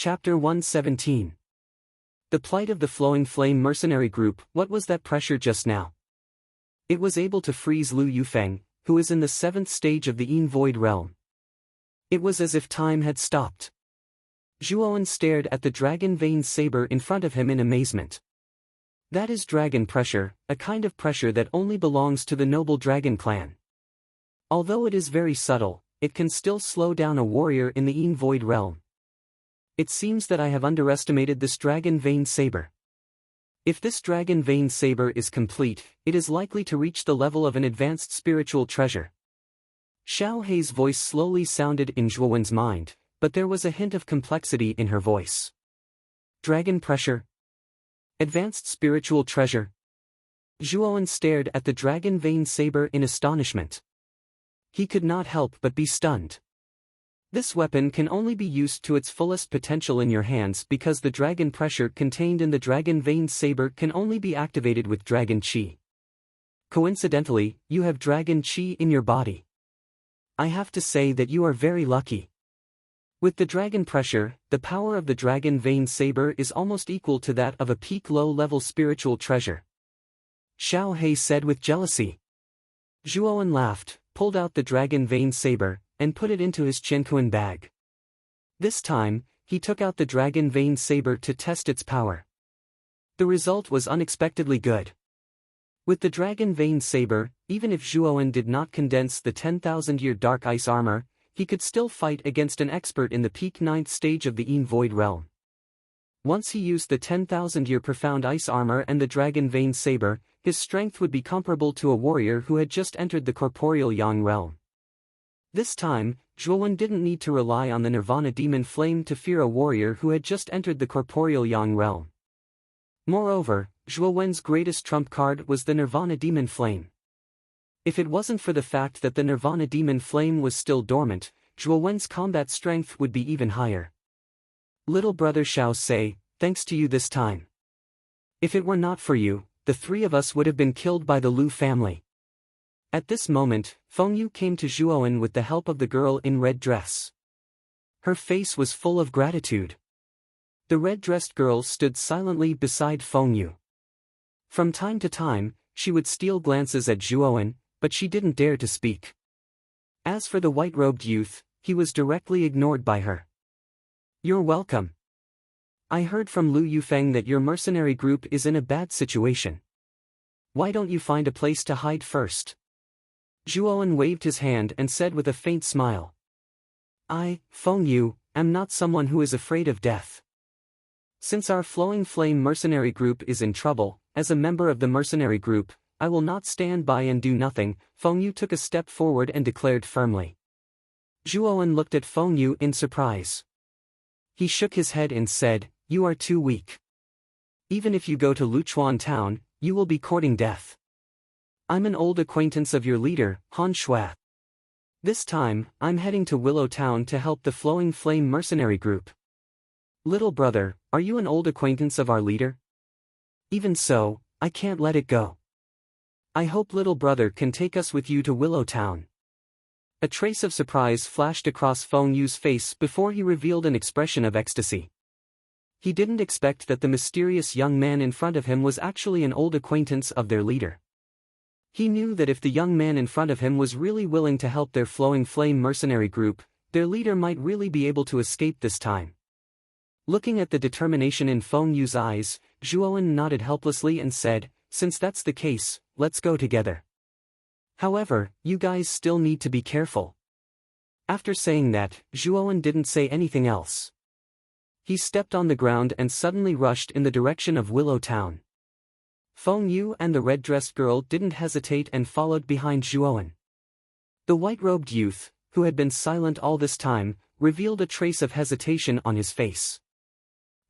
Chapter 117. The plight of the Flowing Flame mercenary group. What was that pressure just now? It was able to freeze Lu Yufeng, who is in the 7th stage of the Yin Void realm. It was as if time had stopped. Zhuowen stared at the dragon vein saber in front of him in amazement. That is dragon pressure, a kind of pressure that only belongs to the noble dragon clan. Although it is very subtle, it can still slow down a warrior in the Yin Void realm. It seems that I have underestimated this dragon vein saber. If this dragon vein saber is complete, it is likely to reach the level of an advanced spiritual treasure. Xiao Hei's voice slowly sounded in Zhuowen's mind, but there was a hint of complexity in her voice. Dragon pressure? Advanced spiritual treasure? Zhuowen stared at the dragon vein saber in astonishment. He could not help but be stunned. This weapon can only be used to its fullest potential in your hands because the dragon pressure contained in the dragon vein saber can only be activated with dragon qi. Coincidentally, you have dragon qi in your body. I have to say that you are very lucky. With the dragon pressure, the power of the dragon vein saber is almost equal to that of a peak low-level spiritual treasure. Xiao Hei said with jealousy. Zhuowen laughed, pulled out the dragon vein saber, and put it into his Qianquan bag. This time, he took out the dragon vein saber to test its power. The result was unexpectedly good. With the dragon vein saber, even if Zhuowen did not condense the 10,000-year dark ice armor, he could still fight against an expert in the peak 9th stage of the Yin Void realm. Once he used the 10,000-year profound ice armor and the dragon vein saber, his strength would be comparable to a warrior who had just entered the corporeal Yang realm. This time, Zhuowen didn't need to rely on the Nirvana demon flame to fear a warrior who had just entered the corporeal Yang realm. Moreover, Zhuowen's greatest trump card was the Nirvana demon flame. If it wasn't for the fact that the Nirvana demon flame was still dormant, Zhuowen's combat strength would be even higher. Little brother Xiao Sei, thanks to you this time. If it were not for you, the three of us would have been killed by the Lu family. At this moment, Fengyu came to Zhuowen with the help of the girl in red dress. Her face was full of gratitude. The red-dressed girl stood silently beside Fengyu. From time to time, she would steal glances at Zhuowen, but she didn't dare to speak. As for the white-robed youth, he was directly ignored by her. You're welcome. I heard from Lu Yufeng that your mercenary group is in a bad situation. Why don't you find a place to hide first? Zhuowen waved his hand and said with a faint smile. I, Fengyu, am not someone who is afraid of death. Since our Flowing Flame mercenary group is in trouble, as a member of the mercenary group, I will not stand by and do nothing. Fengyu took a step forward and declared firmly. Zhuowen looked at Fengyu in surprise. He shook his head and said, You are too weak. Even if you go to Luchuan town, you will be courting death. I'm an old acquaintance of your leader, Han Shui. This time, I'm heading to Willow Town to help the Flowing Flame mercenary group. Little brother, are you an old acquaintance of our leader? Even so, I can't let it go. I hope little brother can take us with you to Willow Town. A trace of surprise flashed across Fengyu's face before he revealed an expression of ecstasy. He didn't expect that the mysterious young man in front of him was actually an old acquaintance of their leader. He knew that if the young man in front of him was really willing to help their Flowing Flame mercenary group, their leader might really be able to escape this time. Looking at the determination in Fengyu's eyes, Zhuowen nodded helplessly and said, Since that's the case, let's go together. However, you guys still need to be careful. After saying that, Zhuowen didn't say anything else. He stepped on the ground and suddenly rushed in the direction of Willow Town. Fengyu and the red-dressed girl didn't hesitate and followed behind Zhuowen. The white-robed youth, who had been silent all this time, revealed a trace of hesitation on his face.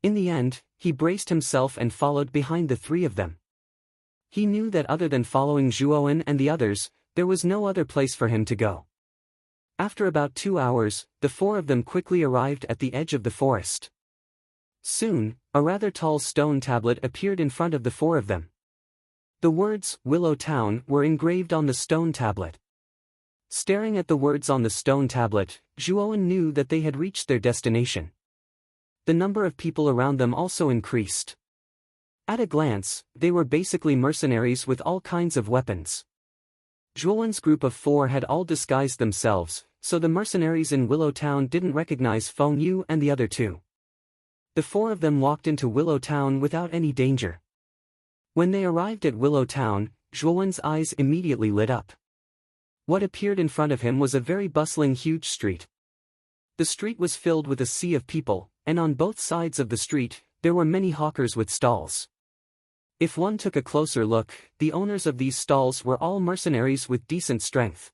In the end, he braced himself and followed behind the three of them. He knew that other than following Zhuowen and the others, there was no other place for him to go. After about 2 hours, the four of them quickly arrived at the edge of the forest. Soon, a rather tall stone tablet appeared in front of the four of them. The words, Willow Town, were engraved on the stone tablet. Staring at the words on the stone tablet, Zhuowen knew that they had reached their destination. The number of people around them also increased. At a glance, they were basically mercenaries with all kinds of weapons. Zhuowen's group of 4 had all disguised themselves, so the mercenaries in Willow Town didn't recognize Feng Yu and the other 2. The 4 of them walked into Willow Town without any danger. When they arrived at Willow Town, Zhuowen's eyes immediately lit up. What appeared in front of him was a very bustling huge street. The street was filled with a sea of people, and on both sides of the street, there were many hawkers with stalls. If one took a closer look, the owners of these stalls were all mercenaries with decent strength.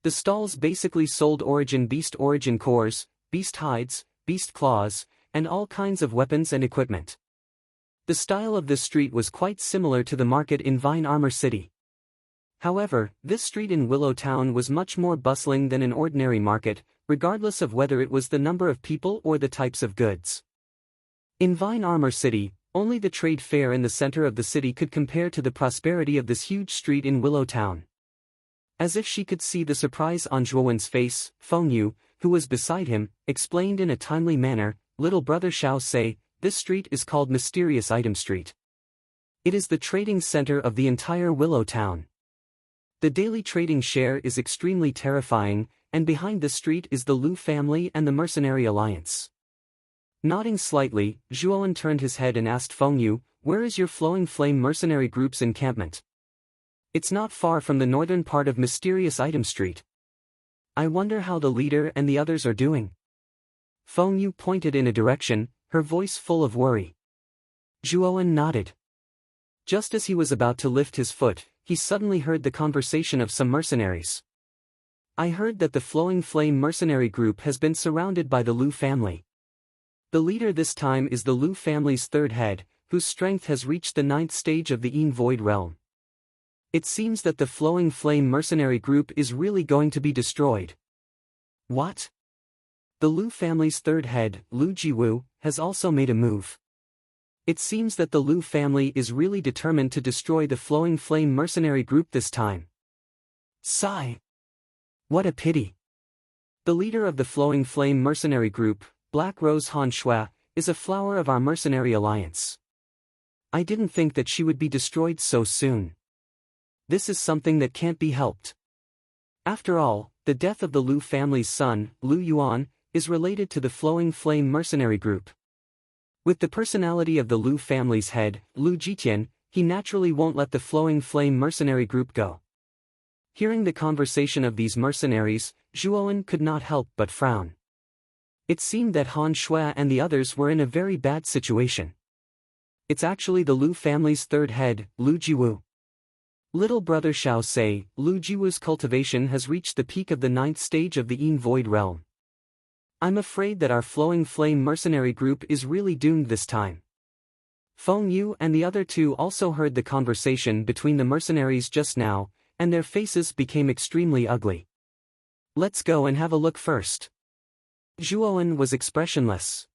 The stalls basically sold beast origin cores, beast hides, beast claws, and all kinds of weapons and equipment. The style of this street was quite similar to the market in Vine Armor City. However, this street in Willow Town was much more bustling than an ordinary market, regardless of whether it was the number of people or the types of goods. In Vine Armor City, only the trade fair in the center of the city could compare to the prosperity of this huge street in Willow Town. As if she could see the surprise on Zhuowen's face, Feng Yu, who was beside him, explained in a timely manner, "Little brother Xiao say, this street is called Mysterious Item Street. It is the trading center of the entire Willow Town. The daily trading share is extremely terrifying, and behind this street is the Lu family and the Mercenary Alliance." Nodding slightly, Zhuowen turned his head and asked Feng Yu, "Where is your Flowing Flame mercenary group's encampment?" "It's not far from the northern part of Mysterious Item Street. I wonder how the leader and the others are doing." Feng Yu pointed in a direction, her voice full of worry. Zhuowen nodded. Just as he was about to lift his foot, he suddenly heard the conversation of some mercenaries. "I heard that the Flowing Flame mercenary group has been surrounded by the Lu family. The leader this time is the Lu family's 3rd head, whose strength has reached the 9th stage of the Yin Void realm. It seems that the Flowing Flame mercenary group is really going to be destroyed." "What?" "The Lu family's 3rd head, Lu Jiwu, has also made a move. It seems that the Lu family is really determined to destroy the Flowing Flame mercenary group this time." Sigh. What a pity. The leader of the Flowing Flame mercenary group, Black Rose Han Shui, is a flower of our mercenary alliance. I didn't think that she would be destroyed so soon. This is something that can't be helped. After all, the death of the Lu family's son, Lu Yuan, is related to the Flowing Flame mercenary group. With the personality of the Lu family's head, Lu Jitian, he naturally won't let the Flowing Flame mercenary group go. Hearing the conversation of these mercenaries, Zhuowen could not help but frown. It seemed that Han Shui and the others were in a very bad situation. It's actually the Lu family's 3rd head, Lu Jiwu. Little brother Xiao say, Lu Jiwu's cultivation has reached the peak of the 9th stage of the Yin Void realm. I'm afraid that our Flowing Flame mercenary group is really doomed this time. Feng Yu and the other 2 also heard the conversation between the mercenaries just now, and their faces became extremely ugly. Let's go and have a look first. Zhuowen was expressionless.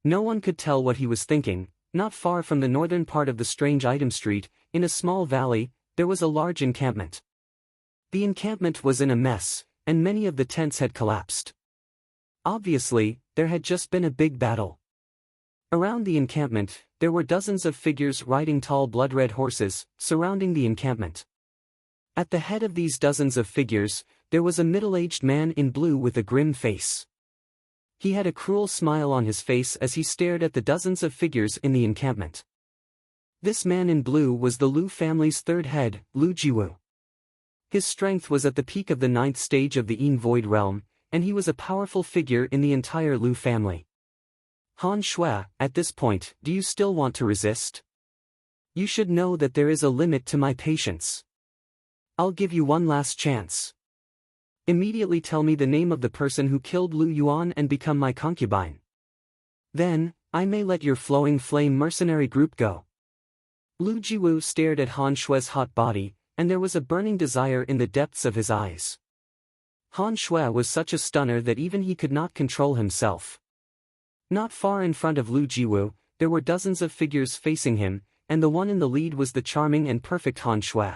No one could tell what he was thinking. Not far from the northern part of the strange item street, in a small valley, there was a large encampment. The encampment was in a mess, and many of the tents had collapsed. Obviously, there had just been a big battle. Around the encampment, there were dozens of figures riding tall blood-red horses, surrounding the encampment. At the head of these dozens of figures, there was a middle-aged man in blue with a grim face. He had a cruel smile on his face as he stared at the dozens of figures in the encampment. This man in blue was the Lu family's 3rd head, Lu Jiwu. His strength was at the peak of the 9th stage of the Yin Void realm, and he was a powerful figure in the entire Lu family. Han Shui, at this point, do you still want to resist? You should know that there is a limit to my patience. I'll give you one last chance. Immediately tell me the name of the person who killed Lu Yuan and become my concubine. Then, I may let your Flowing Flame mercenary group go. Lu Jiwu stared at Han Shui's hot body, and there was a burning desire in the depths of his eyes. Han Shui was such a stunner that even he could not control himself. Not far in front of Lu Jiwu, there were dozens of figures facing him, and the one in the lead was the charming and perfect Han Shui.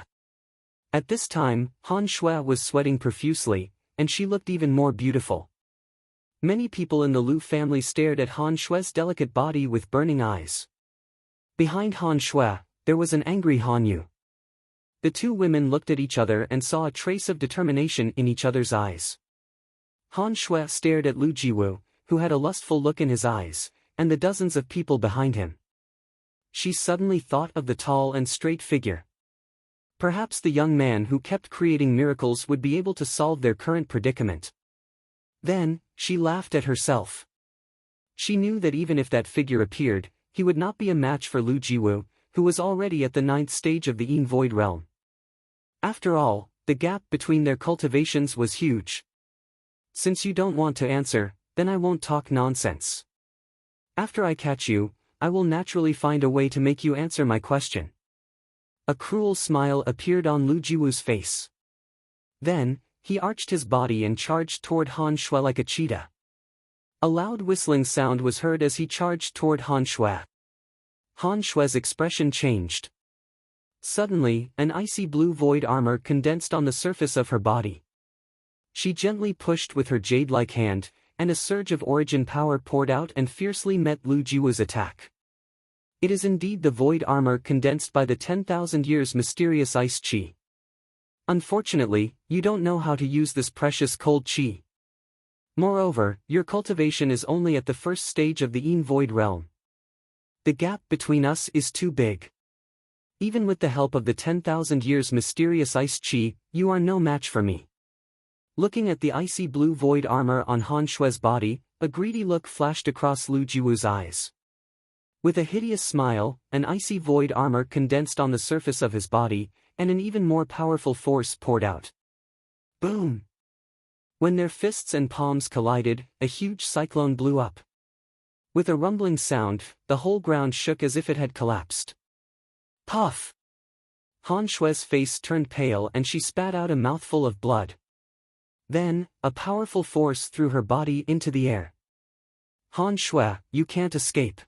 At this time, Han Shui was sweating profusely, and she looked even more beautiful. Many people in the Lu family stared at Han Shue's delicate body with burning eyes. Behind Han Shui, there was an angry Han Yu. The two women looked at each other and saw a trace of determination in each other's eyes. Han Shui stared at Lu Jiwu, who had a lustful look in his eyes, and the dozens of people behind him. She suddenly thought of the tall and straight figure. Perhaps the young man who kept creating miracles would be able to solve their current predicament. Then, she laughed at herself. She knew that even if that figure appeared, he would not be a match for Lu Jiwu, who was already at the 9th stage of the Yin Void realm. After all, the gap between their cultivations was huge. Since you don't want to answer, then I won't talk nonsense. After I catch you, I will naturally find a way to make you answer my question. A cruel smile appeared on Lu Jiwu's face. Then, he arched his body and charged toward Han Shui like a cheetah. A loud whistling sound was heard as he charged toward Han Shui. Han Shui's expression changed. Suddenly, an icy blue void armor condensed on the surface of her body. She gently pushed with her jade-like hand, and a surge of origin power poured out and fiercely met Lu Jiwu's attack. It is indeed the void armor condensed by the 10,000 years mysterious ice chi. Unfortunately, you don't know how to use this precious cold chi. Moreover, your cultivation is only at the 1st stage of the Yin Void realm. The gap between us is too big. Even with the help of the 10,000 years mysterious ice chi, you are no match for me. Looking at the icy blue void armor on Han Shui's body, a greedy look flashed across Lu Jiwu's eyes. With a hideous smile, an icy void armor condensed on the surface of his body, and an even more powerful force poured out. Boom! When their fists and palms collided, a huge cyclone blew up. With a rumbling sound, the whole ground shook as if it had collapsed. Puff! Han Shui's face turned pale and she spat out a mouthful of blood. Then, a powerful force threw her body into the air. Han Shui, you can't escape.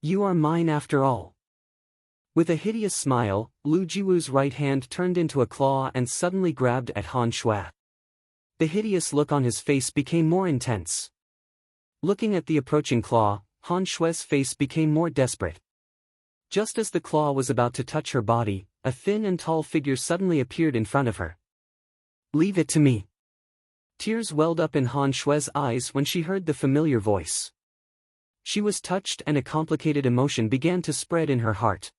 You are mine after all. With a hideous smile, Lu Jiwu's right hand turned into a claw and suddenly grabbed at Han Shui. The hideous look on his face became more intense. Looking at the approaching claw, Han Shui's face became more desperate. Just as the claw was about to touch her body, a thin and tall figure suddenly appeared in front of her. Leave it to me. Tears welled up in Han Shui's eyes when she heard the familiar voice. She was touched and a complicated emotion began to spread in her heart.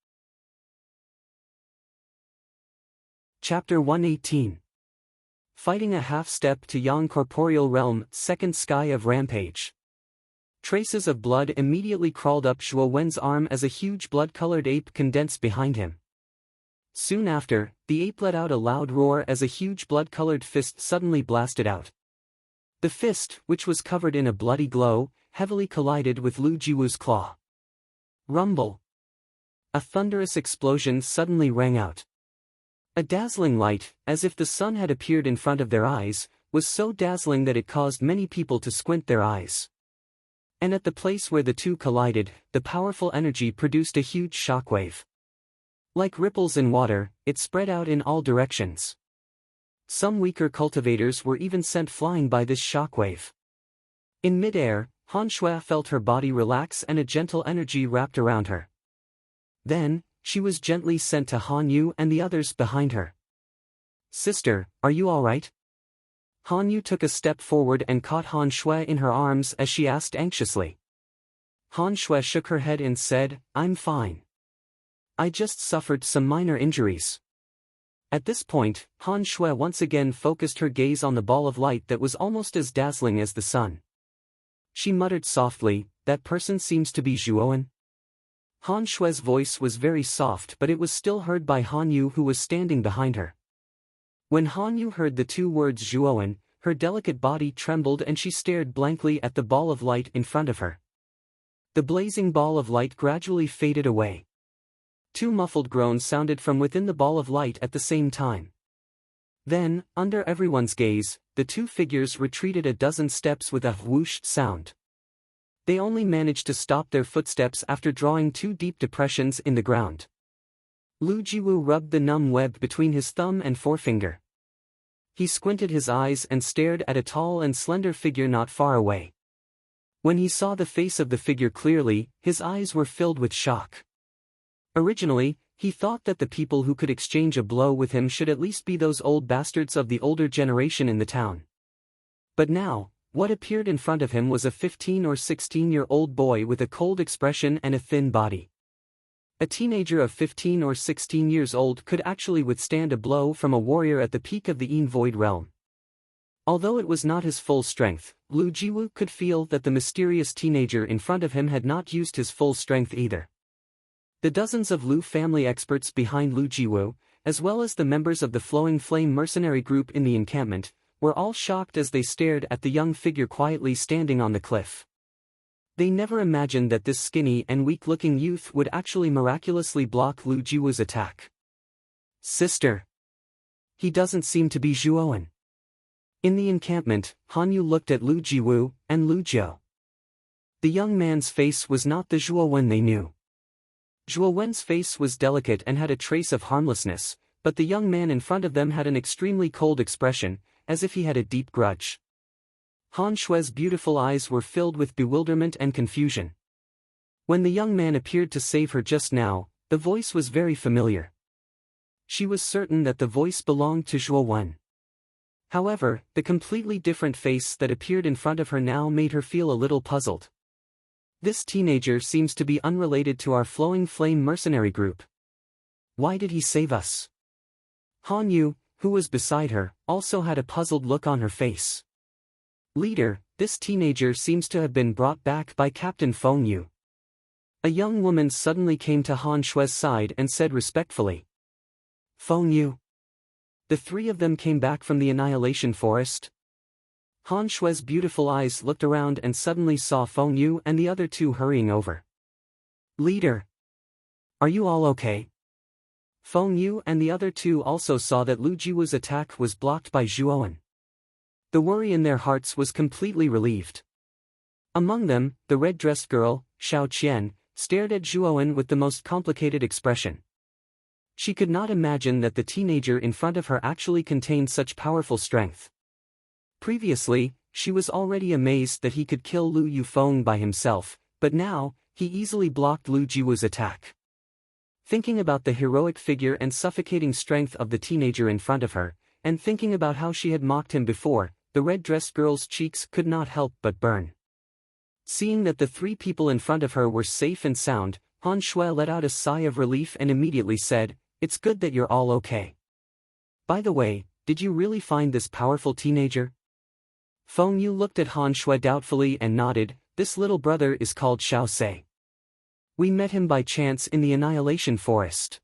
Chapter 118. Fighting a half-step to Yang Corporeal Realm, 2nd Sky of Rampage. Traces of blood immediately crawled up Zhuo Wen's arm as a huge blood-colored ape condensed behind him. Soon after, the ape let out a loud roar as a huge blood-colored fist suddenly blasted out. The fist, which was covered in a bloody glow, heavily collided with Lu Jiwu's claw. Rumble! A thunderous explosion suddenly rang out. A dazzling light, as if the sun had appeared in front of their eyes, was so dazzling that it caused many people to squint their eyes. And at the place where the two collided, the powerful energy produced a huge shockwave. Like ripples in water, it spread out in all directions. Some weaker cultivators were even sent flying by this shockwave. In mid-air, Han Shui felt her body relax and a gentle energy wrapped around her. Then, she was gently sent to Han Yu and the others behind her. Sister, are you all right? Han Yu took a step forward and caught Han Shui in her arms as she asked anxiously. Han Shui shook her head and said, I'm fine. I just suffered some minor injuries. At this point, Han Shui once again focused her gaze on the ball of light that was almost as dazzling as the sun. She muttered softly, that person seems to be Zhuowen. Han Shui's voice was very soft but it was still heard by Han Yu who was standing behind her. When Han Yu heard the two words Zhuowen, her delicate body trembled and she stared blankly at the ball of light in front of her. The blazing ball of light gradually faded away. Two muffled groans sounded from within the ball of light at the same time. Then, under everyone's gaze, the two figures retreated a dozen steps with a whoosh sound. They only managed to stop their footsteps after drawing two deep depressions in the ground. Lu Jiwu rubbed the numb web between his thumb and forefinger. He squinted his eyes and stared at a tall and slender figure not far away. When he saw the face of the figure clearly, his eyes were filled with shock. Originally, he thought that the people who could exchange a blow with him should at least be those old bastards of the older generation in the town. But now, what appeared in front of him was a 15 or 16-year-old boy with a cold expression and a thin body. A teenager of 15 or 16 years old could actually withstand a blow from a warrior at the peak of the Void realm. Although it was not his full strength, Lu Jiwu could feel that the mysterious teenager in front of him had not used his full strength either. The dozens of Lu family experts behind Lu Jiwu, as well as the members of the Flowing Flame mercenary group in the encampment, were all shocked as they stared at the young figure quietly standing on the cliff. They never imagined that this skinny and weak-looking youth would actually miraculously block Lu Jiwu's attack. Sister. He doesn't seem to be Zhuowen. In the encampment, Han Yu looked at Lu Jiwu and Lu Jiu. The young man's face was not the Zhuowen they knew. Zhuowen's face was delicate and had a trace of harmlessness, but the young man in front of them had an extremely cold expression, as if he had a deep grudge. Han Shue's beautiful eyes were filled with bewilderment and confusion. When the young man appeared to save her just now, the voice was very familiar. She was certain that the voice belonged to Zhuowen. However, the completely different face that appeared in front of her now made her feel a little puzzled. This teenager seems to be unrelated to our Flowing Flame mercenary group. Why did he save us? Han Yu, who was beside her, also had a puzzled look on her face. Leader, this teenager seems to have been brought back by Captain Feng Yu. A young woman suddenly came to Han Shue's side and said respectfully. Feng Yu. The three of them came back from the Annihilation Forest. Han Shue's beautiful eyes looked around and suddenly saw Feng Yu and the other two hurrying over. Leader. Are you all okay? Feng Yu and the other two also saw that Lu Jiwu's attack was blocked by Zhuowen. The worry in their hearts was completely relieved. Among them, the red-dressed girl, Xiao Qian, stared at Zhuowen with the most complicated expression. She could not imagine that the teenager in front of her actually contained such powerful strength. Previously, she was already amazed that he could kill Lu Yufeng by himself, but now, he easily blocked Lu Jiwu's attack. Thinking about the heroic figure and suffocating strength of the teenager in front of her, and thinking about how she had mocked him before, the red-dressed girl's cheeks could not help but burn. Seeing that the three people in front of her were safe and sound, Han Shui let out a sigh of relief and immediately said, "It's good that you're all okay. By the way, did you really find this powerful teenager?" Feng Yu looked at Han Shui doubtfully and nodded. "This little brother is called Xiao Sei. We met him by chance in the Annihilation Forest.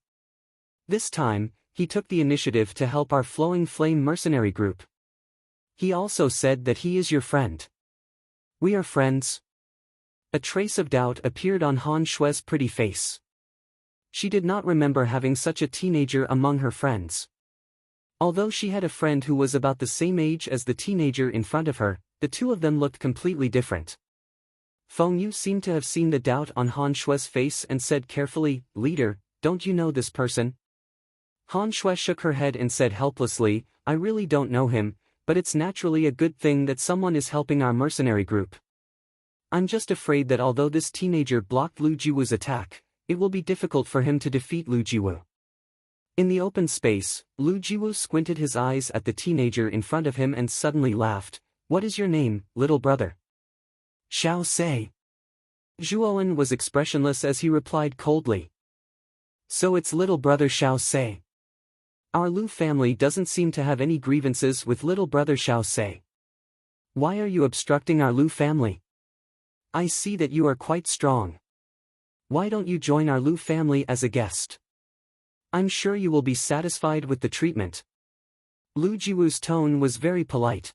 This time, he took the initiative to help our Flowing Flame mercenary group. He also said that he is your friend. We are friends." A trace of doubt appeared on Han Shue's pretty face. She did not remember having such a teenager among her friends. Although she had a friend who was about the same age as the teenager in front of her, the two of them looked completely different. Feng Yu seemed to have seen the doubt on Han Shue's face and said carefully, "Leader, don't you know this person?" Han Shui shook her head and said helplessly, "I really don't know him, but it's naturally a good thing that someone is helping our mercenary group. I'm just afraid that although this teenager blocked Lu Jiwu's attack, it will be difficult for him to defeat Lu Jiwu." In the open space, Lu Jiwu squinted his eyes at the teenager in front of him and suddenly laughed. "What is your name, little brother?" "Xiao Sei." Zhuowen was expressionless as he replied coldly. "So it's little brother Xiao Sei. Our Lu family doesn't seem to have any grievances with little brother Xiao Sei. Why are you obstructing our Lu family? I see that you are quite strong. Why don't you join our Lu family as a guest? I'm sure you will be satisfied with the treatment." Lu Jiwu's tone was very polite.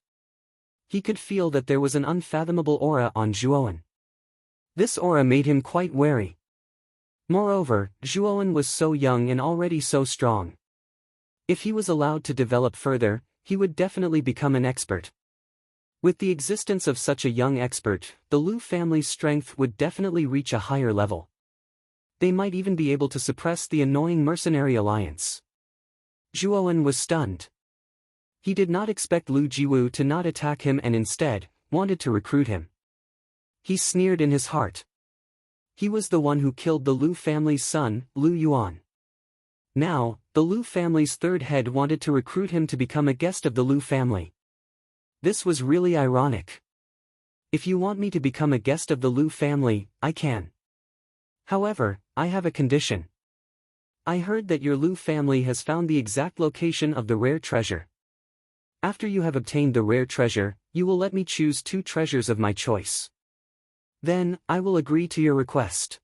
He could feel that there was an unfathomable aura on Zhuowen. This aura made him quite wary. Moreover, Zhuowen was so young and already so strong. If he was allowed to develop further, he would definitely become an expert. With the existence of such a young expert, the Lu family's strength would definitely reach a higher level. They might even be able to suppress the annoying mercenary alliance. Zhuowen was stunned. He did not expect Lu Jiwu to not attack him and instead, wanted to recruit him. He sneered in his heart. He was the one who killed the Lu family's son, Lu Yuan. Now, the Lu family's third head wanted to recruit him to become a guest of the Lu family. This was really ironic. If you want me to become a guest of the Lu family, I can. However, I have a condition. I heard that your Lu family has found the exact location of the rare treasure. After you have obtained the rare treasure, you will let me choose 2 treasures of my choice. Then, I will agree to your request.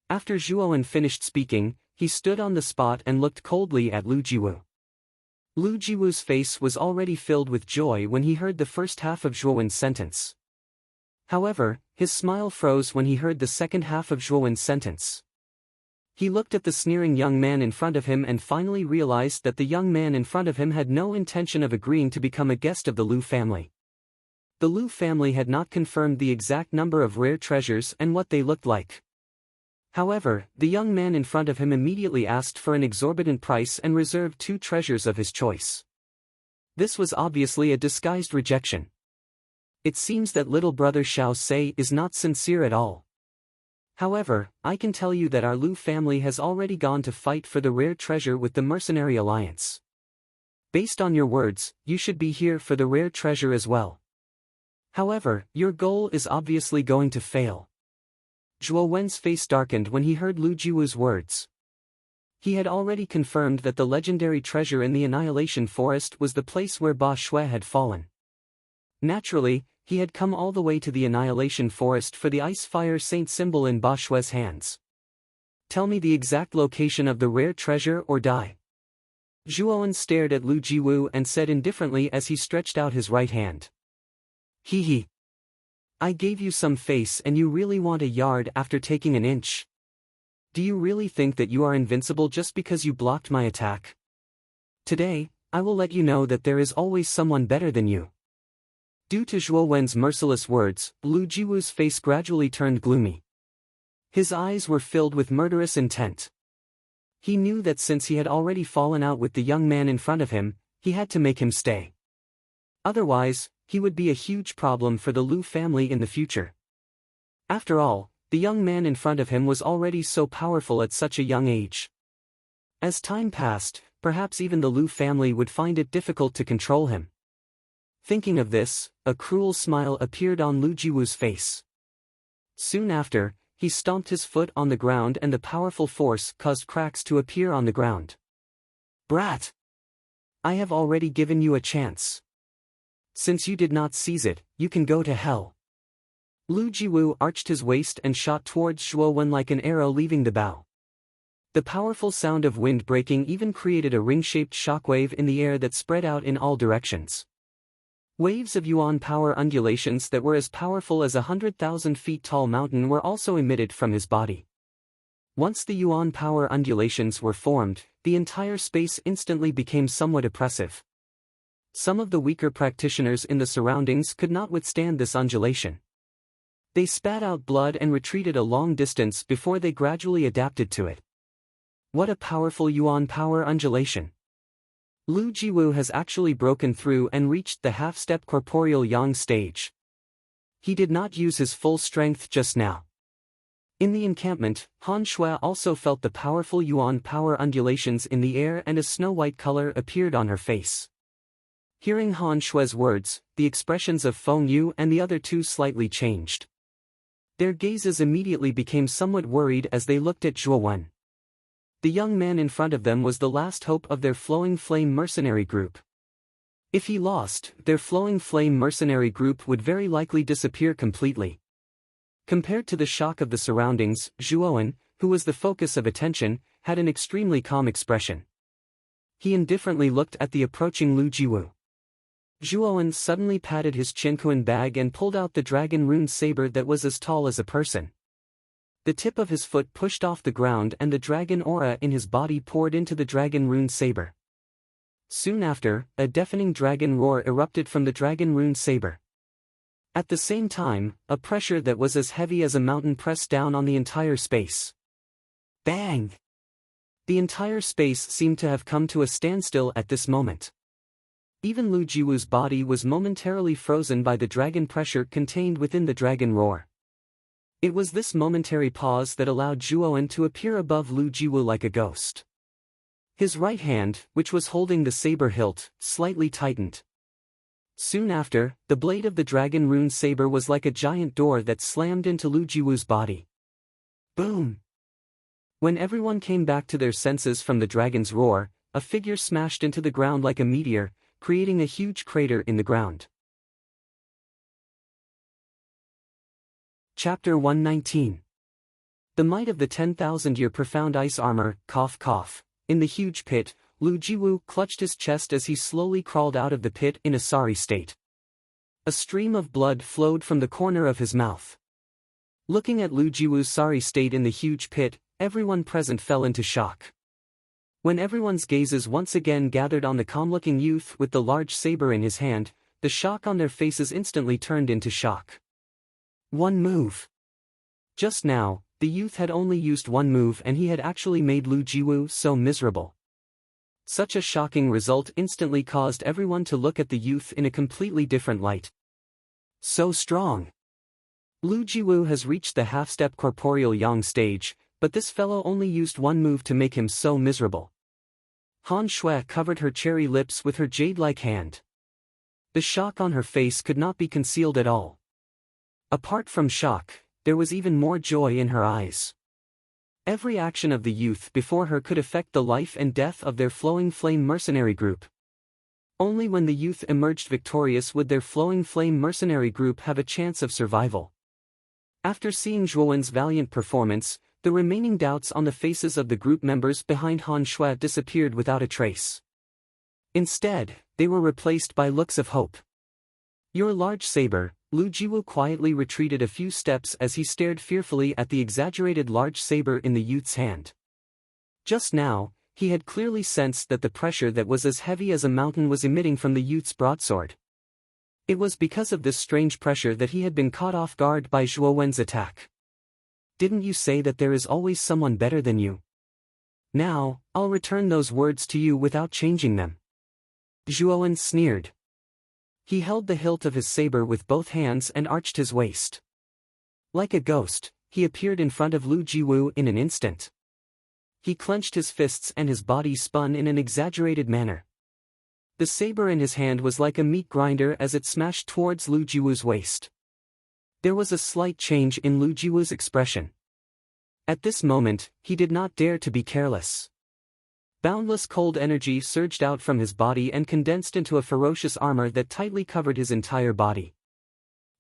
After Zhuowen finished speaking, he stood on the spot and looked coldly at Lu Jiwu. Lu Jiwu's face was already filled with joy when he heard the first half of Zhuowen's sentence. However, his smile froze when he heard the second half of Zhuowen's sentence. He looked at the sneering young man in front of him and finally realized that the young man in front of him had no intention of agreeing to become a guest of the Lu family. The Lu family had not confirmed the exact number of rare treasures and what they looked like. However, the young man in front of him immediately asked for an exorbitant price and reserved 2 treasures of his choice. This was obviously a disguised rejection. It seems that little brother Xiao Sei is not sincere at all. However, I can tell you that our Lu family has already gone to fight for the rare treasure with the Mercenary Alliance. Based on your words, you should be here for the rare treasure as well. However, your goal is obviously going to fail. Zhuo Wen's face darkened when he heard Lu Jiwu's words. He had already confirmed that the legendary treasure in the Annihilation Forest was the place where Ba Shui had fallen. Naturally, he had come all the way to the Annihilation Forest for the Ice-Fire Saint symbol in Ba Shui's hands. Tell me the exact location of the rare treasure or die. Zhuowen stared at Lu Jiwu and said indifferently as he stretched out his right hand. Hee. I gave you some face and you really want a yard after taking an inch. Do you really think that you are invincible just because you blocked my attack? Today, I will let you know that there is always someone better than you. Due to Zhuo Wen's merciless words, Lu Jiwu's face gradually turned gloomy. His eyes were filled with murderous intent. He knew that since he had already fallen out with the young man in front of him, he had to make him stay. Otherwise, he would be a huge problem for the Lu family in the future. After all, the young man in front of him was already so powerful at such a young age. As time passed, perhaps even the Lu family would find it difficult to control him. Thinking of this, a cruel smile appeared on Lu Jiwu's face. Soon after, he stomped his foot on the ground and the powerful force caused cracks to appear on the ground. Brat! I have already given you a chance. Since you did not seize it, you can go to hell. Lu Jiwu arched his waist and shot towards Zhuo Wen like an arrow leaving the bow. The powerful sound of wind breaking even created a ring-shaped shockwave in the air that spread out in all directions. Waves of yuan power undulations that were as powerful as 100,000 feet tall mountain were also emitted from his body. Once the yuan power undulations were formed, the entire space instantly became somewhat oppressive. Some of the weaker practitioners in the surroundings could not withstand this undulation. They spat out blood and retreated a long distance before they gradually adapted to it. What a powerful yuan power undulation! Lu Jiwu has actually broken through and reached the half-step corporeal yang stage. He did not use his full strength just now. In the encampment, Han Shui also felt the powerful yuan power undulations in the air and a snow-white color appeared on her face. Hearing Han Shui's words, the expressions of Feng Yu and the other 2 slightly changed. Their gazes immediately became somewhat worried as they looked at Zhuo Wen. The young man in front of them was the last hope of their Flowing Flame mercenary group. If he lost, their Flowing Flame mercenary group would very likely disappear completely. Compared to the shock of the surroundings, Zhuo Wen, who was the focus of attention, had an extremely calm expression. He indifferently looked at the approaching Lu Jiwu. Zhuo Wen suddenly patted his Qinquan bag and pulled out the dragon rune saber that was as tall as a person. The tip of his foot pushed off the ground and the dragon aura in his body poured into the dragon rune saber. Soon after, a deafening dragon roar erupted from the dragon rune saber. At the same time, a pressure that was as heavy as a mountain pressed down on the entire space. Bang! The entire space seemed to have come to a standstill at this moment. Even Lu Jiwu's body was momentarily frozen by the dragon pressure contained within the dragon roar. It was this momentary pause that allowed Zhuowen to appear above Lu Jiwu like a ghost. His right hand, which was holding the saber hilt, slightly tightened. Soon after, the blade of the dragon rune saber was like a giant door that slammed into Lu Jiwu's body. Boom! When everyone came back to their senses from the dragon's roar, a figure smashed into the ground like a meteor, creating a huge crater in the ground. Chapter 119. The might of the 10,000-year profound ice armor, cough cough. In the huge pit, Lu Jiwu clutched his chest as he slowly crawled out of the pit in a sorry state. A stream of blood flowed from the corner of his mouth. Looking at Lu Jiwu's sorry state in the huge pit, everyone present fell into shock. When everyone's gazes once again gathered on the calm-looking youth with the large saber in his hand, the shock on their faces instantly turned into shock. One move. Just now, the youth had only used one move and he had actually made Lu Jiwu so miserable. Such a shocking result instantly caused everyone to look at the youth in a completely different light. So strong. Lu Jiwu has reached the half-step corporeal yang stage, but this fellow only used one move to make him so miserable. Han Shui covered her cherry lips with her jade-like hand. The shock on her face could not be concealed at all. Apart from shock, there was even more joy in her eyes. Every action of the youth before her could affect the life and death of their Flowing Flame mercenary group. Only when the youth emerged victorious would their Flowing Flame mercenary group have a chance of survival. After seeing Zhuowen's valiant performance, the remaining doubts on the faces of the group members behind Han Shui disappeared without a trace. Instead, they were replaced by looks of hope. Your large saber. Lu Jiwu quietly retreated a few steps as he stared fearfully at the exaggerated large saber in the youth's hand. Just now, he had clearly sensed that the pressure that was as heavy as a mountain was emitting from the youth's broadsword. It was because of this strange pressure that he had been caught off guard by Zhuowen's attack. Didn't you say that there is always someone better than you? Now, I'll return those words to you without changing them. Zhuowen sneered. He held the hilt of his saber with both hands and arched his waist. Like a ghost, he appeared in front of Lu Jiwu in an instant. He clenched his fists and his body spun in an exaggerated manner. The saber in his hand was like a meat grinder as it smashed towards Lu Jiwu's waist. There was a slight change in Lu Jiwu's expression. At this moment, he did not dare to be careless. Boundless cold energy surged out from his body and condensed into a ferocious armor that tightly covered his entire body.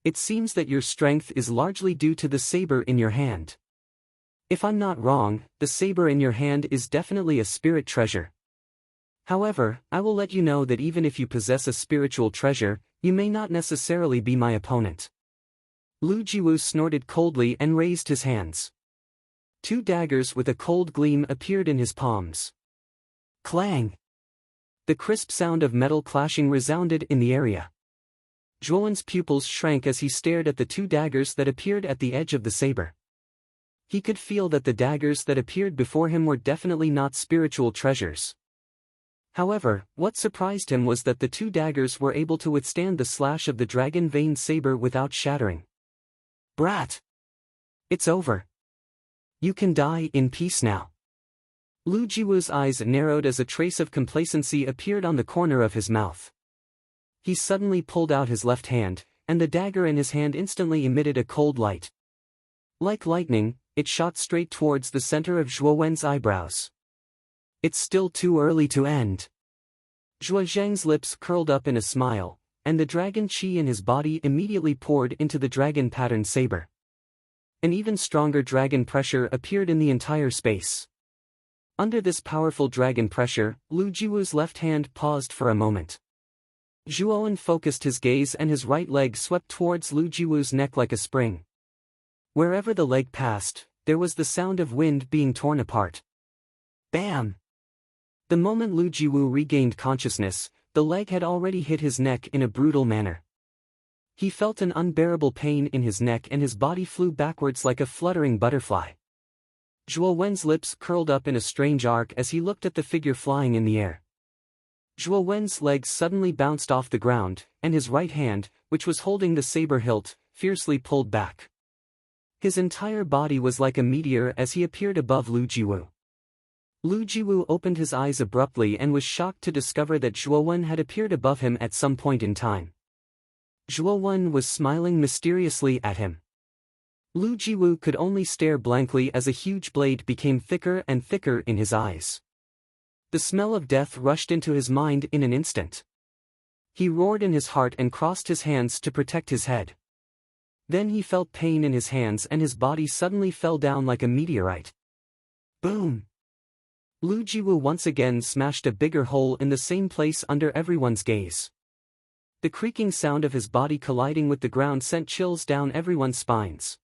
It seems that your strength is largely due to the saber in your hand. If I'm not wrong, the saber in your hand is definitely a spirit treasure. However, I will let you know that even if you possess a spiritual treasure, you may not necessarily be my opponent. Lu Jiwu snorted coldly and raised his hands. Two daggers with a cold gleam appeared in his palms. Clang! The crisp sound of metal clashing resounded in the area. Zhuowen's pupils shrank as he stared at the two daggers that appeared at the edge of the saber. He could feel that the daggers that appeared before him were definitely not spiritual treasures. However, what surprised him was that the two daggers were able to withstand the slash of the dragon vein saber without shattering. Brat! It's over. You can die in peace now. Lu Jiwu's eyes narrowed as a trace of complacency appeared on the corner of his mouth. He suddenly pulled out his left hand, and the dagger in his hand instantly emitted a cold light. Like lightning, it shot straight towards the center of Zhuowen's eyebrows. It's still too early to end. Zhuo Zheng's lips curled up in a smile, and the dragon qi in his body immediately poured into the dragon-patterned saber. An even stronger dragon pressure appeared in the entire space. Under this powerful dragon pressure, Lu Jiwu's left hand paused for a moment. Zhuowen focused his gaze and his right leg swept towards Lu Jiwu's neck like a spring. Wherever the leg passed, there was the sound of wind being torn apart. Bam! The moment Lu Jiwu regained consciousness, the leg had already hit his neck in a brutal manner. He felt an unbearable pain in his neck and his body flew backwards like a fluttering butterfly. Zhuo Wen's lips curled up in a strange arc as he looked at the figure flying in the air. Zhuo Wen's legs suddenly bounced off the ground, and his right hand, which was holding the saber hilt, fiercely pulled back. His entire body was like a meteor as he appeared above Lu Jiwu. Lu Jiwu opened his eyes abruptly and was shocked to discover that Zhuo Wen had appeared above him at some point in time. Zhuo Wen was smiling mysteriously at him. Lu Jiwu could only stare blankly as a huge blade became thicker and thicker in his eyes. The smell of death rushed into his mind in an instant. He roared in his heart and crossed his hands to protect his head. Then he felt pain in his hands and his body suddenly fell down like a meteorite. Boom! Lu Jiwu once again smashed a bigger hole in the same place under everyone's gaze. The creaking sound of his body colliding with the ground sent chills down everyone's spines.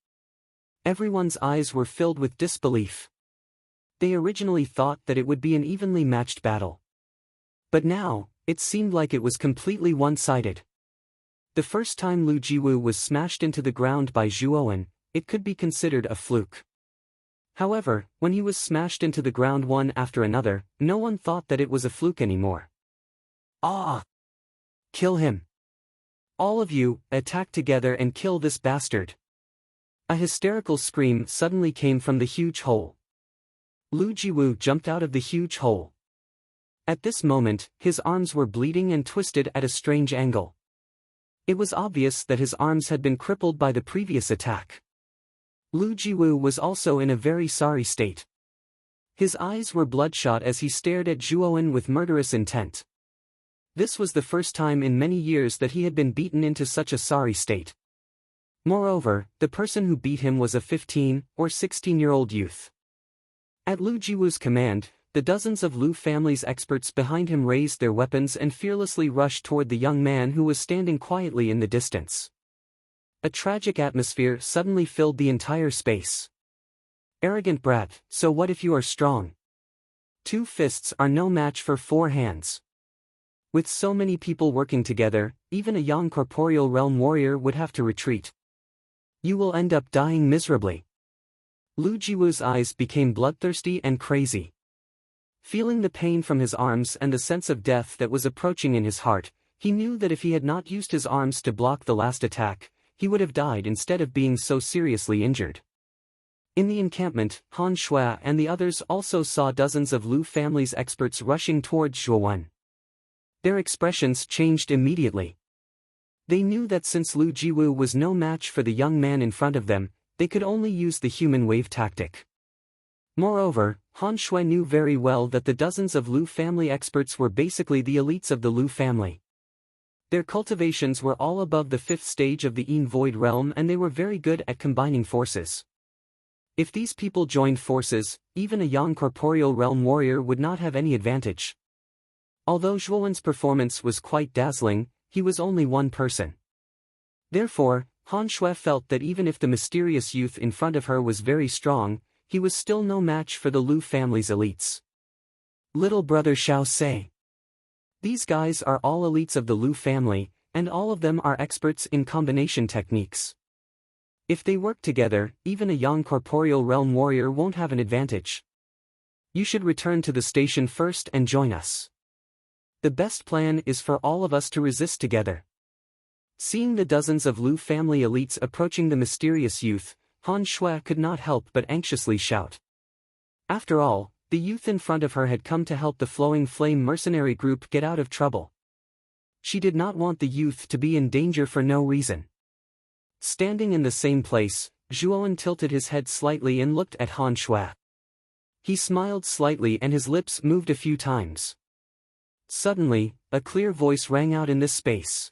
Everyone's eyes were filled with disbelief. They originally thought that it would be an evenly matched battle. But now, it seemed like it was completely one-sided. The first time Lu Jiwu was smashed into the ground by Zhuo Wen, it could be considered a fluke. However, when he was smashed into the ground one after another, no one thought that it was a fluke anymore. Ah! Kill him! All of you, attack together and kill this bastard! A hysterical scream suddenly came from the huge hole. Lu Jiwu jumped out of the huge hole. At this moment, his arms were bleeding and twisted at a strange angle. It was obvious that his arms had been crippled by the previous attack. Lu Jiwu was also in a very sorry state. His eyes were bloodshot as he stared at Zhuo Wen with murderous intent. This was the first time in many years that he had been beaten into such a sorry state. Moreover, the person who beat him was a 15 or 16-year-old youth. At Lu Jiwu's command, the dozens of Lu family's experts behind him raised their weapons and fearlessly rushed toward the young man who was standing quietly in the distance. A tragic atmosphere suddenly filled the entire space. Arrogant brat, so what if you are strong? 2 fists are no match for 4 hands. With so many people working together, even a young corporeal realm warrior would have to retreat. You will end up dying miserably. Lu Jiwu's eyes became bloodthirsty and crazy. Feeling the pain from his arms and the sense of death that was approaching in his heart, he knew that if he had not used his arms to block the last attack, he would have died instead of being so seriously injured. In the encampment, Han Shui and the others also saw dozens of Lu family's experts rushing towards Zhuo Wen. Their expressions changed immediately. They knew that since Lu Jiwu was no match for the young man in front of them, they could only use the human wave tactic. Moreover, Han Shui knew very well that the dozens of Lu family experts were basically the elites of the Lu family. Their cultivations were all above the 5th stage of the Yin Void realm and they were very good at combining forces. If these people joined forces, even a young corporeal realm warrior would not have any advantage. Although Zhuo Wen's performance was quite dazzling, he was only one person. Therefore, Han Shui felt that even if the mysterious youth in front of her was very strong, he was still no match for the Lu family's elites. Little brother Xiao Sei. These guys are all elites of the Lu family, and all of them are experts in combination techniques. If they work together, even a young corporeal realm warrior won't have an advantage. You should return to the station first and join us. The best plan is for all of us to resist together. Seeing the dozens of Lu family elites approaching the mysterious youth, Han Shui could not help but anxiously shout. After all, the youth in front of her had come to help the Flowing Flame mercenary group get out of trouble. She did not want the youth to be in danger for no reason. Standing in the same place, Zhuo Wen tilted his head slightly and looked at Han Shui. He smiled slightly and his lips moved a few times. Suddenly, a clear voice rang out in this space.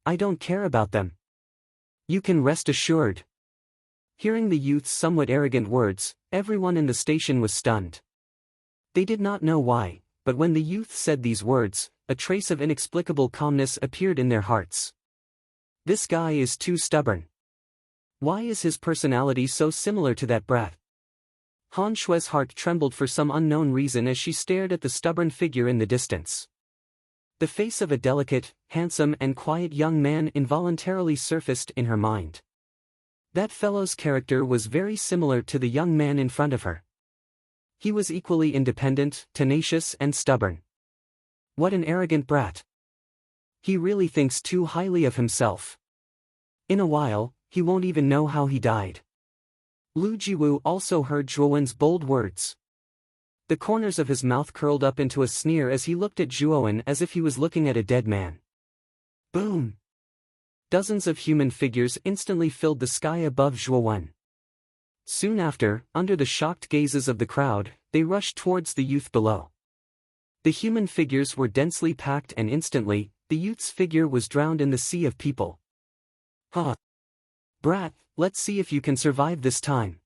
I don't care about them. You can rest assured. Hearing the youth's somewhat arrogant words, everyone in the station was stunned. They did not know why, but when the youth said these words, a trace of inexplicable calmness appeared in their hearts. This guy is too stubborn. Why is his personality so similar to that brat? Han Shui's heart trembled for some unknown reason as she stared at the stubborn figure in the distance. The face of a delicate, handsome and quiet young man involuntarily surfaced in her mind. That fellow's character was very similar to the young man in front of her. He was equally independent, tenacious and stubborn. What an arrogant brat. He really thinks too highly of himself. In a while, he won't even know how he died. Lu Jiwu also heard Zhuowen's bold words. The corners of his mouth curled up into a sneer as he looked at Zhuowen as if he was looking at a dead man. Boom! Dozens of human figures instantly filled the sky above Zhuowen. Soon after, under the shocked gazes of the crowd, they rushed towards the youth below. The human figures were densely packed and instantly, the youth's figure was drowned in the sea of people. Huh! Brat, let's see if you can survive this time.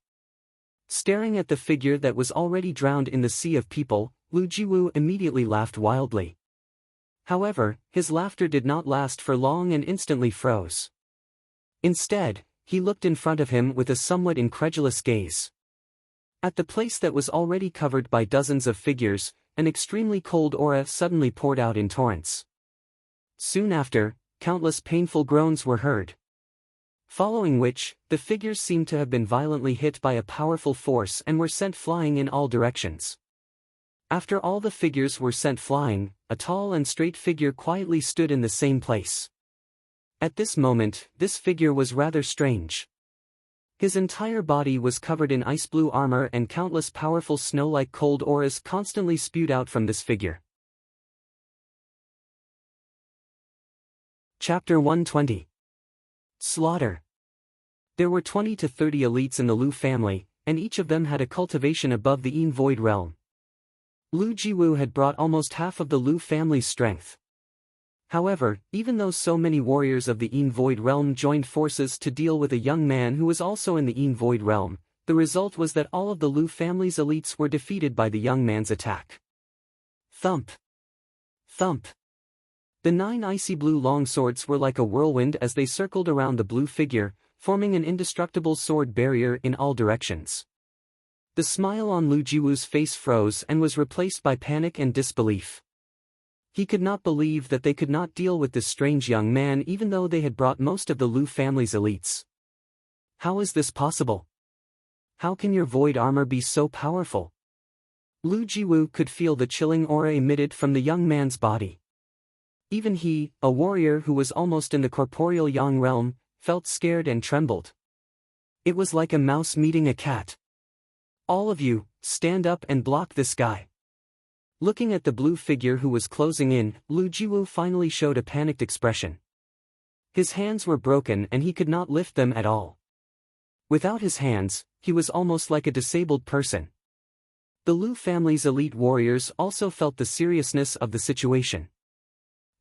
Staring at the figure that was already drowned in the sea of people, Lu Jiwu immediately laughed wildly. However, his laughter did not last for long and instantly froze. Instead, he looked in front of him with a somewhat incredulous gaze. At the place that was already covered by dozens of figures, an extremely cold aura suddenly poured out in torrents. Soon after, countless painful groans were heard. Following which, the figures seemed to have been violently hit by a powerful force and were sent flying in all directions. After all the figures were sent flying, a tall and straight figure quietly stood in the same place. At this moment, this figure was rather strange. His entire body was covered in ice blue armor and countless powerful snow-like cold auras constantly spewed out from this figure. Chapter 120. Slaughter. There were 20 to 30 elites in the Lu family, and each of them had a cultivation above the Yin Void realm. Lu Jiwu had brought almost half of the Lu family's strength. However, even though so many warriors of the Yin Void realm joined forces to deal with a young man who was also in the Yin Void realm, the result was that all of the Lu family's elites were defeated by the young man's attack. Thump! Thump! The 9 icy blue longswords were like a whirlwind as they circled around the blue figure, forming an indestructible sword barrier in all directions. The smile on Lu Jiwu's face froze and was replaced by panic and disbelief. He could not believe that they could not deal with this strange young man even though they had brought most of the Lu family's elites. How is this possible? How can your void armor be so powerful? Lu Jiwu could feel the chilling aura emitted from the young man's body. Even he, a warrior who was almost in the corporeal yang realm, felt scared and trembled. It was like a mouse meeting a cat. All of you, stand up and block this guy. Looking at the blue figure who was closing in, Lu Jiwu finally showed a panicked expression. His hands were broken and he could not lift them at all. Without his hands, he was almost like a disabled person. The Lu family's elite warriors also felt the seriousness of the situation.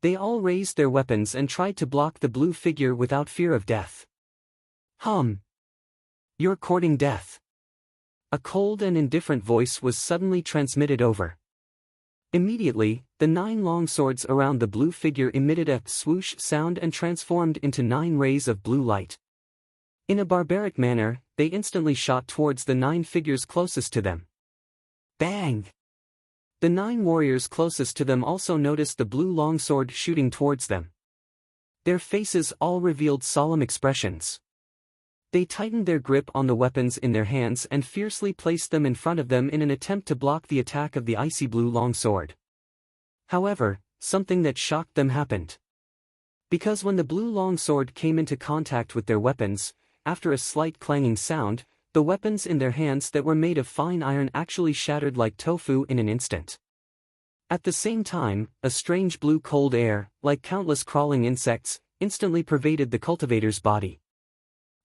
They all raised their weapons and tried to block the blue figure without fear of death. You're courting death. A cold and indifferent voice was suddenly transmitted over. Immediately, the 9 long swords around the blue figure emitted a swoosh sound and transformed into 9 rays of blue light. In a barbaric manner, they instantly shot towards the 9 figures closest to them. Bang! The 9 warriors closest to them also noticed the blue longsword shooting towards them. Their faces all revealed solemn expressions. They tightened their grip on the weapons in their hands and fiercely placed them in front of them in an attempt to block the attack of the icy blue longsword. However, something that shocked them happened. Because when the blue longsword came into contact with their weapons, after a slight clanging sound, the weapons in their hands that were made of fine iron actually shattered like tofu in an instant. At the same time, a strange blue cold air, like countless crawling insects, instantly pervaded the cultivator's body.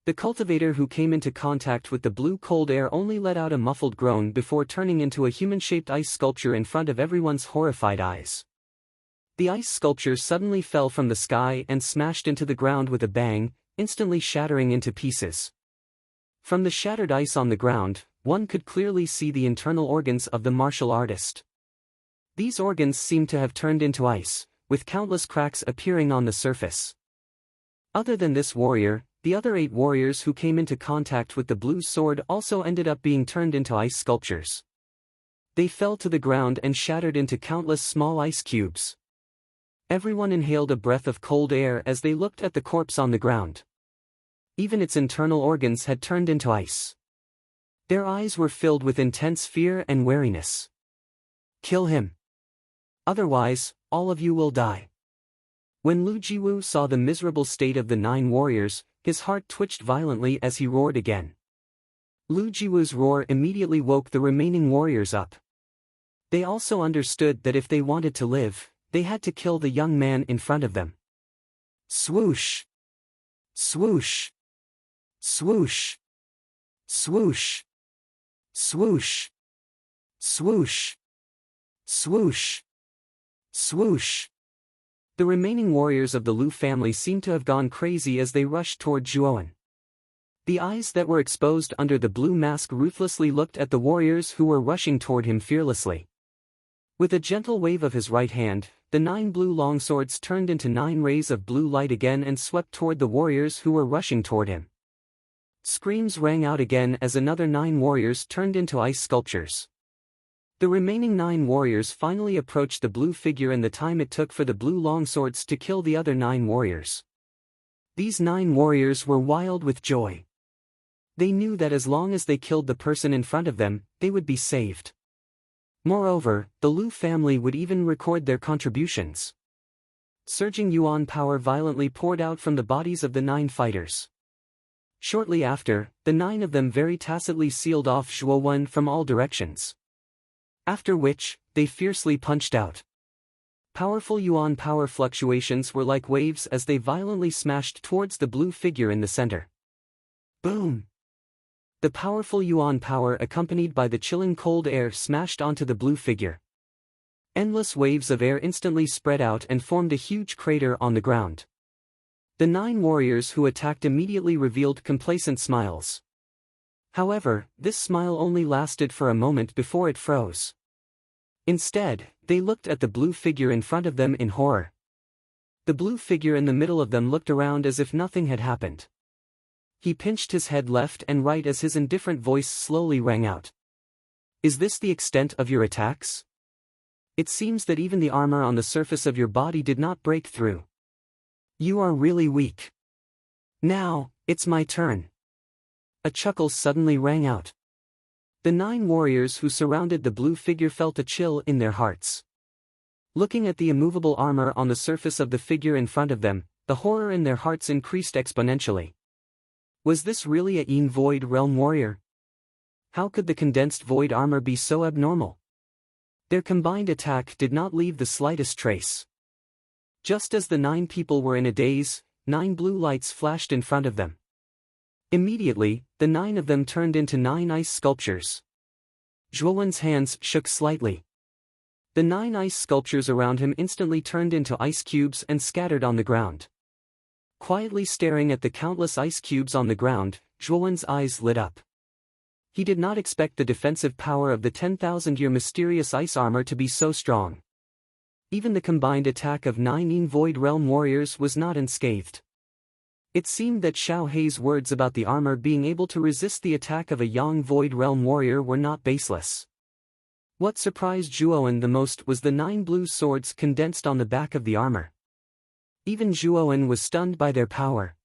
The cultivator who came into contact with the blue cold air only let out a muffled groan before turning into a human-shaped ice sculpture in front of everyone's horrified eyes. The ice sculpture suddenly fell from the sky and smashed into the ground with a bang, instantly shattering into pieces. From the shattered ice on the ground, one could clearly see the internal organs of the martial artist. These organs seemed to have turned into ice, with countless cracks appearing on the surface. Other than this warrior, the other 8 warriors who came into contact with the blue sword also ended up being turned into ice sculptures. They fell to the ground and shattered into countless small ice cubes. Everyone inhaled a breath of cold air as they looked at the corpse on the ground. Even its internal organs had turned into ice. Their eyes were filled with intense fear and wariness. Kill him. Otherwise, all of you will die. When Lu Jiwu saw the miserable state of the 9 warriors, his heart twitched violently as he roared again. Lu Jiwu's roar immediately woke the remaining warriors up. They also understood that if they wanted to live, they had to kill the young man in front of them. Swoosh! Swoosh! Swoosh! Swoosh! Swoosh! Swoosh! Swoosh! Swoosh! The remaining warriors of the Lu family seemed to have gone crazy as they rushed toward Zhuowen. The eyes that were exposed under the blue mask ruthlessly looked at the warriors who were rushing toward him fearlessly. With a gentle wave of his right hand, the 9 blue longswords turned into 9 rays of blue light again and swept toward the warriors who were rushing toward him. Screams rang out again as another 9 warriors turned into ice sculptures. The remaining 9 warriors finally approached the blue figure in the time it took for the blue longswords to kill the other 9 warriors. These 9 warriors were wild with joy. They knew that as long as they killed the person in front of them, they would be saved. Moreover, the Lu family would even record their contributions. Surging yuan power violently poured out from the bodies of the 9 fighters. Shortly after, the 9 of them very tacitly sealed off Zhuowen from all directions. After which, they fiercely punched out. Powerful yuan power fluctuations were like waves as they violently smashed towards the blue figure in the center. Boom! The powerful yuan power accompanied by the chilling cold air smashed onto the blue figure. Endless waves of air instantly spread out and formed a huge crater on the ground. The 9 warriors who attacked immediately revealed complacent smiles. However, this smile only lasted for a moment before it froze. Instead, they looked at the blue figure in front of them in horror. The blue figure in the middle of them looked around as if nothing had happened. He pinched his head left and right as his indifferent voice slowly rang out. Is this the extent of your attacks? It seems that even the armor on the surface of your body did not break through. You are really weak. Now, it's my turn. A chuckle suddenly rang out. The 9 warriors who surrounded the blue figure felt a chill in their hearts. Looking at the immovable armor on the surface of the figure in front of them, the horror in their hearts increased exponentially. Was this really a Yin Void Realm warrior? How could the condensed void armor be so abnormal? Their combined attack did not leave the slightest trace. Just as the 9 people were in a daze, 9 blue lights flashed in front of them. Immediately, the 9 of them turned into 9 ice sculptures. Zhuowen's hands shook slightly. The 9 ice sculptures around him instantly turned into ice cubes and scattered on the ground. Quietly staring at the countless ice cubes on the ground, Zhuowen's eyes lit up. He did not expect the defensive power of the 10,000-year mysterious ice armor to be so strong. Even the combined attack of 9 Yin Void Realm warriors was not unscathed. It seemed that Xiao Hei's words about the armor being able to resist the attack of a Yang Void Realm warrior were not baseless. What surprised Zhuowen the most was the 9 blue swords condensed on the back of the armor. Even Zhuowen was stunned by their power.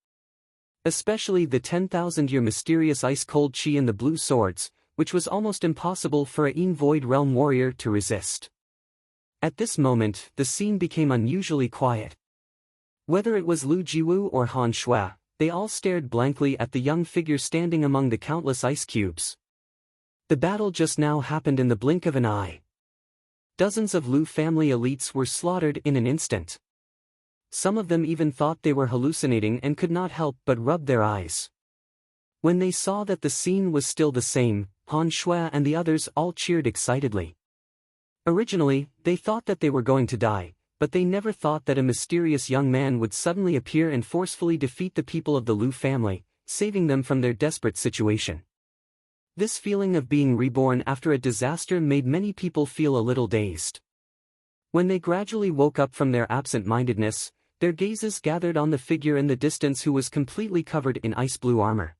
Especially the 10,000-year mysterious ice-cold qi in the blue swords, which was almost impossible for a Yin Void Realm warrior to resist. At this moment, the scene became unusually quiet. Whether it was Lu Jiwu or Han Shui, they all stared blankly at the young figure standing among the countless ice cubes. The battle just now happened in the blink of an eye. Dozens of Lu family elites were slaughtered in an instant. Some of them even thought they were hallucinating and could not help but rub their eyes. When they saw that the scene was still the same, Han Shui and the others all cheered excitedly. Originally, they thought that they were going to die, but they never thought that a mysterious young man would suddenly appear and forcefully defeat the people of the Lu family, saving them from their desperate situation. This feeling of being reborn after a disaster made many people feel a little dazed. When they gradually woke up from their absent-mindedness, their gazes gathered on the figure in the distance who was completely covered in ice-blue armor.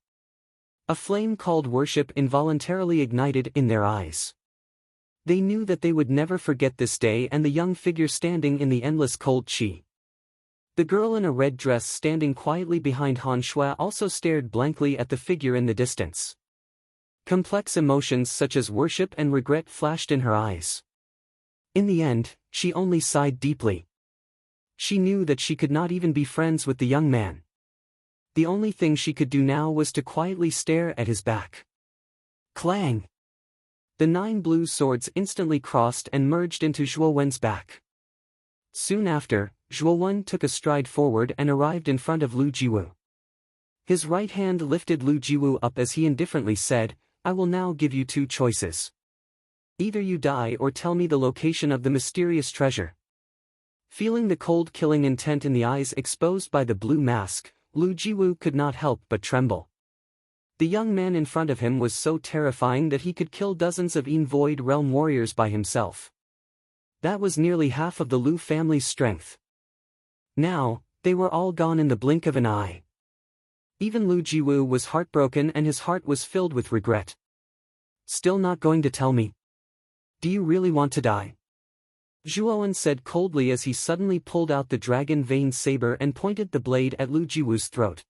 A flame called worship involuntarily ignited in their eyes. They knew that they would never forget this day and the young figure standing in the endless cold qi. The girl in a red dress standing quietly behind Han Shui also stared blankly at the figure in the distance. Complex emotions such as worship and regret flashed in her eyes. In the end, she only sighed deeply. She knew that she could not even be friends with the young man. The only thing she could do now was to quietly stare at his back. Clang! The 9 blue swords instantly crossed and merged into Zhuo Wen's back. Soon after, Zhuo Wen took a stride forward and arrived in front of Lu Jiwu. His right hand lifted Lu Jiwu up as he indifferently said, "I will now give you 2 choices. Either you die or tell me the location of the mysterious treasure." Feeling the cold killing intent in the eyes exposed by the blue mask, Lu Jiwu could not help but tremble. The young man in front of him was so terrifying that he could kill dozens of Void Realm warriors by himself. That was nearly half of the Lu family's strength. Now, they were all gone in the blink of an eye. Even Lu Jiwu was heartbroken and his heart was filled with regret. "Still not going to tell me? Do you really want to die?" Zhuowen said coldly as he suddenly pulled out the dragon vein saber and pointed the blade at Lu Jiwu's throat.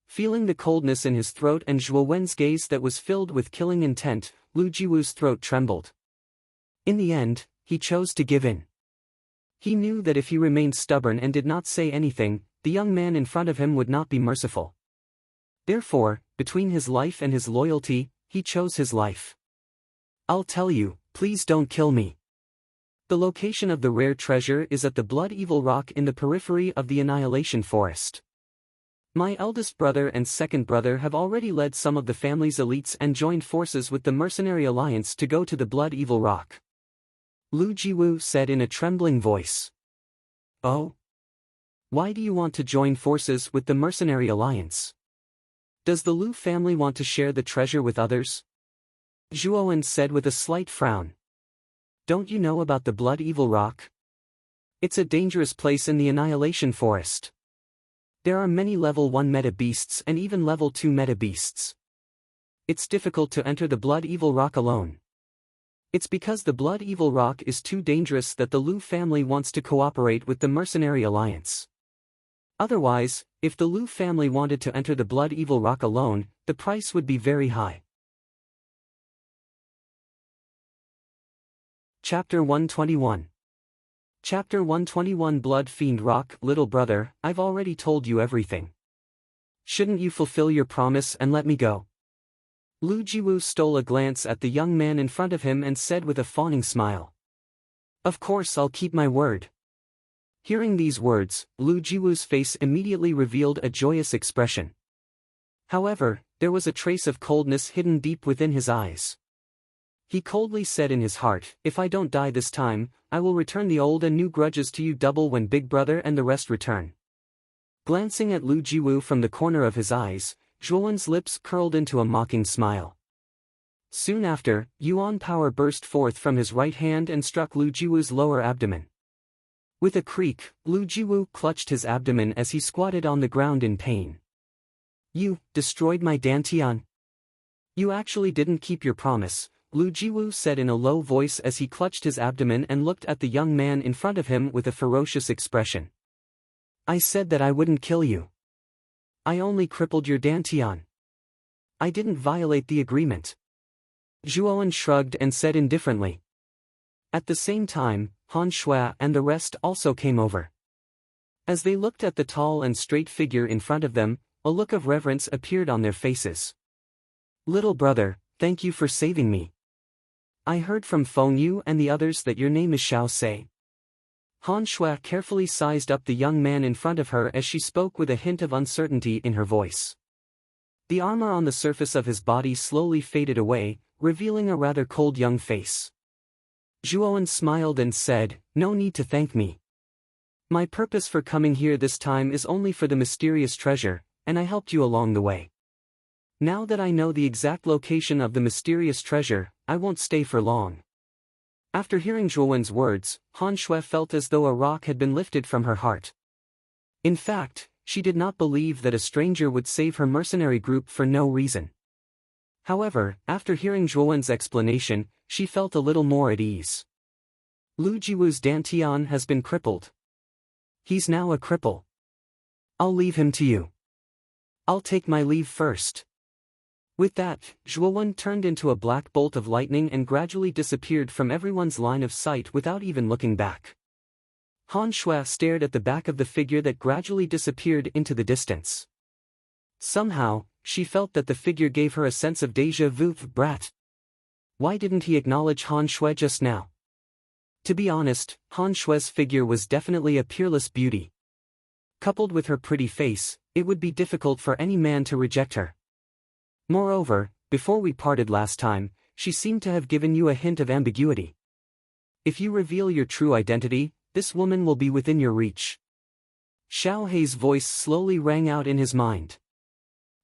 Feeling the coldness in his throat and Zhuowen's gaze that was filled with killing intent, Lu Jiwu's throat trembled. In the end, he chose to give in. He knew that if he remained stubborn and did not say anything, the young man in front of him would not be merciful. Therefore, between his life and his loyalty, he chose his life. "I'll tell you, please don't kill me. The location of the rare treasure is at the Blood Evil Rock in the periphery of the Annihilation Forest. My eldest brother and second brother have already led some of the family's elites and joined forces with the Mercenary Alliance to go to the Blood Evil Rock," Lu Jiwu said in a trembling voice. "Oh? Why do you want to join forces with the Mercenary Alliance? Does the Lu family want to share the treasure with others?" Zhuowen said with a slight frown. "Don't you know about the Blood Evil Rock? It's a dangerous place in the Annihilation Forest. There are many level 1 meta beasts and even level 2 meta beasts. It's difficult to enter the Blood Evil Rock alone. It's because the Blood Evil Rock is too dangerous that the Lu family wants to cooperate with the Mercenary Alliance. Otherwise, if the Lu family wanted to enter the Blood Evil Rock alone, the price would be very high." Chapter 121. Chapter 121 Blood Fiend Rock. "Little brother, I've already told you everything. Shouldn't you fulfill your promise and let me go?" Lu Jiwu stole a glance at the young man in front of him and said with a fawning smile. "Of course I'll keep my word." Hearing these words, Lu Jiwu's face immediately revealed a joyous expression. However, there was a trace of coldness hidden deep within his eyes. He coldly said in his heart, "If I don't die this time, I will return the old and new grudges to you double when Big Brother and the rest return." Glancing at Lu Jiwu from the corner of his eyes, Zhuowen's lips curled into a mocking smile. Soon after, Yuan power burst forth from his right hand and struck Lu Jiwu's lower abdomen. With a creak, Lu Jiwu clutched his abdomen as he squatted on the ground in pain. "You destroyed my Dantian. You actually didn't keep your promise," Lu Jiwu said in a low voice as he clutched his abdomen and looked at the young man in front of him with a ferocious expression. "I said that I wouldn't kill you. I only crippled your Dantian. I didn't violate the agreement." Zhuowen shrugged and said indifferently. At the same time, Han Shui and the rest also came over. As they looked at the tall and straight figure in front of them, a look of reverence appeared on their faces. "Little brother, thank you for saving me. I heard from Feng Yu and the others that your name is Xiao Se." Han Shui carefully sized up the young man in front of her as she spoke with a hint of uncertainty in her voice. The armor on the surface of his body slowly faded away, revealing a rather cold young face. Zhuowen smiled and said, "No need to thank me. My purpose for coming here this time is only for the mysterious treasure, and I helped you along the way. Now that I know the exact location of the mysterious treasure, I won't stay for long." After hearing Zhuowen's words, Han Shui felt as though a rock had been lifted from her heart. In fact, she did not believe that a stranger would save her mercenary group for no reason. However, after hearing Zhuowen's explanation, she felt a little more at ease. Lu Jiwu's Dantian has been crippled. He's now a cripple. I'll leave him to you. I'll take my leave first. With that, Zhuowen turned into a black bolt of lightning and gradually disappeared from everyone's line of sight without even looking back. Han Shui stared at the back of the figure that gradually disappeared into the distance. Somehow, she felt that the figure gave her a sense of déjà vu. Brat. Why didn't he acknowledge Han Shui just now? To be honest, Han Shui's figure was definitely a peerless beauty. Coupled with her pretty face, it would be difficult for any man to reject her. Moreover, before we parted last time, she seemed to have given you a hint of ambiguity. If you reveal your true identity, this woman will be within your reach. Xiao Hei's voice slowly rang out in his mind.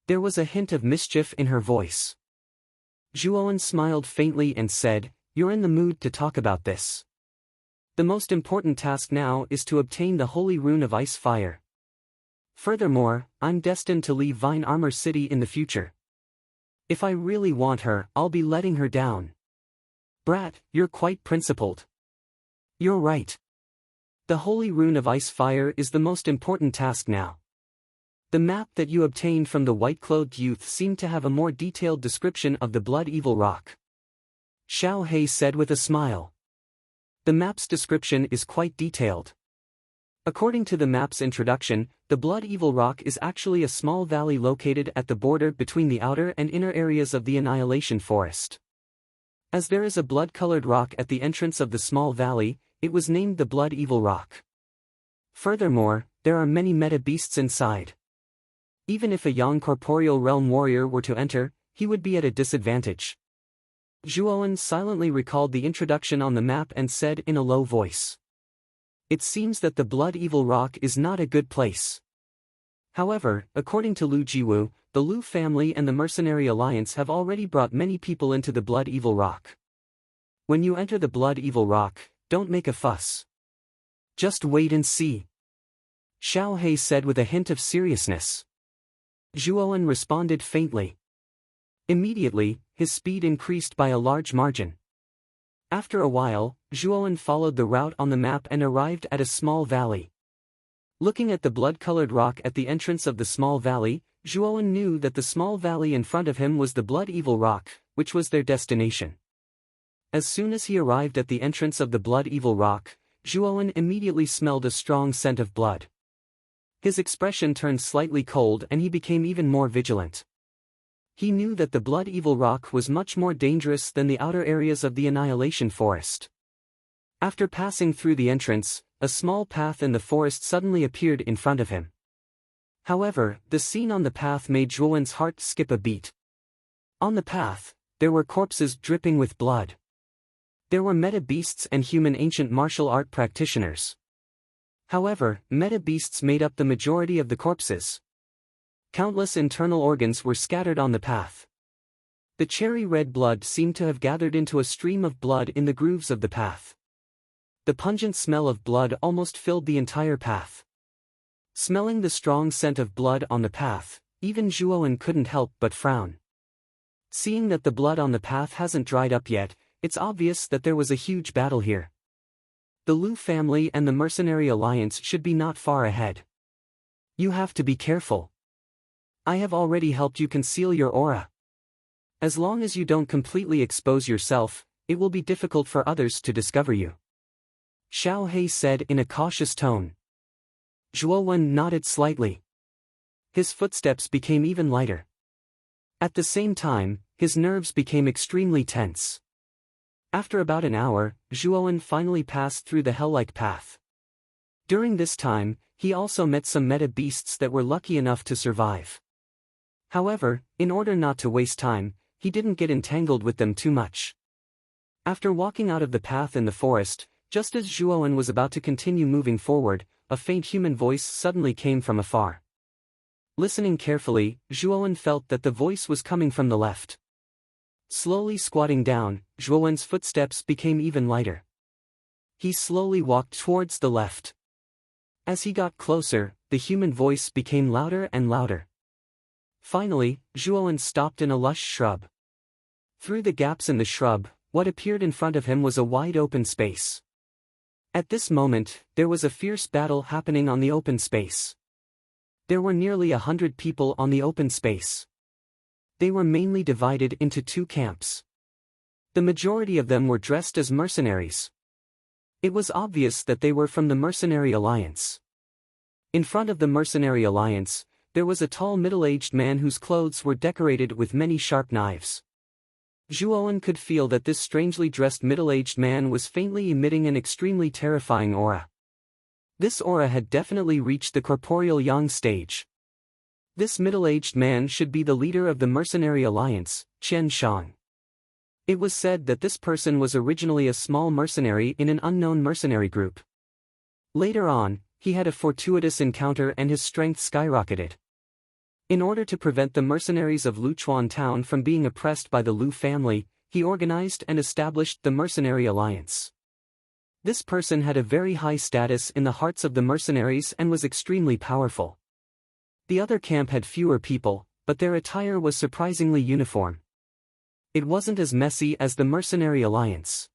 There was a hint of mischief in her voice. Zhuowen smiled faintly and said, "You're in the mood to talk about this. The most important task now is to obtain the holy rune of ice fire. Furthermore, I'm destined to leave Vine Armor City in the future. If I really want her, I'll be letting her down." Brat, you're quite principled. You're right. The holy rune of ice fire is the most important task now. The map that you obtained from the white-clothed youth seemed to have a more detailed description of the Blood Evil Rock. Xiao Hei said with a smile. The map's description is quite detailed. According to the map's introduction, the Blood Evil Rock is actually a small valley located at the border between the outer and inner areas of the Annihilation Forest. As there is a blood-colored rock at the entrance of the small valley, it was named the Blood Evil Rock. Furthermore, there are many meta-beasts inside. Even if a young corporeal realm warrior were to enter, he would be at a disadvantage. Zhuowen silently recalled the introduction on the map and said in a low voice. It seems that the Blood Evil Rock is not a good place. However, according to Lu Jiwu, the Lu family and the Mercenary Alliance have already brought many people into the Blood Evil Rock. When you enter the Blood Evil Rock, don't make a fuss. Just wait and see. Xiao Hei said with a hint of seriousness. Zhuowen responded faintly. Immediately, his speed increased by a large margin. After a while, Zhuowen followed the route on the map and arrived at a small valley. Looking at the blood-colored rock at the entrance of the small valley, Zhuowen knew that the small valley in front of him was the Blood Evil Rock, which was their destination. As soon as he arrived at the entrance of the Blood Evil Rock, Zhuowen immediately smelled a strong scent of blood. His expression turned slightly cold and he became even more vigilant. He knew that the Blood Evil Rock was much more dangerous than the outer areas of the Annihilation Forest. After passing through the entrance, a small path in the forest suddenly appeared in front of him. However, the scene on the path made Zhuowen's heart skip a beat. On the path, there were corpses dripping with blood. There were meta-beasts and human ancient martial art practitioners. However, meta-beasts made up the majority of the corpses. Countless internal organs were scattered on the path. The cherry-red blood seemed to have gathered into a stream of blood in the grooves of the path. The pungent smell of blood almost filled the entire path. Smelling the strong scent of blood on the path, even Zhuowen couldn't help but frown. Seeing that the blood on the path hasn't dried up yet, it's obvious that there was a huge battle here. The Lu family and the Mercenary Alliance should be not far ahead. You have to be careful. I have already helped you conceal your aura. As long as you don't completely expose yourself, it will be difficult for others to discover you. Xiao Hei said in a cautious tone. Zhuowen nodded slightly. His footsteps became even lighter. At the same time, his nerves became extremely tense. After about an hour, Zhuowen finally passed through the hell-like path. During this time, he also met some meta-beasts that were lucky enough to survive. However, in order not to waste time, he didn't get entangled with them too much. After walking out of the path in the forest, just as Zhuowen was about to continue moving forward, a faint human voice suddenly came from afar. Listening carefully, Zhuowen felt that the voice was coming from the left. Slowly squatting down, Zhuowen's footsteps became even lighter. He slowly walked towards the left. As he got closer, the human voice became louder and louder. Finally, Zhuowen stopped in a lush shrub. Through the gaps in the shrub, what appeared in front of him was a wide open space. At this moment, there was a fierce battle happening on the open space. There were nearly 100 people on the open space. They were mainly divided into two camps. The majority of them were dressed as mercenaries. It was obvious that they were from the Mercenary Alliance. In front of the Mercenary Alliance, there was a tall middle-aged man whose clothes were decorated with many sharp knives. Zhuowen could feel that this strangely dressed middle-aged man was faintly emitting an extremely terrifying aura. This aura had definitely reached the corporeal yang stage. This middle-aged man should be the leader of the Mercenary Alliance, Chen Shang. It was said that this person was originally a small mercenary in an unknown mercenary group. Later on, he had a fortuitous encounter and his strength skyrocketed. In order to prevent the mercenaries of Luchuan town from being oppressed by the Lu family, he organized and established the Mercenary Alliance. This person had a very high status in the hearts of the mercenaries and was extremely powerful. The other camp had fewer people, but their attire was surprisingly uniform. It wasn't as messy as the Mercenary Alliance.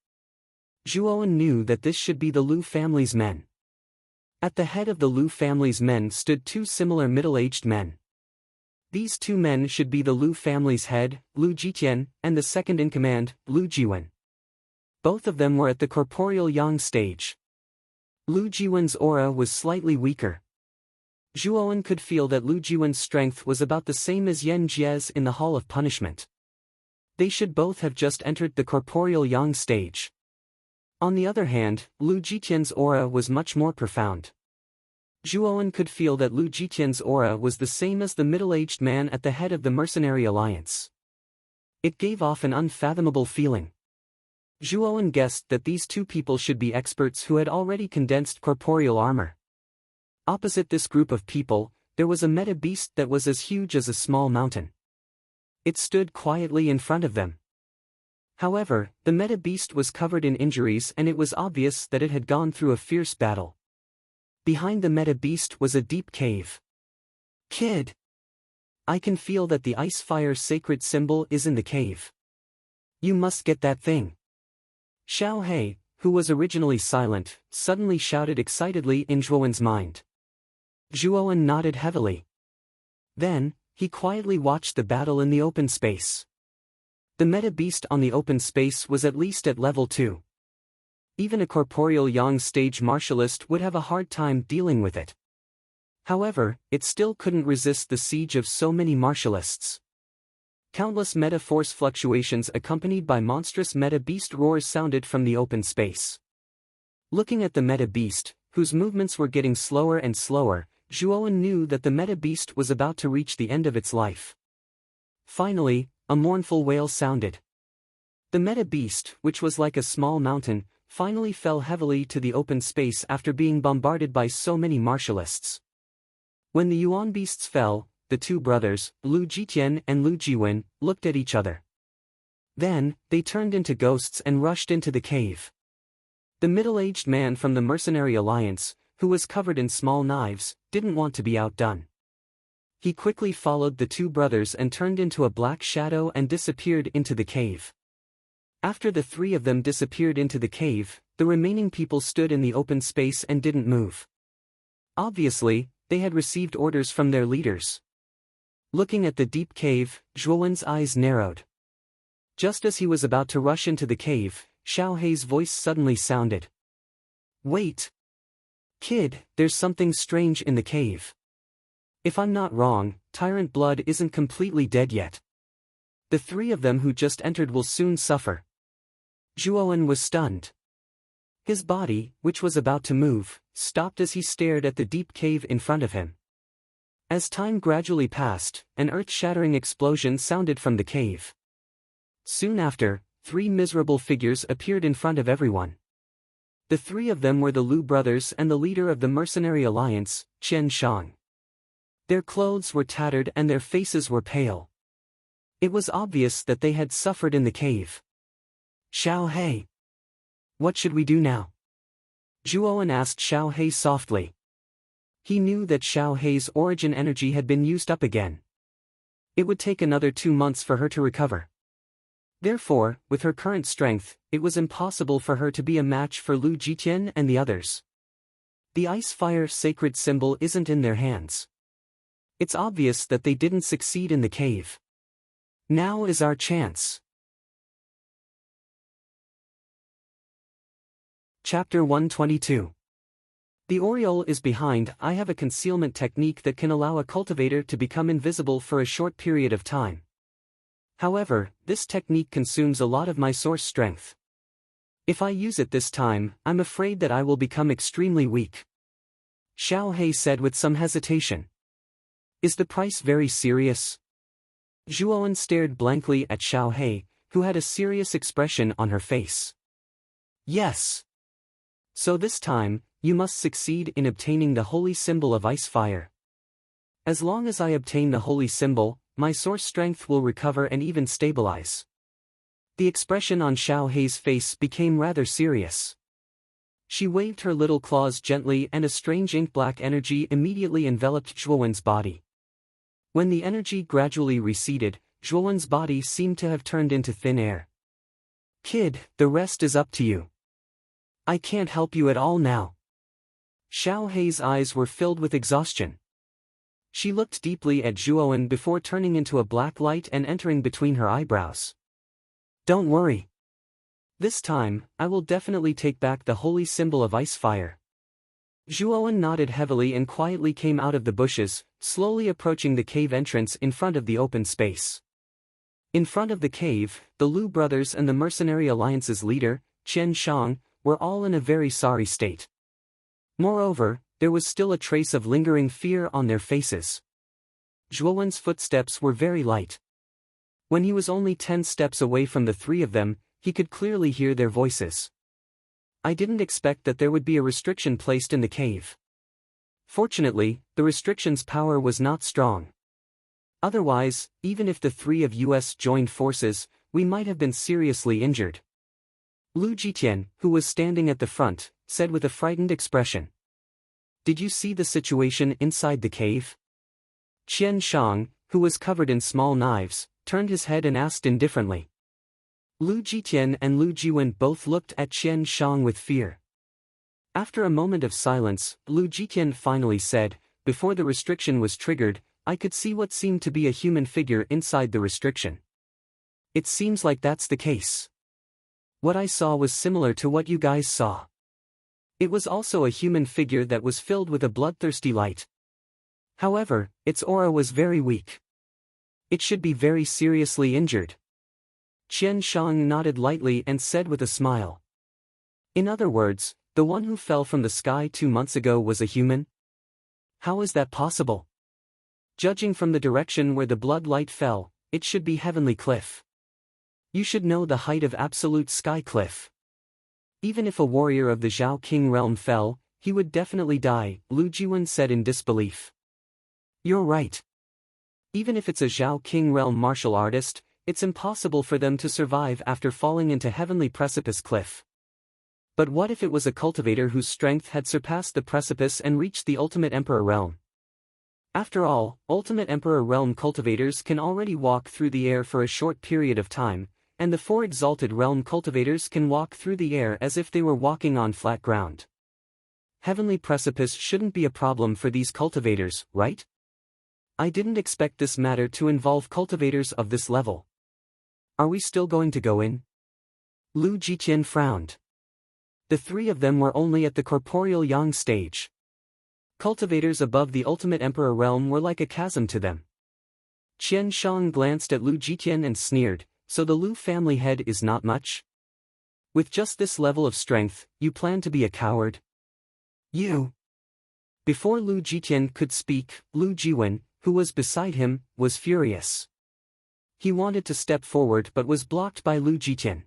Zhuowen knew that this should be the Lu family's men. At the head of the Lu family's men stood two similar middle-aged men. These two men should be the Lu family's head, Lu Jitian, and the second-in-command, Lu Jiwen. Both of them were at the corporeal yang stage. Lu Jiwen's aura was slightly weaker. Zhuowen could feel that Lu Jiwen's strength was about the same as Yan Jie's in the Hall of Punishment. They should both have just entered the corporeal yang stage. On the other hand, Lu Jitian's aura was much more profound. Zhuowen could feel that Lu Jitian's aura was the same as the middle-aged man at the head of the Mercenary Alliance. It gave off an unfathomable feeling. Zhuowen guessed that these two people should be experts who had already condensed corporeal armor. Opposite this group of people, there was a meta beast that was as huge as a small mountain. It stood quietly in front of them. However, the meta beast was covered in injuries and it was obvious that it had gone through a fierce battle. Behind the meta beast was a deep cave. Kid! I can feel that the ice-fire sacred symbol is in the cave. You must get that thing. Xiao He, who was originally silent, suddenly shouted excitedly in Zhuowen's mind. Zhuowen nodded heavily. Then, he quietly watched the battle in the open space. The meta beast on the open space was at least at level 2. Even a corporeal yang stage martialist would have a hard time dealing with it. However, it still couldn't resist the siege of so many martialists. Countless meta force fluctuations accompanied by monstrous meta beast roars sounded from the open space. Looking at the meta beast, whose movements were getting slower and slower, Zhuowen knew that the meta beast was about to reach the end of its life. Finally, a mournful wail sounded. The meta beast, which was like a small mountain, finally fell heavily to the open space after being bombarded by so many martialists. When the Yuan beasts fell, the two brothers, Lu Jitian and Lu Jiwen, looked at each other. Then, they turned into ghosts and rushed into the cave. The middle-aged man from the Mercenary Alliance, who was covered in small knives, didn't want to be outdone. He quickly followed the two brothers and turned into a black shadow and disappeared into the cave. After the three of them disappeared into the cave, the remaining people stood in the open space and didn't move. Obviously, they had received orders from their leaders. Looking at the deep cave, Zhuowen's eyes narrowed. Just as he was about to rush into the cave, Xiao He's voice suddenly sounded. Wait! Kid, there's something strange in the cave. If I'm not wrong, Tyrant Blood isn't completely dead yet. The three of them who just entered will soon suffer. Zhuowen was stunned. His body, which was about to move, stopped as he stared at the deep cave in front of him. As time gradually passed, an earth-shattering explosion sounded from the cave. Soon after, three miserable figures appeared in front of everyone. The three of them were the Lu brothers and the leader of the Mercenary Alliance, Chen Shang. Their clothes were tattered and their faces were pale. It was obvious that they had suffered in the cave. Xiao He. What should we do now? Zhuowen asked Xiao He softly. He knew that Xiao He's origin energy had been used up again. It would take another 2 months for her to recover. Therefore, with her current strength, it was impossible for her to be a match for Lu Jitian and the others. The ice-fire sacred symbol isn't in their hands. It's obvious that they didn't succeed in the cave. Now is our chance. Chapter 122. The Oriole is behind. I have a concealment technique that can allow a cultivator to become invisible for a short period of time. However, this technique consumes a lot of my source strength. If I use it this time, I'm afraid that I will become extremely weak. Xiao He said with some hesitation. Is the price very serious? Zhuowen stared blankly at Xiao He, who had a serious expression on her face. Yes. So this time, you must succeed in obtaining the holy symbol of ice fire. As long as I obtain the holy symbol, my source strength will recover and even stabilize. The expression on Xiao He's face became rather serious. She waved her little claws gently and a strange ink-black energy immediately enveloped Zhuowen's body. When the energy gradually receded, Zhuowen's body seemed to have turned into thin air. Kid, the rest is up to you. I can't help you at all now. Xiao He's eyes were filled with exhaustion. She looked deeply at Zhuowen before turning into a black light and entering between her eyebrows. Don't worry. This time, I will definitely take back the holy symbol of ice fire. Zhuowen nodded heavily and quietly came out of the bushes, slowly approaching the cave entrance in front of the open space. In front of the cave, the Lu brothers and the Mercenary Alliance's leader, Qian Shang, were all in a very sorry state. Moreover, there was still a trace of lingering fear on their faces. Zhuowen's footsteps were very light. When he was only 10 steps away from the three of them, he could clearly hear their voices. I didn't expect that there would be a restriction placed in the cave. Fortunately, the restriction's power was not strong. Otherwise, even if the three of us joined forces, we might have been seriously injured. Lu Jitian, who was standing at the front, said with a frightened expression. Did you see the situation inside the cave? Qian Shang, who was covered in small knives, turned his head and asked indifferently. Lu Jitian and Lu Jiwen both looked at Qian Shang with fear. After a moment of silence, Lu Jitian finally said, before the restriction was triggered, I could see what seemed to be a human figure inside the restriction. It seems like that's the case. What I saw was similar to what you guys saw. It was also a human figure that was filled with a bloodthirsty light. However, its aura was very weak. It should be very seriously injured. Qian Shang nodded lightly and said with a smile. In other words, the one who fell from the sky 2 months ago was a human? How is that possible? Judging from the direction where the blood light fell, it should be Heavenly Cliff. You should know the height of absolute sky cliff. Even if a warrior of the Zhao King realm fell, he would definitely die, Lu Jiwen said in disbelief. You're right. Even if it's a Zhao King realm martial artist, it's impossible for them to survive after falling into Heavenly Precipice Cliff. But what if it was a cultivator whose strength had surpassed the precipice and reached the Ultimate Emperor realm? After all, Ultimate Emperor realm cultivators can already walk through the air for a short period of time, and the 4 Exalted Realm cultivators can walk through the air as if they were walking on flat ground. Heavenly Precipice shouldn't be a problem for these cultivators, right? I didn't expect this matter to involve cultivators of this level. Are we still going to go in? Lu Jitian frowned. The 3 of them were only at the corporeal yang stage. Cultivators above the Ultimate Emperor realm were like a chasm to them. Qian Shang glanced at Lu Jitian and sneered, so the Lu family head is not much? With just this level of strength, you plan to be a coward? You! Before Lu Jitian could speak, Lu Jiwen, who was beside him, was furious. He wanted to step forward but was blocked by Lu Jitian.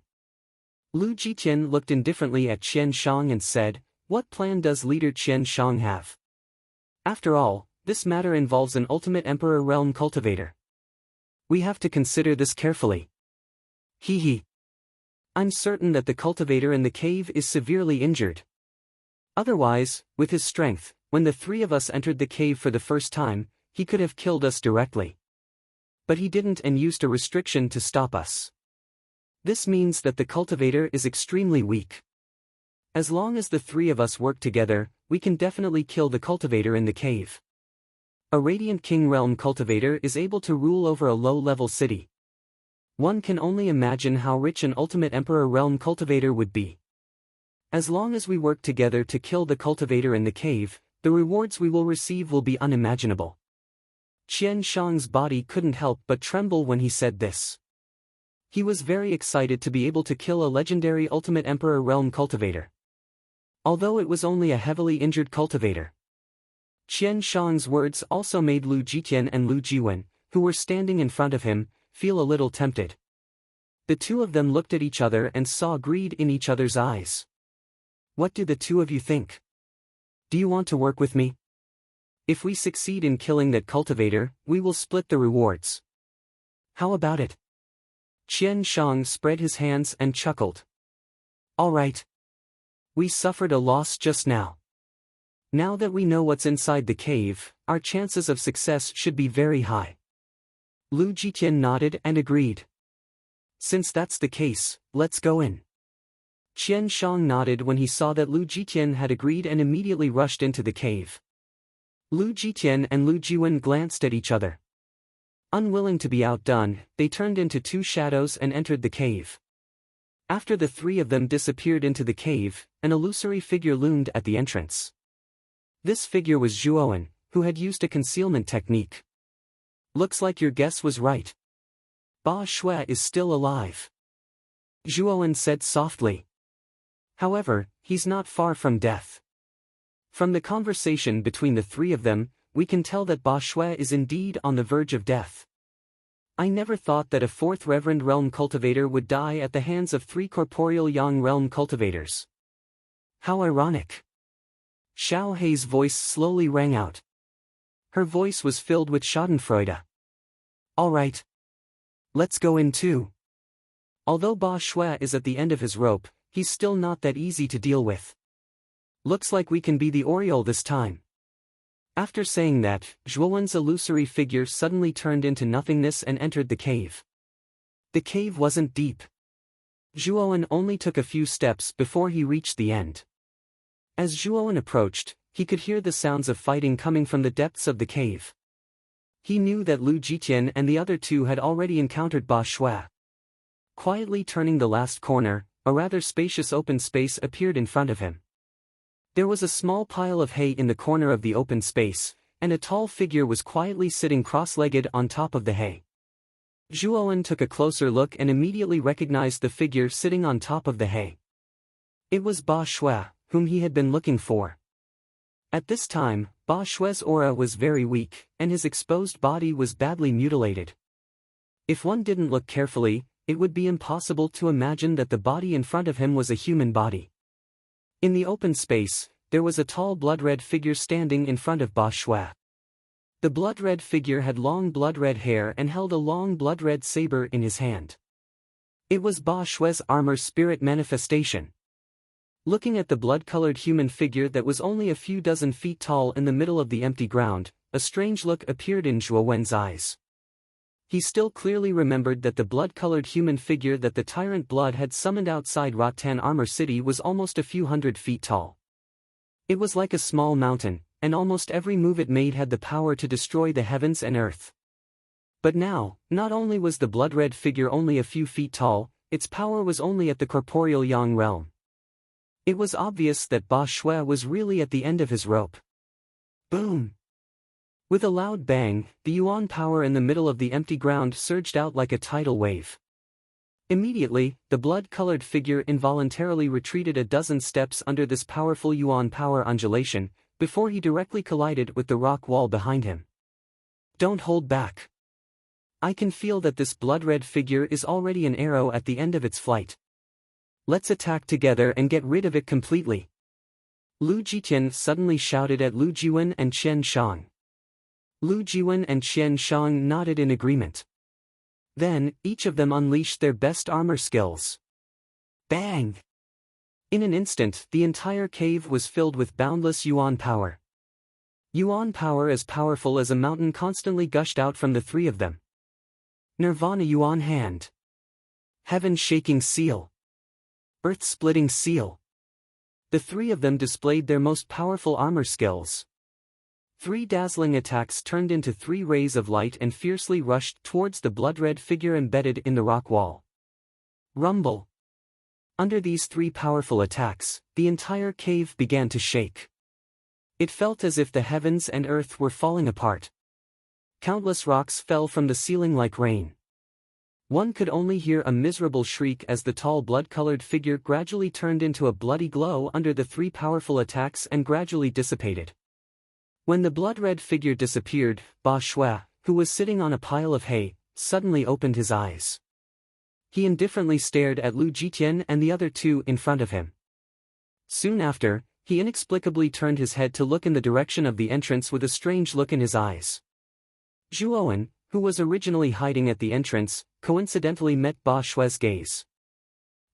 Lu Jitian looked indifferently at Qian Shang and said, what plan does leader Qian Shang have? After all, this matter involves an Ultimate Emperor realm cultivator. We have to consider this carefully. Hee. I'm certain that the cultivator in the cave is severely injured. Otherwise, with his strength, when the 3 of us entered the cave for the first time, he could have killed us directly. But he didn't and used a restriction to stop us. This means that the cultivator is extremely weak. As long as the 3 of us work together, we can definitely kill the cultivator in the cave. A Radiant King Realm cultivator is able to rule over a low-level city. One can only imagine how rich an ultimate Emperor Realm cultivator would be. As long as we work together to kill the cultivator in the cave, the rewards we will receive will be unimaginable. Qian Shang's body couldn't help but tremble when he said this. He was very excited to be able to kill a legendary ultimate Emperor Realm cultivator. Although it was only a heavily injured cultivator. Qian Shang's words also made Lu Jitian and Lu Jiwen, who were standing in front of him, feel a little tempted. The two of them looked at each other and saw greed in each other's eyes. What do the two of you think? Do you want to work with me? If we succeed in killing that cultivator, we will split the rewards. How about it? Qian Shang spread his hands and chuckled. All right. We suffered a loss just now. Now that we know what's inside the cave, our chances of success should be very high. Lu Jitian nodded and agreed. Since that's the case, let's go in. Qian Shang nodded when he saw that Lu Jitian had agreed and immediately rushed into the cave. Lu Jitian and Lu Jiwen glanced at each other. Unwilling to be outdone, they turned into two shadows and entered the cave. After the three of them disappeared into the cave, an illusory figure loomed at the entrance. This figure was Zhuowen, who had used a concealment technique. Looks like your guess was right. Ba Shui is still alive. Zhuowen said softly. However, he's not far from death. From the conversation between the three of them, we can tell that Ba Shui is indeed on the verge of death. I never thought that a fourth Reverend Realm cultivator would die at the hands of three corporeal Yang Realm cultivators. How ironic. Xiao Hei's voice slowly rang out. Her voice was filled with schadenfreude. All right. Let's go in too. Although Ba Shui is at the end of his rope, he's still not that easy to deal with. Looks like we can be the Oriole this time. After saying that, Zhuowen's illusory figure suddenly turned into nothingness and entered the cave. The cave wasn't deep. Zhuowen only took a few steps before he reached the end. As Zhuowen approached, he could hear the sounds of fighting coming from the depths of the cave. He knew that Lu Jitian and the other two had already encountered Ba Shui. Quietly turning the last corner, a rather spacious open space appeared in front of him. There was a small pile of hay in the corner of the open space, and a tall figure was quietly sitting cross-legged on top of the hay. Zhuowen took a closer look and immediately recognized the figure sitting on top of the hay. It was Ba Shui, whom he had been looking for. At this time, Ba Shui's aura was very weak, and his exposed body was badly mutilated. If one didn't look carefully, it would be impossible to imagine that the body in front of him was a human body. In the open space, there was a tall blood-red figure standing in front of Ba Shui. The blood-red figure had long blood-red hair and held a long blood-red saber in his hand. It was Ba Shui's armor spirit manifestation. Looking at the blood-colored human figure that was only a few dozen feet tall in the middle of the empty ground, a strange look appeared in Zhuowen's eyes. He still clearly remembered that the blood-colored human figure that the tyrant blood had summoned outside Rattan Armor City was almost a few hundred feet tall. It was like a small mountain, and almost every move it made had the power to destroy the heavens and earth. But now, not only was the blood-red figure only a few feet tall, its power was only at the corporeal Yang realm. It was obvious that Ba Shui was really at the end of his rope. Boom! With a loud bang, the Yuan power in the middle of the empty ground surged out like a tidal wave. Immediately, the blood-colored figure involuntarily retreated a dozen steps under this powerful Yuan power undulation, before he directly collided with the rock wall behind him. Don't hold back. I can feel that this blood-red figure is already an arrow at the end of its flight. Let's attack together and get rid of it completely. Lu Jitian suddenly shouted at Lu Jiwen and Qian Shang. Lu Jiwen and Qian Shang nodded in agreement. Then, each of them unleashed their best armor skills. Bang! In an instant, the entire cave was filled with boundless Yuan power. Yuan power as powerful as a mountain constantly gushed out from the three of them. Nirvana Yuan hand. Heaven-shaking seal. Earth-splitting seal. The three of them displayed their most powerful armor skills. 3 dazzling attacks turned into 3 rays of light and fiercely rushed towards the blood-red figure embedded in the rock wall. Rumble. Under these 3 powerful attacks, the entire cave began to shake. It felt as if the heavens and earth were falling apart. Countless rocks fell from the ceiling like rain. One could only hear a miserable shriek as the tall blood-colored figure gradually turned into a bloody glow under the 3 powerful attacks and gradually dissipated. When the blood-red figure disappeared, Ba Shui, who was sitting on a pile of hay, suddenly opened his eyes. He indifferently stared at Lu Jitian and the other 2 in front of him. Soon after, he inexplicably turned his head to look in the direction of the entrance with a strange look in his eyes. Zhuowen, who was originally hiding at the entrance, coincidentally met Ba Shui's gaze.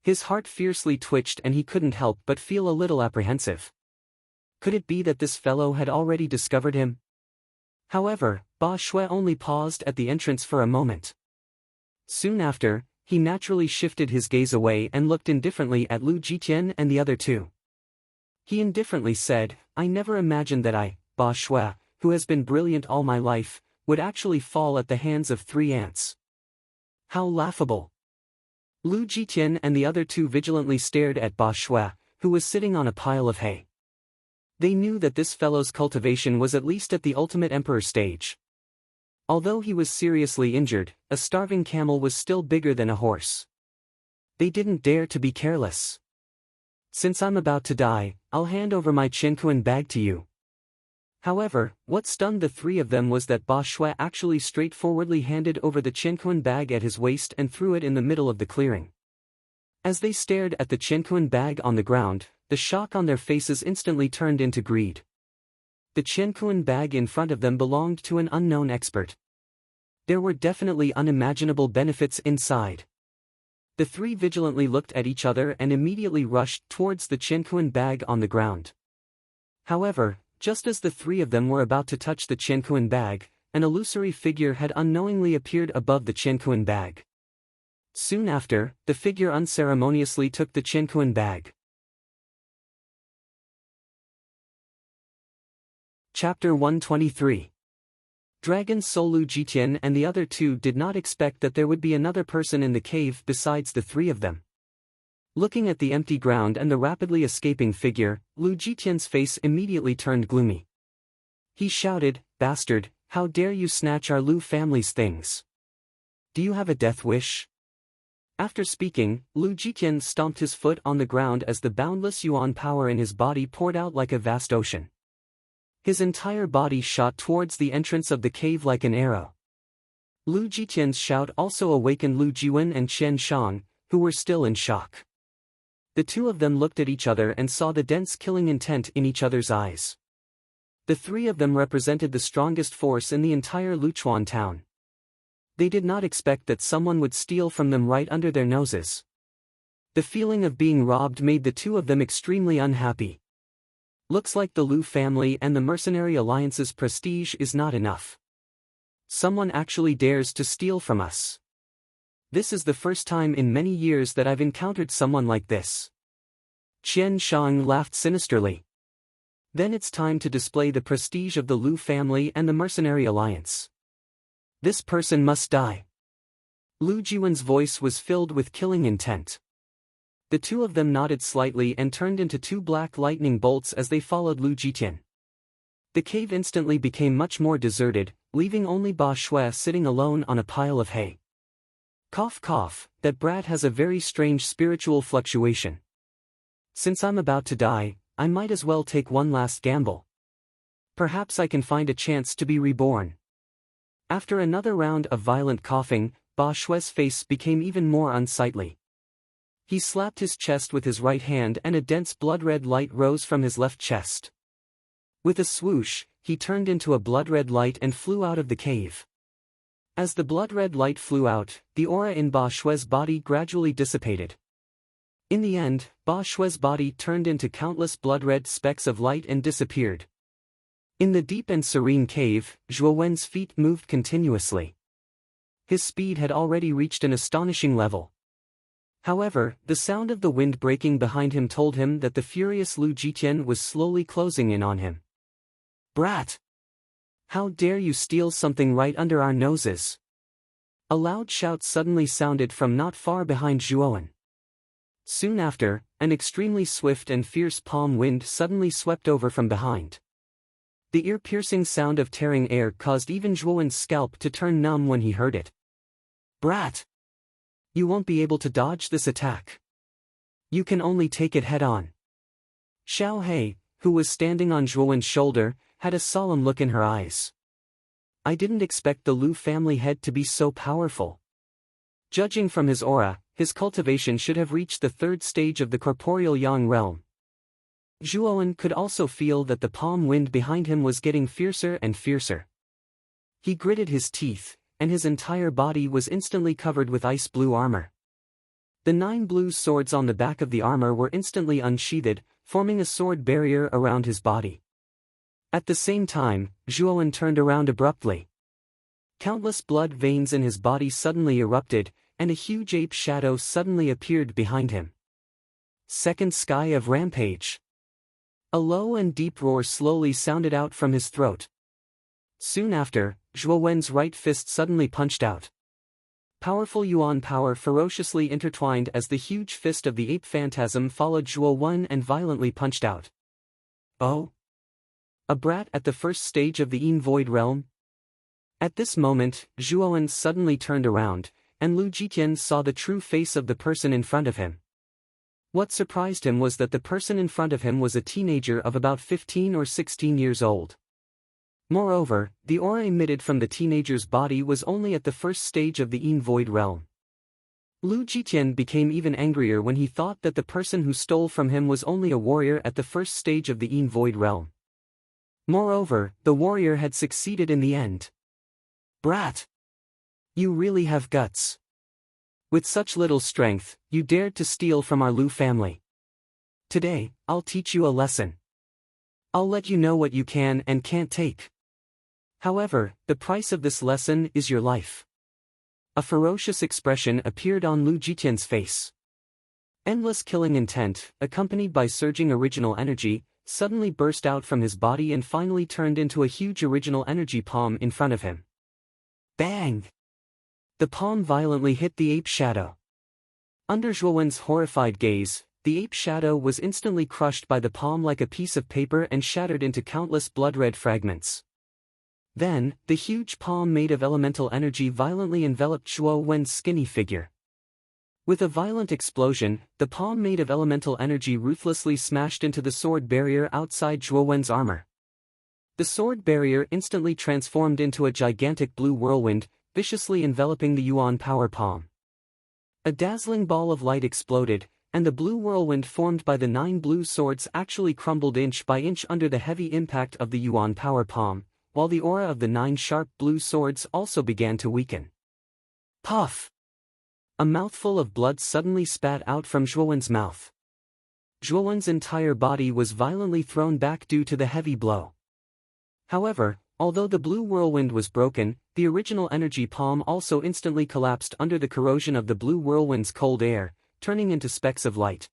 His heart fiercely twitched and he couldn't help but feel a little apprehensive. Could it be that this fellow had already discovered him? However, Ba Shui only paused at the entrance for a moment. Soon after, he naturally shifted his gaze away and looked indifferently at Lu Jitian and the other 2. He indifferently said, "I never imagined that I, Ba Shui, who has been brilliant all my life, would actually fall at the hands of 3 ants. How laughable." Lu Jitian and the other 2 vigilantly stared at Ba Shui, who was sitting on a pile of hay. They knew that this fellow's cultivation was at least at the ultimate emperor stage. Although he was seriously injured, a starving camel was still bigger than a horse. They didn't dare to be careless. "Since I'm about to die, I'll hand over my Qianquan bag to you." However, what stunned the 3 of them was that Ba Shui actually straightforwardly handed over the Qianquan bag at his waist and threw it in the middle of the clearing. As they stared at the Qianquan bag on the ground, the shock on their faces instantly turned into greed. The Qianquan bag in front of them belonged to an unknown expert. There were definitely unimaginable benefits inside. The 3 vigilantly looked at each other and immediately rushed towards the Qianquan bag on the ground. However, just as the 3 of them were about to touch the Qianquan bag, an illusory figure had unknowingly appeared above the Qianquan bag. Soon after, the figure unceremoniously took the Qianquan bag. Chapter 123. Dragon Soul. Lu Jitian and the other 2 did not expect that there would be another person in the cave besides the 3 of them. Looking at the empty ground and the rapidly escaping figure, Lu Jitian's face immediately turned gloomy. He shouted, "Bastard, how dare you snatch our Lu family's things? Do you have a death wish?" After speaking, Lu Jitian stomped his foot on the ground as the boundless yuan power in his body poured out like a vast ocean. His entire body shot towards the entrance of the cave like an arrow. Lu Jitian's shout also awakened Lu Jiwen and Chen Shang, who were still in shock. The 2 of them looked at each other and saw the dense killing intent in each other's eyes. The 3 of them represented the strongest force in the entire Luchuan town. They did not expect that someone would steal from them right under their noses. The feeling of being robbed made the 2 of them extremely unhappy. Looks like the Lu family and the Mercenary Alliance's prestige is not enough. Someone actually dares to steal from us. This is the first time in many years that I've encountered someone like this. Chen Shang laughed sinisterly. Then it's time to display the prestige of the Lu family and the Mercenary Alliance. This person must die. Lu Jiwen's voice was filled with killing intent. The 2 of them nodded slightly and turned into 2 black lightning bolts as they followed Lu Jitian. The cave instantly became much more deserted, leaving only Ba Shui sitting alone on a pile of hay. Cough cough, that brat has a very strange spiritual fluctuation. Since I'm about to die, I might as well take one last gamble. Perhaps I can find a chance to be reborn. After another round of violent coughing, Ba Shui's face became even more unsightly. He slapped his chest with his right hand and a dense blood-red light rose from his left chest. With a swoosh, he turned into a blood-red light and flew out of the cave. As the blood-red light flew out, the aura in Ba Shui's body gradually dissipated. In the end, Ba Shui's body turned into countless blood-red specks of light and disappeared. In the deep and serene cave, Zhuowen's feet moved continuously. His speed had already reached an astonishing level. However, the sound of the wind breaking behind him told him that the furious Lu Jitian was slowly closing in on him. "Brat! How dare you steal something right under our noses? A loud shout suddenly sounded from not far behind Zhuowen. Soon after, an extremely swift and fierce palm wind suddenly swept over from behind. The ear-piercing sound of tearing air caused even Zhuowen's scalp to turn numb when he heard it. Brat! You won't be able to dodge this attack. You can only take it head-on. Xiao He, who was standing on Zhuowen's shoulder, had a solemn look in her eyes. I didn't expect the Lu family head to be so powerful. Judging from his aura, his cultivation should have reached the third stage of the corporeal yang realm. Zhuowen could also feel that the palm wind behind him was getting fiercer and fiercer. He gritted his teeth, and his entire body was instantly covered with ice blue armor. The 9 blue swords on the back of the armor were instantly unsheathed, forming a sword barrier around his body. At the same time, Zhuowen turned around abruptly. Countless blood veins in his body suddenly erupted, and a huge ape shadow suddenly appeared behind him. Second Sky of Rampage. A low and deep roar slowly sounded out from his throat. Soon after, Zhuowen's right fist suddenly punched out. Powerful Yuan power ferociously intertwined as the huge fist of the ape phantasm followed Zhuowen and violently punched out. Oh! A brat at the first stage of the Yin Void realm? At this moment, Zhuowen suddenly turned around, and Lu Jitian saw the true face of the person in front of him. What surprised him was that the person in front of him was a teenager of about 15 or 16 years old. Moreover, the aura emitted from the teenager's body was only at the first stage of the Yin Void realm. Lu Jitian became even angrier when he thought that the person who stole from him was only a warrior at the first stage of the Yin Void realm. Moreover, the warrior had succeeded in the end. Brat! You really have guts. With such little strength, you dared to steal from our Lu family. Today, I'll teach you a lesson. I'll let you know what you can and can't take. However, the price of this lesson is your life. A ferocious expression appeared on Lu Jitian's face. Endless killing intent, accompanied by surging original energy, suddenly burst out from his body and finally turned into a huge original energy palm in front of him. Bang! The palm violently hit the ape shadow. Under Zhuowen's horrified gaze, the ape shadow was instantly crushed by the palm like a piece of paper and shattered into countless blood-red fragments. Then, the huge palm made of elemental energy violently enveloped Zhuowen's skinny figure. With a violent explosion, the palm made of elemental energy ruthlessly smashed into the sword barrier outside Zhuowen's armor. The sword barrier instantly transformed into a gigantic blue whirlwind, viciously enveloping the Yuan power palm. A dazzling ball of light exploded, and the blue whirlwind formed by the 9 blue swords actually crumbled inch by inch under the heavy impact of the Yuan power palm, while the aura of the 9 sharp blue swords also began to weaken. Puff! A mouthful of blood suddenly spat out from Zhuowen's mouth. Zhuowen's entire body was violently thrown back due to the heavy blow. However, although the blue whirlwind was broken, the original energy palm also instantly collapsed under the corrosion of the blue whirlwind's cold air, turning into specks of light.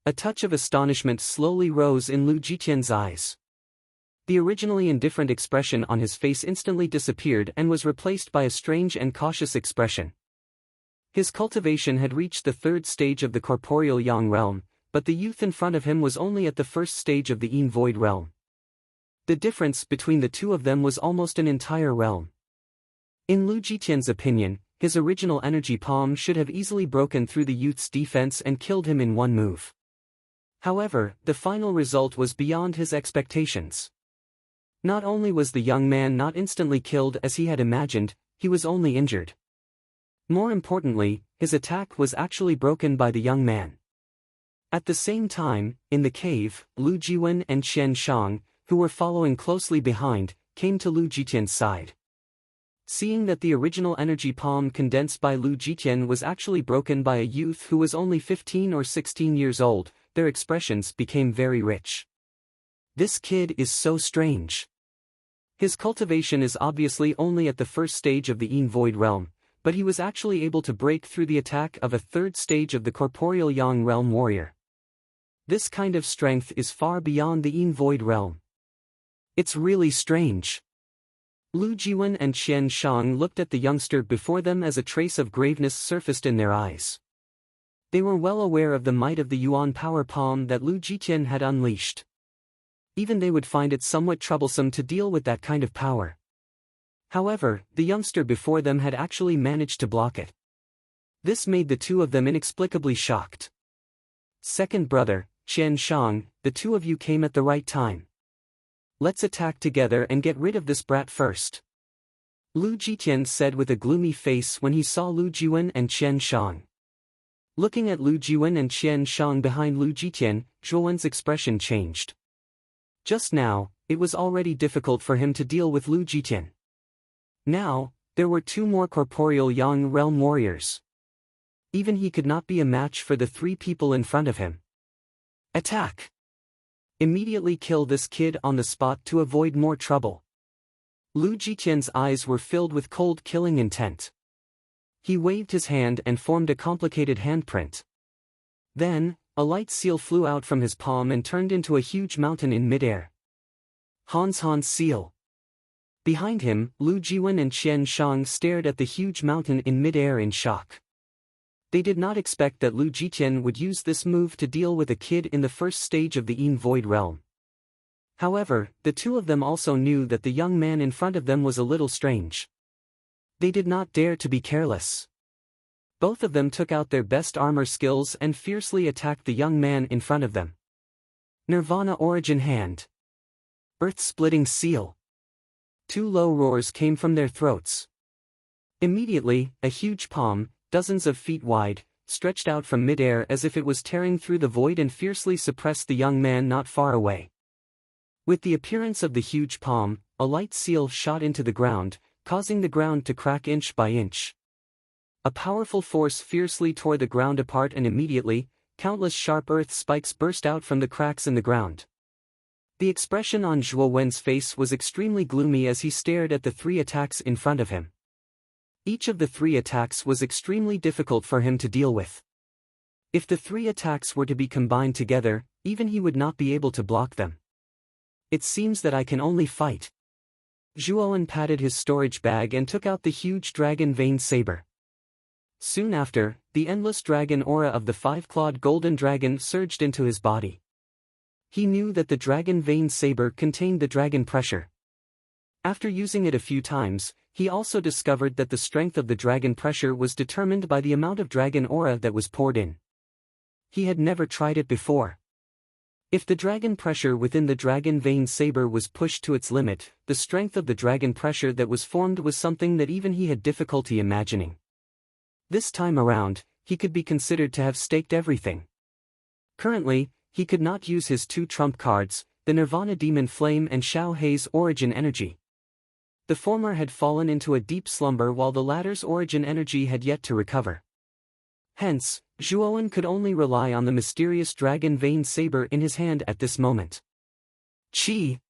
A touch of astonishment slowly rose in Lu Jitian's eyes. The originally indifferent expression on his face instantly disappeared and was replaced by a strange and cautious expression. His cultivation had reached the third stage of the corporeal yang realm, but the youth in front of him was only at the first stage of the Yin Void realm. The difference between the two of them was almost an entire realm. In Lu Jitian's opinion, his original energy palm should have easily broken through the youth's defense and killed him in one move. However, the final result was beyond his expectations. Not only was the young man not instantly killed as he had imagined, he was only injured. More importantly, his attack was actually broken by the young man. At the same time, in the cave, Lu Jiwen and Chen Shang, who were following closely behind, came to Lu Jitian's side. Seeing that the original energy palm condensed by Lu Jitian was actually broken by a youth who was only 15 or 16 years old, their expressions became very rich. This kid is so strange. His cultivation is obviously only at the first stage of the Yin Void realm, but he was actually able to break through the attack of a third stage of the corporeal Yang realm warrior. This kind of strength is far beyond the Yin Void realm. It's really strange. Lu Jiwen and Qian Shang looked at the youngster before them as a trace of graveness surfaced in their eyes. They were well aware of the might of the Yuan power palm that Lu Jitian had unleashed. Even they would find it somewhat troublesome to deal with that kind of power. However, the youngster before them had actually managed to block it. This made the two of them inexplicably shocked. Second brother, Qian Shang, the two of you came at the right time. Let's attack together and get rid of this brat first. Lu Jitian said with a gloomy face when he saw Lu Jiwen and Qian Shang. Looking at Lu Jiwen and Qian Shang behind Lu Jitian, Zhuowen's expression changed. Just now, it was already difficult for him to deal with Lu Jitian. Now, there were two more corporeal Yang realm warriors. Even he could not be a match for the three people in front of him. Attack! Immediately kill this kid on the spot to avoid more trouble. Lu Jitian's eyes were filled with cold killing intent. He waved his hand and formed a complicated handprint. Then, a light seal flew out from his palm and turned into a huge mountain in midair. Han's seal. Behind him, Lu Jiwen and Qian Shang stared at the huge mountain in midair in shock. They did not expect that Lu Jitian would use this move to deal with a kid in the first stage of the Yin Void realm. However, the two of them also knew that the young man in front of them was a little strange. They did not dare to be careless. Both of them took out their best armor skills and fiercely attacked the young man in front of them. Nirvana Origin Hand. Earth-splitting seal. Two low roars came from their throats. Immediately, a huge palm, dozens of feet wide, stretched out from midair as if it was tearing through the void and fiercely suppressed the young man not far away. With the appearance of the huge palm, a light seal shot into the ground, causing the ground to crack inch by inch. A powerful force fiercely tore the ground apart and immediately, countless sharp earth spikes burst out from the cracks in the ground. The expression on Zhuo Wen's face was extremely gloomy as he stared at the three attacks in front of him. Each of the three attacks was extremely difficult for him to deal with. If the three attacks were to be combined together, even he would not be able to block them. It seems that I can only fight. Zhuowen patted his storage bag and took out the huge dragon vein saber. Soon after, the endless dragon aura of the five-clawed golden dragon surged into his body. He knew that the dragon vein saber contained the dragon pressure. After using it a few times, he also discovered that the strength of the dragon pressure was determined by the amount of dragon aura that was poured in. He had never tried it before. If the dragon pressure within the dragon vein saber was pushed to its limit, the strength of the dragon pressure that was formed was something that even he had difficulty imagining. This time around, he could be considered to have staked everything. Currently, he could not use his two trump cards, the Nirvana Demon Flame and Xiao Hei's Origin Energy. The former had fallen into a deep slumber while the latter's Origin Energy had yet to recover. Hence, Zhuowen could only rely on the mysterious dragon vein saber in his hand at this moment. Qi!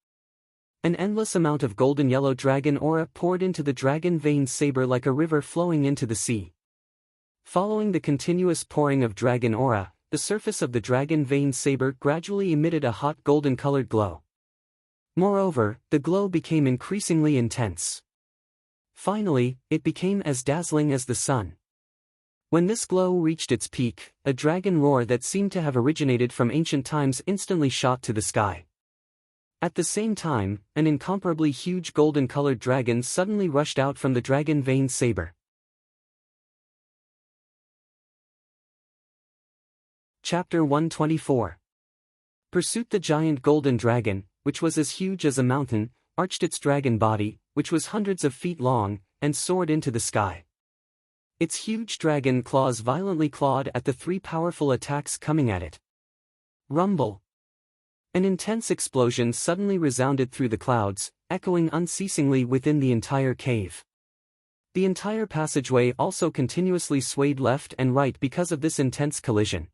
An endless amount of golden yellow dragon aura poured into the dragon vein saber like a river flowing into the sea. Following the continuous pouring of dragon aura, the surface of the dragon vein saber gradually emitted a hot golden-colored glow. Moreover, the glow became increasingly intense. Finally, it became as dazzling as the sun. When this glow reached its peak, a dragon roar that seemed to have originated from ancient times instantly shot to the sky. At the same time, an incomparably huge golden-colored dragon suddenly rushed out from the dragon vein saber. Chapter 124. Pursuit. The giant golden dragon, which was as huge as a mountain, arched its dragon body, which was hundreds of feet long, and soared into the sky. Its huge dragon claws violently clawed at the three powerful attacks coming at it. Rumble! An intense explosion suddenly resounded through the clouds, echoing unceasingly within the entire cave. The entire passageway also continuously swayed left and right because of this intense collision.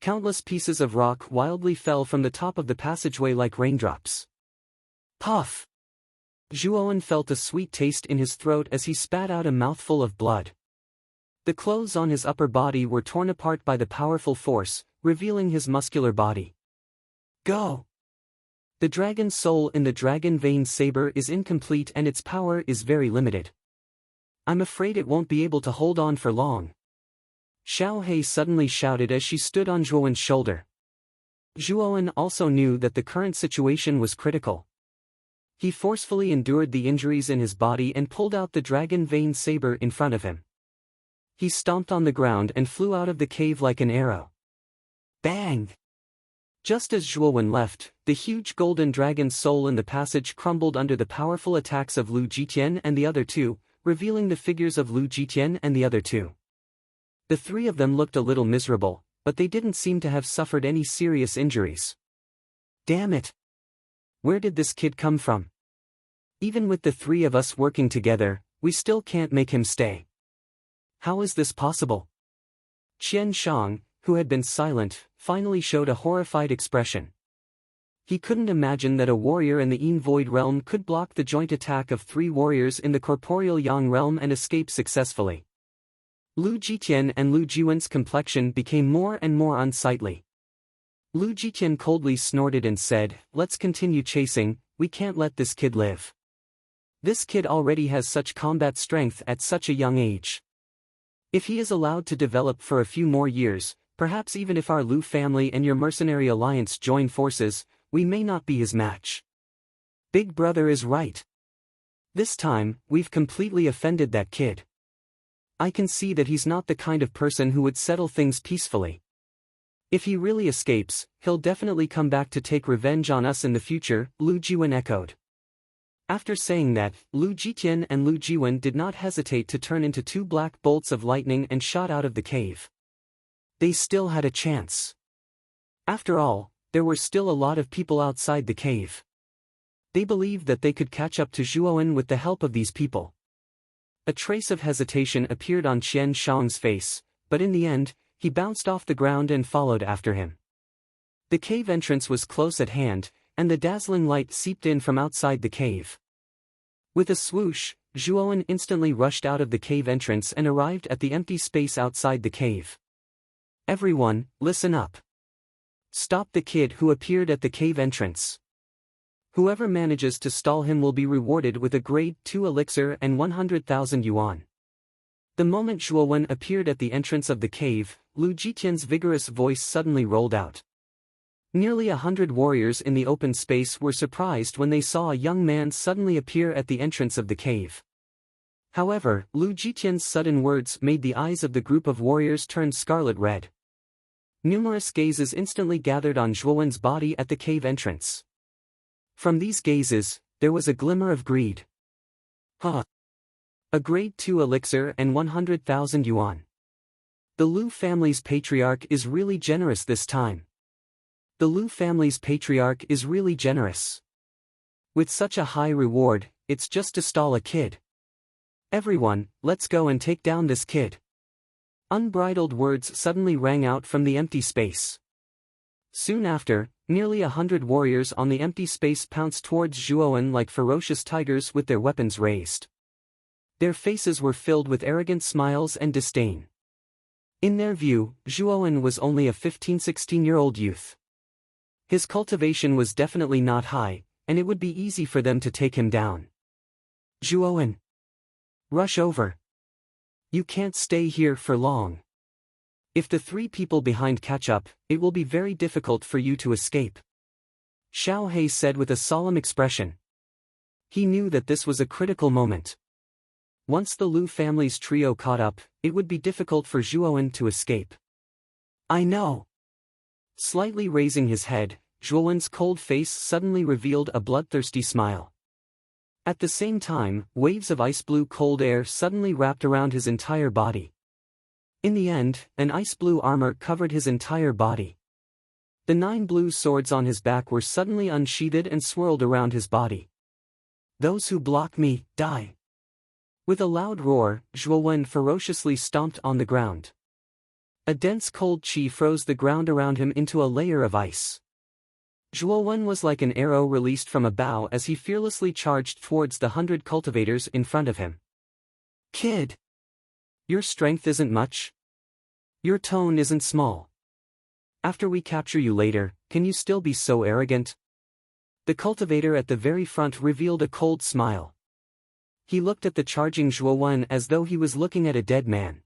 Countless pieces of rock wildly fell from the top of the passageway like raindrops. Puff! Zhuowen felt a sweet taste in his throat as he spat out a mouthful of blood. The clothes on his upper body were torn apart by the powerful force, revealing his muscular body. Go! The dragon soul in the dragon vein saber is incomplete and its power is very limited. I'm afraid it won't be able to hold on for long. Xiao Hei suddenly shouted as she stood on Zhuowen's shoulder. Zhuowen also knew that the current situation was critical. He forcefully endured the injuries in his body and pulled out the dragon vein saber in front of him. He stomped on the ground and flew out of the cave like an arrow. Bang! Just as Zhuowen left, the huge golden dragon soul in the passage crumbled under the powerful attacks of Lu Jitian and the other two, revealing the figures of Lu Jitian and the other two. The three of them looked a little miserable, but they didn't seem to have suffered any serious injuries. Damn it! Where did this kid come from? Even with the three of us working together, we still can't make him stay. How is this possible? Qian Shang, who had been silent, finally showed a horrified expression. He couldn't imagine that a warrior in the Yin Void realm could block the joint attack of three warriors in the corporeal Yang realm and escape successfully. Lu Jitian and Lu Jiwen's complexion became more and more unsightly. Lu Jitian coldly snorted and said, "Let's continue chasing, we can't let this kid live. This kid already has such combat strength at such a young age. If he is allowed to develop for a few more years, perhaps even if our Lu family and your mercenary alliance join forces, we may not be his match. Big brother is right. This time, we've completely offended that kid. I can see that he's not the kind of person who would settle things peacefully. If he really escapes, he'll definitely come back to take revenge on us in the future," Lu Jiwen echoed. After saying that, Lu Jitian and Lu Jiwen did not hesitate to turn into two black bolts of lightning and shot out of the cave. They still had a chance. After all, there were still a lot of people outside the cave. They believed that they could catch up to Zhuowen with the help of these people. A trace of hesitation appeared on Qian Shang's face, but in the end, he bounced off the ground and followed after him. The cave entrance was close at hand, and the dazzling light seeped in from outside the cave. With a swoosh, Zhuowen instantly rushed out of the cave entrance and arrived at the empty space outside the cave. Everyone, listen up. Stop the kid who appeared at the cave entrance. Whoever manages to stall him will be rewarded with a grade 2 elixir and 100,000 yuan. The moment Zhuowen appeared at the entrance of the cave, Lu Jitian's vigorous voice suddenly rolled out. Nearly 100 warriors in the open space were surprised when they saw a young man suddenly appear at the entrance of the cave. However, Lu Jitian's sudden words made the eyes of the group of warriors turn scarlet red. Numerous gazes instantly gathered on Zhuowen's body at the cave entrance. From these gazes, there was a glimmer of greed. Huh! A grade 2 elixir and 100,000 yuan. The Lu family's patriarch is really generous this time. The Lu family's patriarch is really generous. With such a high reward, it's just to stall a kid. Everyone, let's go and take down this kid. Unbridled words suddenly rang out from the empty space. Soon after, nearly 100 warriors on the empty space pounced towards Zhuowen like ferocious tigers with their weapons raised. Their faces were filled with arrogant smiles and disdain. In their view, Zhuowen was only a 15-16-year-old youth. His cultivation was definitely not high, and it would be easy for them to take him down. Zhuowen! Rush over. You can't stay here for long. If the three people behind catch up, it will be very difficult for you to escape. Xiao Hei said with a solemn expression. He knew that this was a critical moment. Once the Lu family's trio caught up, it would be difficult for Zhuowen to escape. I know. Slightly raising his head, Zhuowen's cold face suddenly revealed a bloodthirsty smile. At the same time, waves of ice-blue cold air suddenly wrapped around his entire body. In the end, an ice-blue armor covered his entire body. The 9 blue swords on his back were suddenly unsheathed and swirled around his body. Those who block me, die. With a loud roar, Zhuowen ferociously stomped on the ground. A dense cold qi froze the ground around him into a layer of ice. Zhuowen was like an arrow released from a bow as he fearlessly charged towards the 100 cultivators in front of him. Kid! Your strength isn't much. Your tone isn't small. After we capture you later, can you still be so arrogant? The cultivator at the very front revealed a cold smile. He looked at the charging Zhuo as though he was looking at a dead man.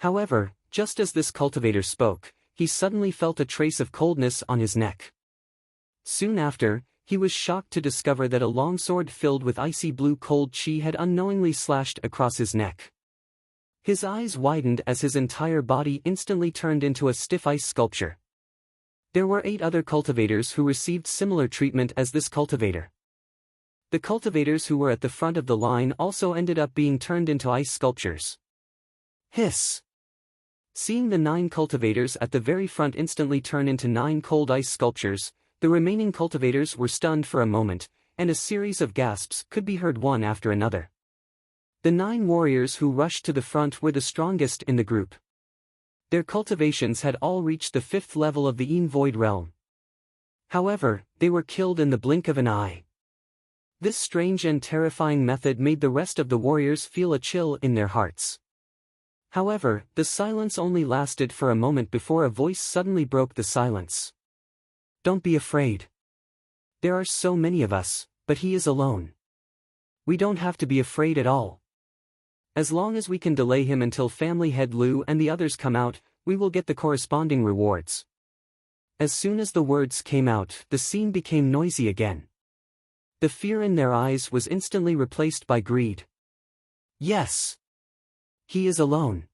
However, just as this cultivator spoke, he suddenly felt a trace of coldness on his neck. Soon after, he was shocked to discover that a longsword filled with icy blue cold chi had unknowingly slashed across his neck. His eyes widened as his entire body instantly turned into a stiff ice sculpture. There were 8 other cultivators who received similar treatment as this cultivator. The cultivators who were at the front of the line also ended up being turned into ice sculptures. Hiss! Seeing the 9 cultivators at the very front instantly turn into 9 cold ice sculptures, the remaining cultivators were stunned for a moment, and a series of gasps could be heard one after another. The 9 warriors who rushed to the front were the strongest in the group. Their cultivations had all reached the 5th level of the Void realm. However, they were killed in the blink of an eye. This strange and terrifying method made the rest of the warriors feel a chill in their hearts. However, the silence only lasted for a moment before a voice suddenly broke the silence. Don't be afraid. There are so many of us, but he is alone. We don't have to be afraid at all. As long as we can delay him until family head Lu and the others come out, we will get the corresponding rewards. As soon as the words came out, the scene became noisy again. The fear in their eyes was instantly replaced by greed. Yes. He is alone.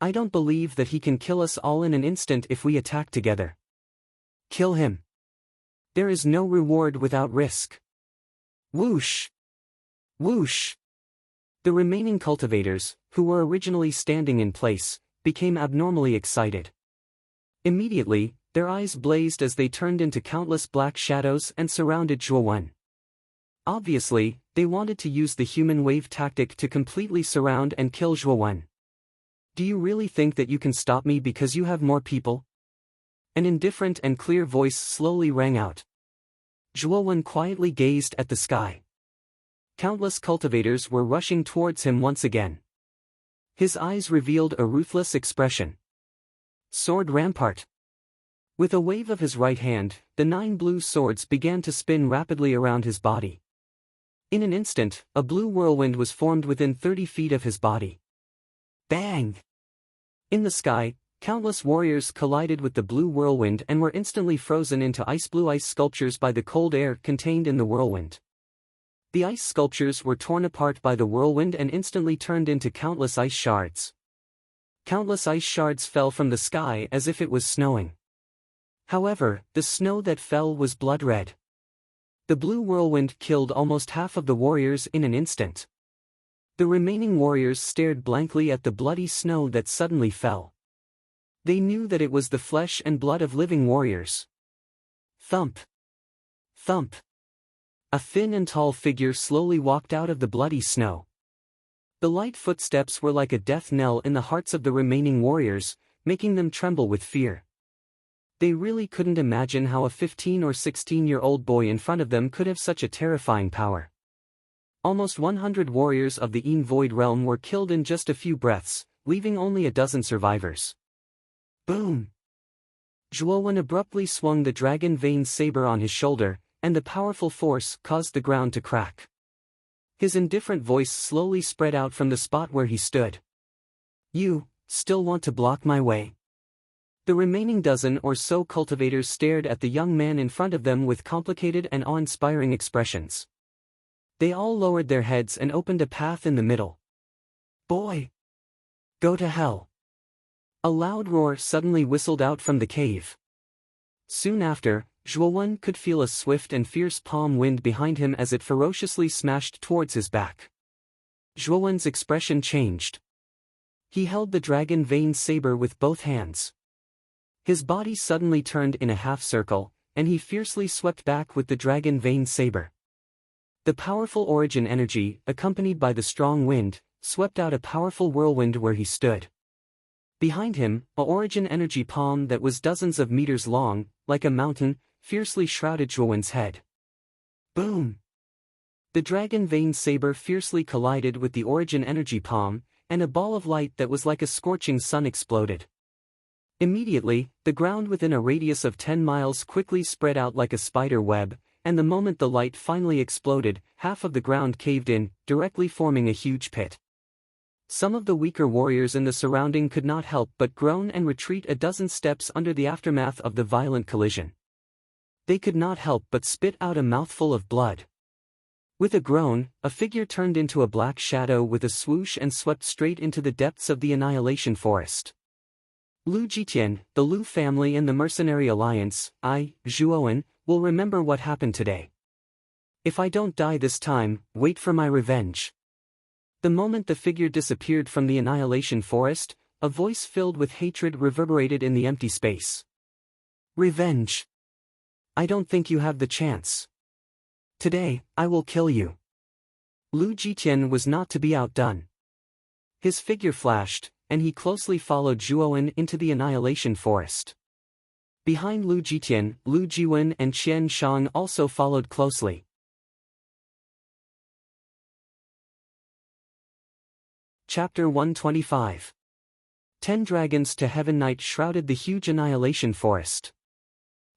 I don't believe that he can kill us all in an instant if we attack together. Kill him. There is no reward without risk. Whoosh! Whoosh! The remaining cultivators, who were originally standing in place, became abnormally excited. Immediately, their eyes blazed as they turned into countless black shadows and surrounded Zhuo. Obviously, they wanted to use the human wave tactic to completely surround and kill Zhuo. Do you really think that you can stop me because you have more people? An indifferent and clear voice slowly rang out. Zhuo quietly gazed at the sky. Countless cultivators were rushing towards him once again. His eyes revealed a ruthless expression. Sword Rampart. With a wave of his right hand, the 9 blue swords began to spin rapidly around his body. In an instant, a blue whirlwind was formed within 30 feet of his body. Bang! In the sky, countless warriors collided with the blue whirlwind and were instantly frozen into ice-blue ice sculptures by the cold air contained in the whirlwind. The ice sculptures were torn apart by the whirlwind and instantly turned into countless ice shards. Countless ice shards fell from the sky as if it was snowing. However, the snow that fell was blood red. The blue whirlwind killed almost half of the warriors in an instant. The remaining warriors stared blankly at the bloody snow that suddenly fell. They knew that it was the flesh and blood of living warriors. Thump! Thump! A thin and tall figure slowly walked out of the bloody snow. The light footsteps were like a death knell in the hearts of the remaining warriors, making them tremble with fear. They really couldn't imagine how a 15 or 16-year-old boy in front of them could have such a terrifying power. Almost 100 warriors of the Void realm were killed in just a few breaths, leaving only a dozen survivors. Boom! Zhuo abruptly swung the dragon vein saber on his shoulder, and the powerful force caused the ground to crack. His indifferent voice slowly spread out from the spot where he stood. You still want to block my way? The remaining dozen or so cultivators stared at the young man in front of them with complicated and awe-inspiring expressions. They all lowered their heads and opened a path in the middle. Boy! Go to hell! A loud roar suddenly whistled out from the cave. Soon after, Zhuo could feel a swift and fierce palm wind behind him as it ferociously smashed towards his back. Zhuo's expression changed. He held the dragon vein saber with both hands. His body suddenly turned in a half-circle, and he fiercely swept back with the dragon vein saber. The powerful origin energy, accompanied by the strong wind, swept out a powerful whirlwind where he stood. Behind him, a origin energy palm that was dozens of meters long, like a mountain, fiercely shrouded Zhuo's head. Boom! The dragon vein saber fiercely collided with the origin energy palm, and a ball of light that was like a scorching sun exploded. Immediately, the ground within a radius of 10 miles quickly spread out like a spider web, and the moment the light finally exploded, half of the ground caved in, directly forming a huge pit. Some of the weaker warriors in the surrounding could not help but groan and retreat a dozen steps under the aftermath of the violent collision. They could not help but spit out a mouthful of blood. With a groan, a figure turned into a black shadow with a swoosh and swept straight into the depths of the Annihilation Forest. Lu Jitian, the Lu family and the Mercenary Alliance, Zhuowen, will remember what happened today. If I don't die this time, wait for my revenge. The moment the figure disappeared from the Annihilation Forest, a voice filled with hatred reverberated in the empty space. Revenge. I don't think you have the chance. Today, I will kill you. Lu Jitian was not to be outdone. His figure flashed, and he closely followed Zhuowen into the Annihilation Forest. Behind Lu Jitian, Lu Jiwen and Qian Shang also followed closely. Chapter 125. 10 Dragons to Heaven. Night shrouded the huge Annihilation Forest.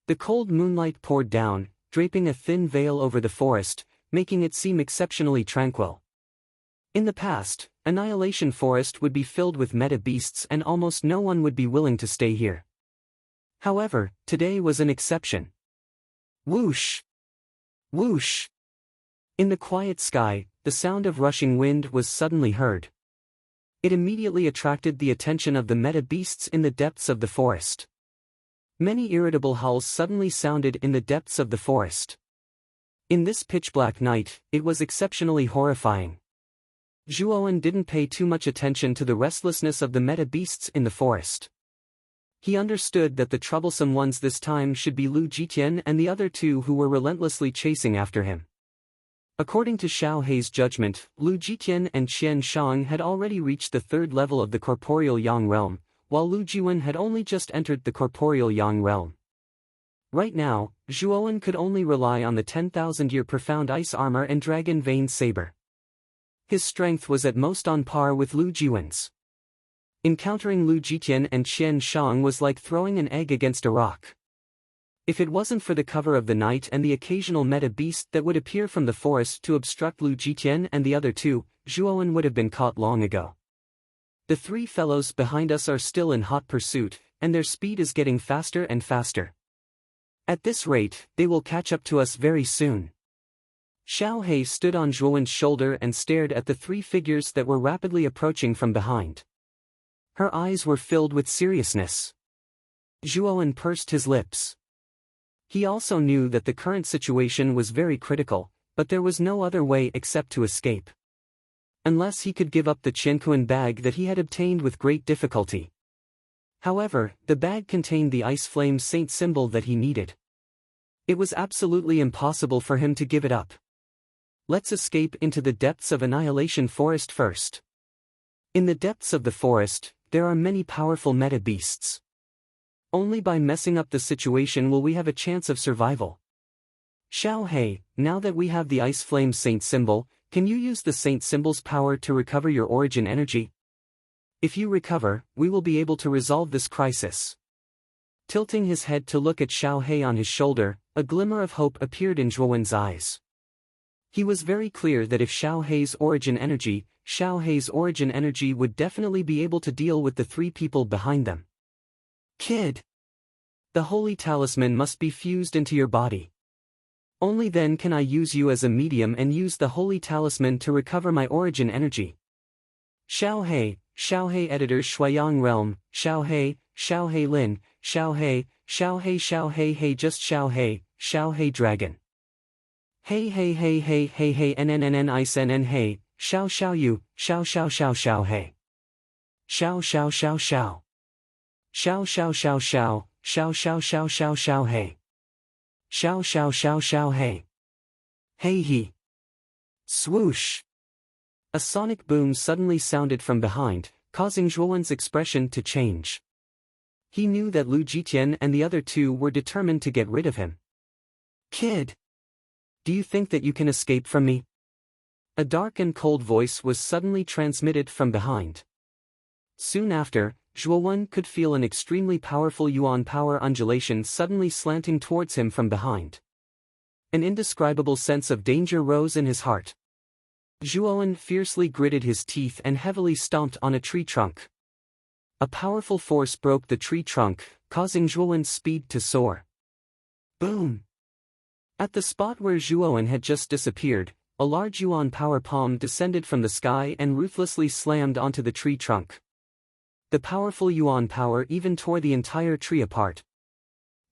The cold moonlight poured down, draping a thin veil over the forest, making it seem exceptionally tranquil. In the past, Annihilation Forest would be filled with meta beasts and almost no one would be willing to stay here. However, today was an exception. Whoosh! Whoosh! In the quiet sky, the sound of rushing wind was suddenly heard. It immediately attracted the attention of the meta beasts in the depths of the forest. Many irritable howls suddenly sounded in the depths of the forest. In this pitch-black night, it was exceptionally horrifying. Zhuowen didn't pay too much attention to the restlessness of the meta beasts in the forest. He understood that the troublesome ones this time should be Lu Jitian and the other two who were relentlessly chasing after him. According to Xiao Hei's judgment, Lu Jitian and Qian Shang had already reached the third level of the corporeal Yang realm, while Lu Jiwen had only just entered the corporeal Yang realm. Right now, Zhuowen could only rely on the 10,000-year profound ice armor and dragon vein saber. His strength was at most on par with Lu Jiwen's. Encountering Lu Jitian and Qian Shang was like throwing an egg against a rock. If it wasn't for the cover of the night and the occasional meta beast that would appear from the forest to obstruct Lu Jitian and the other two, Zhuowen would have been caught long ago. The three fellows behind us are still in hot pursuit, and their speed is getting faster and faster. At this rate, they will catch up to us very soon. Xiao Hei stood on Zhuowen's shoulder and stared at the three figures that were rapidly approaching from behind. Her eyes were filled with seriousness. Zhuowen pursed his lips. He also knew that the current situation was very critical, but there was no other way except to escape. Unless he could give up the Qianquan bag that he had obtained with great difficulty. However, the bag contained the Ice Flame Saint symbol that he needed. It was absolutely impossible for him to give it up. Let's escape into the depths of Annihilation Forest first. In the depths of the forest, there are many powerful meta beasts. Only by messing up the situation will we have a chance of survival. Xiao Hei, now that we have the Ice Flame Saint symbol, can you use the Saint symbol's power to recover your origin energy? If you recover, we will be able to resolve this crisis. Tilting his head to look at Xiao Hei on his shoulder, a glimmer of hope appeared in Zhuowen's eyes. He was very clear that if Xiao Hei's origin energy would definitely be able to deal with the three people behind them. Kid! The holy talisman must be fused into your body. Only then can I use you as a medium and use the holy talisman to recover my origin energy. Xiao Hei Editor Shuiyang Realm, Xiao Hei Lin, Xiao Hei just Xiao Hei Dragon. Hey NNNN Ice NN Hey, Xiao Yu, Xiao Hei. Xiao. Xiao Hei. Xiao Hei. Hey he. Swoosh. A sonic boom suddenly sounded from behind, causing Zhuowen's expression to change. He knew that Lu Jitian and the other two were determined to get rid of him. Kid! Do you think that you can escape from me? A dark and cold voice was suddenly transmitted from behind. Soon after, Zhuowen could feel an extremely powerful yuan power undulation suddenly slanting towards him from behind. An indescribable sense of danger rose in his heart. Zhuowen fiercely gritted his teeth and heavily stomped on a tree trunk. A powerful force broke the tree trunk, causing Zhuowen's speed to soar. Boom! At the spot where Zhuowen had just disappeared, a large yuan power palm descended from the sky and ruthlessly slammed onto the tree trunk. The powerful yuan power even tore the entire tree apart.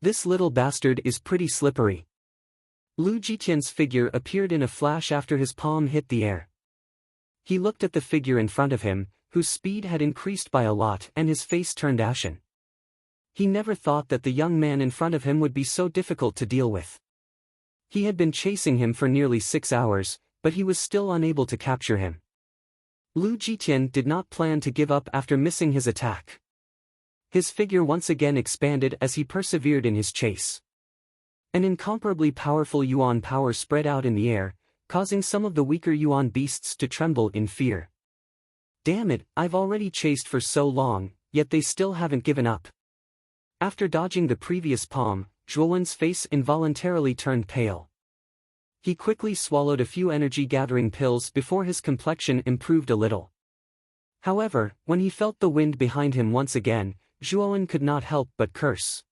This little bastard is pretty slippery. Lu Jitian's figure appeared in a flash after his palm hit the air. He looked at the figure in front of him, whose speed had increased by a lot, and his face turned ashen. He never thought that the young man in front of him would be so difficult to deal with. He had been chasing him for nearly 6 hours, but he was still unable to capture him. Lu Jitian did not plan to give up after missing his attack. His figure once again expanded as he persevered in his chase. An incomparably powerful yuan power spread out in the air, causing some of the weaker yuan beasts to tremble in fear. Damn it, I've already chased for so long, yet they still haven't given up. After dodging the previous palm, Zhuowen's face involuntarily turned pale. He quickly swallowed a few energy-gathering pills before his complexion improved a little. However, when he felt the wind behind him once again, Zhuowen could not help but curse.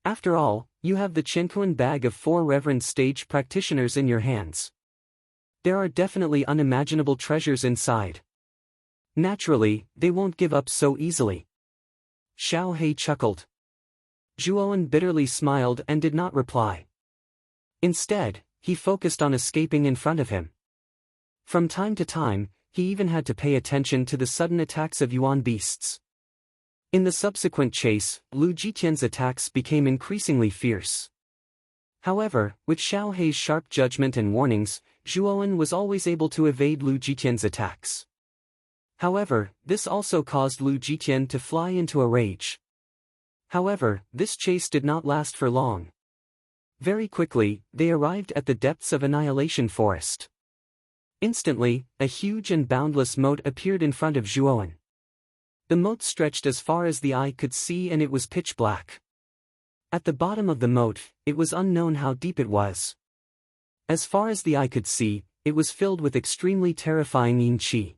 After all, you have the Qianquan bag of 4 reverend stage practitioners in your hands. There are definitely unimaginable treasures inside. Naturally, they won't give up so easily. Xiao He chuckled. Zhuowen bitterly smiled and did not reply. Instead, he focused on escaping in front of him. From time to time, he even had to pay attention to the sudden attacks of yuan beasts. In the subsequent chase, Lu Jitian's attacks became increasingly fierce. However, with Xiao Hei's sharp judgment and warnings, Zhuowen was always able to evade Lu Jitian's attacks. However, this also caused Lu Jitian to fly into a rage. However, this chase did not last for long. Very quickly, they arrived at the depths of Annihilation Forest. Instantly, a huge and boundless moat appeared in front of Zhuowen. The moat stretched as far as the eye could see and it was pitch black. At the bottom of the moat, it was unknown how deep it was. As far as the eye could see, it was filled with extremely terrifying yin qi.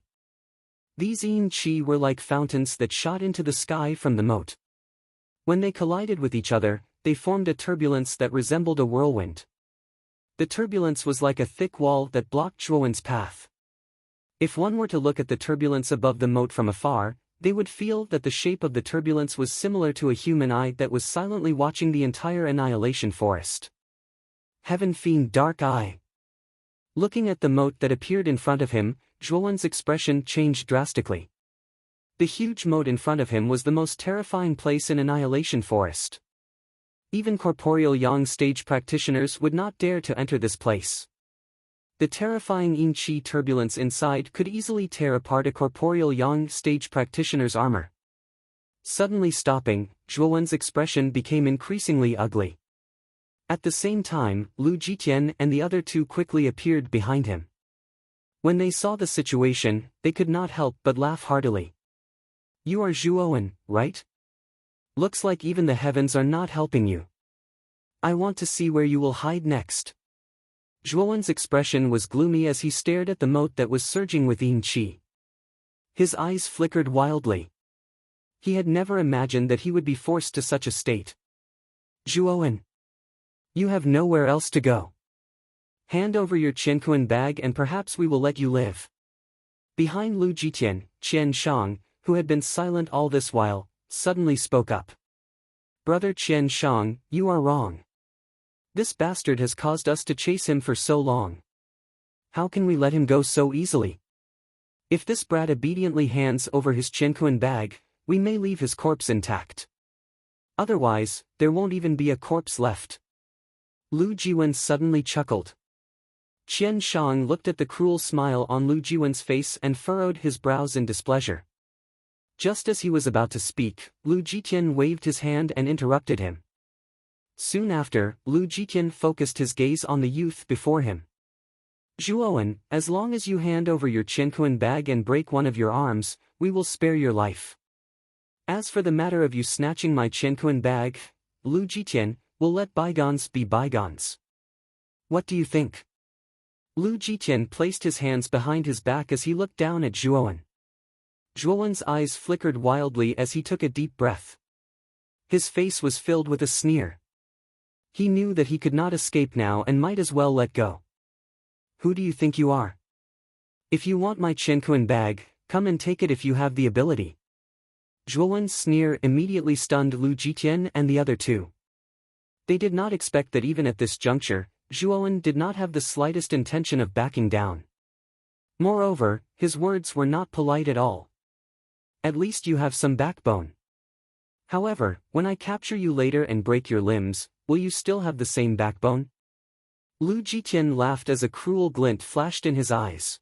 These yin qi were like fountains that shot into the sky from the moat. When they collided with each other, they formed a turbulence that resembled a whirlwind. The turbulence was like a thick wall that blocked Zhuowen's path. If one were to look at the turbulence above the moat from afar, they would feel that the shape of the turbulence was similar to a human eye that was silently watching the entire Annihilation Forest. Heaven Fiend Dark Eye. Looking at the moat that appeared in front of him, Zhuowen's expression changed drastically. The huge moat in front of him was the most terrifying place in Annihilation Forest. Even corporeal Yang stage practitioners would not dare to enter this place. The terrifying yin qi turbulence inside could easily tear apart a corporeal Yang stage practitioner's armor. Suddenly stopping, Zhuowen's expression became increasingly ugly. At the same time, Lu Jitian and the other 2 quickly appeared behind him. When they saw the situation, they could not help but laugh heartily. You are Zhuowen, right? Looks like even the heavens are not helping you. I want to see where you will hide next. Zhuowen's expression was gloomy as he stared at the moat that was surging with yin qi. His eyes flickered wildly. He had never imagined that he would be forced to such a state. Zhuowen, you have nowhere else to go. Hand over your Qianquan bag and perhaps we will let you live. Behind Lu Jitian, Qian Shang, who had been silent all this while, suddenly spoke up. Brother Qian Shang, you are wrong. This bastard has caused us to chase him for so long. How can we let him go so easily? If this brat obediently hands over his Qianquan bag, we may leave his corpse intact. Otherwise, there won't even be a corpse left. Lu Jiwen suddenly chuckled. Qian Shang looked at the cruel smile on Lu Jiwen's face and furrowed his brows in displeasure. Just as he was about to speak, Lu Jitian waved his hand and interrupted him. Soon after, Lu Jitian focused his gaze on the youth before him. Zhuowen, as long as you hand over your Qianquan bag and break one of your arms, we will spare your life. As for the matter of you snatching my Qianquan bag, Lu Jitian, we'll let bygones be bygones. What do you think? Lu Jitian placed his hands behind his back as he looked down at Zhuowen. Zhuowen's eyes flickered wildly as he took a deep breath. His face was filled with a sneer. He knew that he could not escape now and might as well let go. Who do you think you are? If you want my Qianquan bag, come and take it if you have the ability. Zhuowen's sneer immediately stunned Lu Jitian and the other two. They did not expect that even at this juncture, Zhuowen did not have the slightest intention of backing down. Moreover, his words were not polite at all. At least you have some backbone. However, when I capture you later and break your limbs, will you still have the same backbone? Lu Jitian laughed as a cruel glint flashed in his eyes.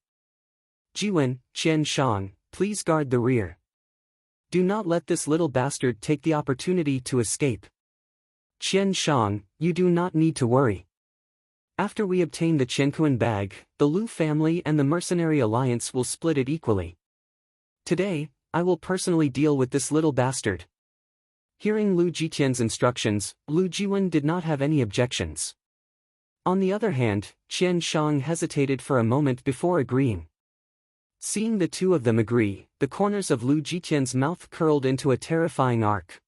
Jiwen, Qian Shang, please guard the rear. Do not let this little bastard take the opportunity to escape. Qian Shang, you do not need to worry. After we obtain the Qianquan bag, the Lu family and the mercenary alliance will split it equally. Today, I will personally deal with this little bastard. Hearing Lu Jitian's instructions, Lu Jiwen did not have any objections. On the other hand, Qian Shang hesitated for a moment before agreeing. Seeing the two of them agree, the corners of Lu Jitian's mouth curled into a terrifying arc.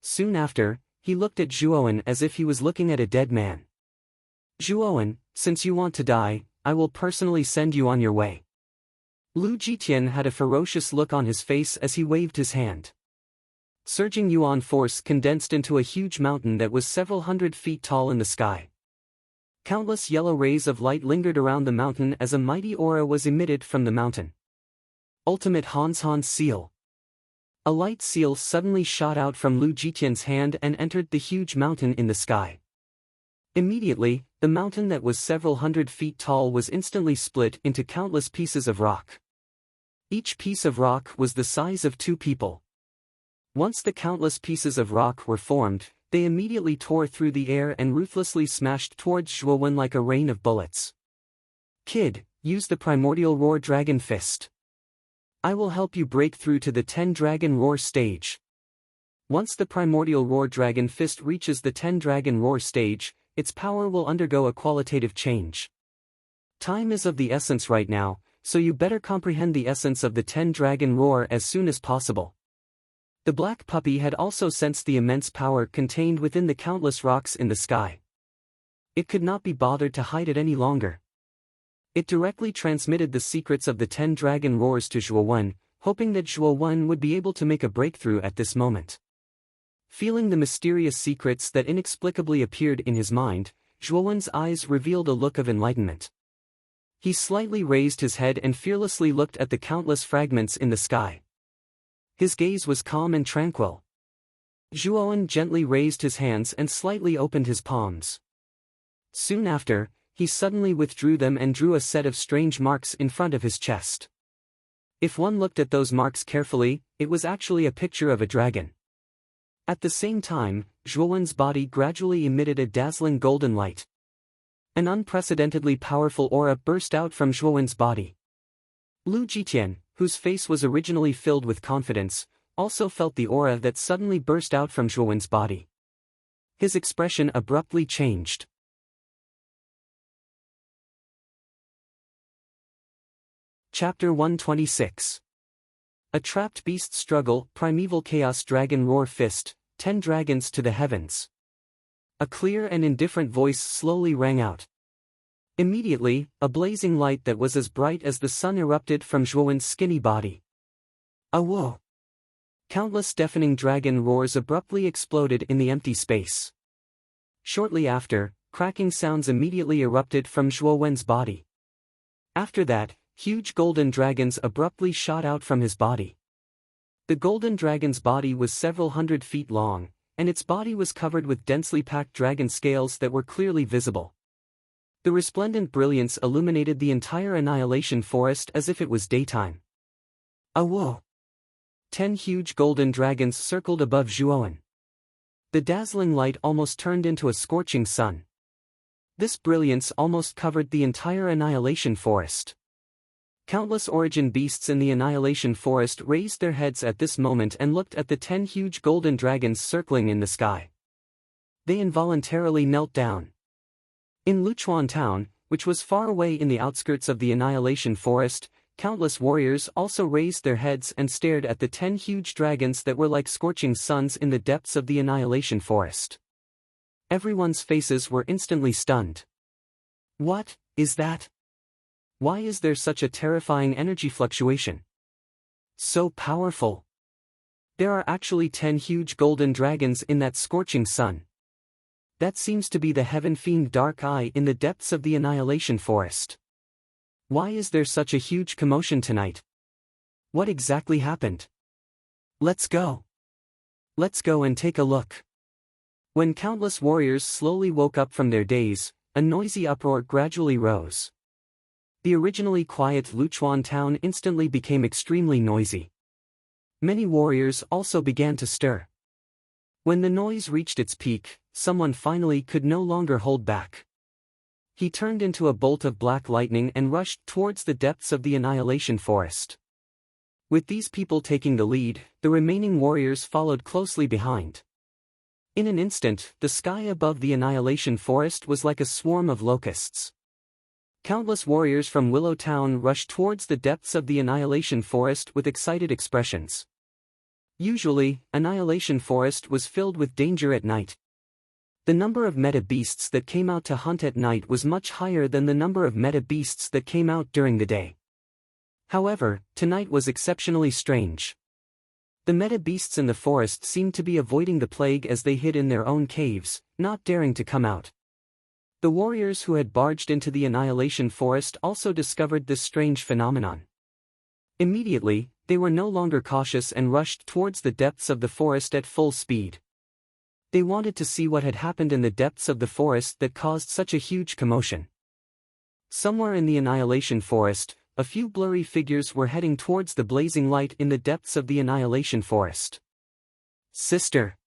Soon after, he looked at Zhuowen as if he was looking at a dead man. Zhuowen, since you want to die, I will personally send you on your way. Lu Jitian had a ferocious look on his face as he waved his hand. Surging yuan force condensed into a huge mountain that was several hundred feet tall in the sky. Countless yellow rays of light lingered around the mountain as a mighty aura was emitted from the mountain. Ultimate Han's seal. A light seal suddenly shot out from Lu Jitian's hand and entered the huge mountain in the sky. Immediately, the mountain that was several hundred feet tall was instantly split into countless pieces of rock. Each piece of rock was the size of two people. Once the countless pieces of rock were formed, they immediately tore through the air and ruthlessly smashed towards Zhuowen like a rain of bullets. Kid, use the primordial roar dragon fist. I will help you break through to the 10 dragon roar stage. Once the primordial roar dragon fist reaches the 10 dragon roar stage, its power will undergo a qualitative change. Time is of the essence right now, so you better comprehend the essence of the 10 dragon roar as soon as possible. The black puppy had also sensed the immense power contained within the countless rocks in the sky. It could not be bothered to hide it any longer. It directly transmitted the secrets of the 10 dragon roars to Zhuowen, hoping that Zhuowen would be able to make a breakthrough at this moment. Feeling the mysterious secrets that inexplicably appeared in his mind, Zhuowen's eyes revealed a look of enlightenment. He slightly raised his head and fearlessly looked at the countless fragments in the sky. His gaze was calm and tranquil. Zhuowen gently raised his hands and slightly opened his palms. Soon after, he suddenly withdrew them and drew a set of strange marks in front of his chest. If one looked at those marks carefully, it was actually a picture of a dragon. At the same time, Zhuowen's body gradually emitted a dazzling golden light. An unprecedentedly powerful aura burst out from Zhuowen's body. Lu Jitian, whose face was originally filled with confidence, also felt the aura that suddenly burst out from Zhuowen's body. His expression abruptly changed. Chapter 126. A trapped beast struggle, primeval chaos dragon roar fist, 10 dragons to the heavens. A clear and indifferent voice slowly rang out. Immediately, a blazing light that was as bright as the sun erupted from Zhuowen's skinny body. Awo! Countless deafening dragon roars abruptly exploded in the empty space. Shortly after, cracking sounds immediately erupted from Zhuowen's body. After that, huge golden dragons abruptly shot out from his body. The golden dragon's body was several hundred feet long, and its body was covered with densely packed dragon scales that were clearly visible. The resplendent brilliance illuminated the entire annihilation forest as if it was daytime. Awo! 10 huge golden dragons circled above Zhuowen. The dazzling light almost turned into a scorching sun. This brilliance almost covered the entire annihilation forest. Countless origin beasts in the annihilation forest raised their heads at this moment and looked at the 10 huge golden dragons circling in the sky. They involuntarily knelt down. In Luchuan town, which was far away in the outskirts of the Annihilation Forest, countless warriors also raised their heads and stared at the 10 huge dragons that were like scorching suns in the depths of the Annihilation Forest. Everyone's faces were instantly stunned. What is that? Why is there such a terrifying energy fluctuation? So powerful. There are actually 10 huge golden dragons in that scorching sun. That seems to be the heaven fiend Dark Eye in the depths of the Annihilation Forest. Why is there such a huge commotion tonight? What exactly happened? Let's go. Let's go and take a look. When countless warriors slowly woke up from their daze, a noisy uproar gradually rose. The originally quiet Luchuan town instantly became extremely noisy. Many warriors also began to stir. When the noise reached its peak, someone finally could no longer hold back. He turned into a bolt of black lightning and rushed towards the depths of the Annihilation Forest. With these people taking the lead, the remaining warriors followed closely behind. In an instant, the sky above the Annihilation Forest was like a swarm of locusts. Countless warriors from Willow Town rushed towards the depths of the Annihilation Forest with excited expressions. Usually, Annihilation Forest was filled with danger at night. The number of meta beasts that came out to hunt at night was much higher than the number of meta beasts that came out during the day. However, tonight was exceptionally strange. The meta beasts in the forest seemed to be avoiding the plague as they hid in their own caves, not daring to come out. The warriors who had barged into the Annihilation Forest also discovered this strange phenomenon. Immediately, they were no longer cautious and rushed towards the depths of the forest at full speed. They wanted to see what had happened in the depths of the forest that caused such a huge commotion. Somewhere in the Annihilation Forest, a few blurry figures were heading towards the blazing light in the depths of the Annihilation Forest. Sister!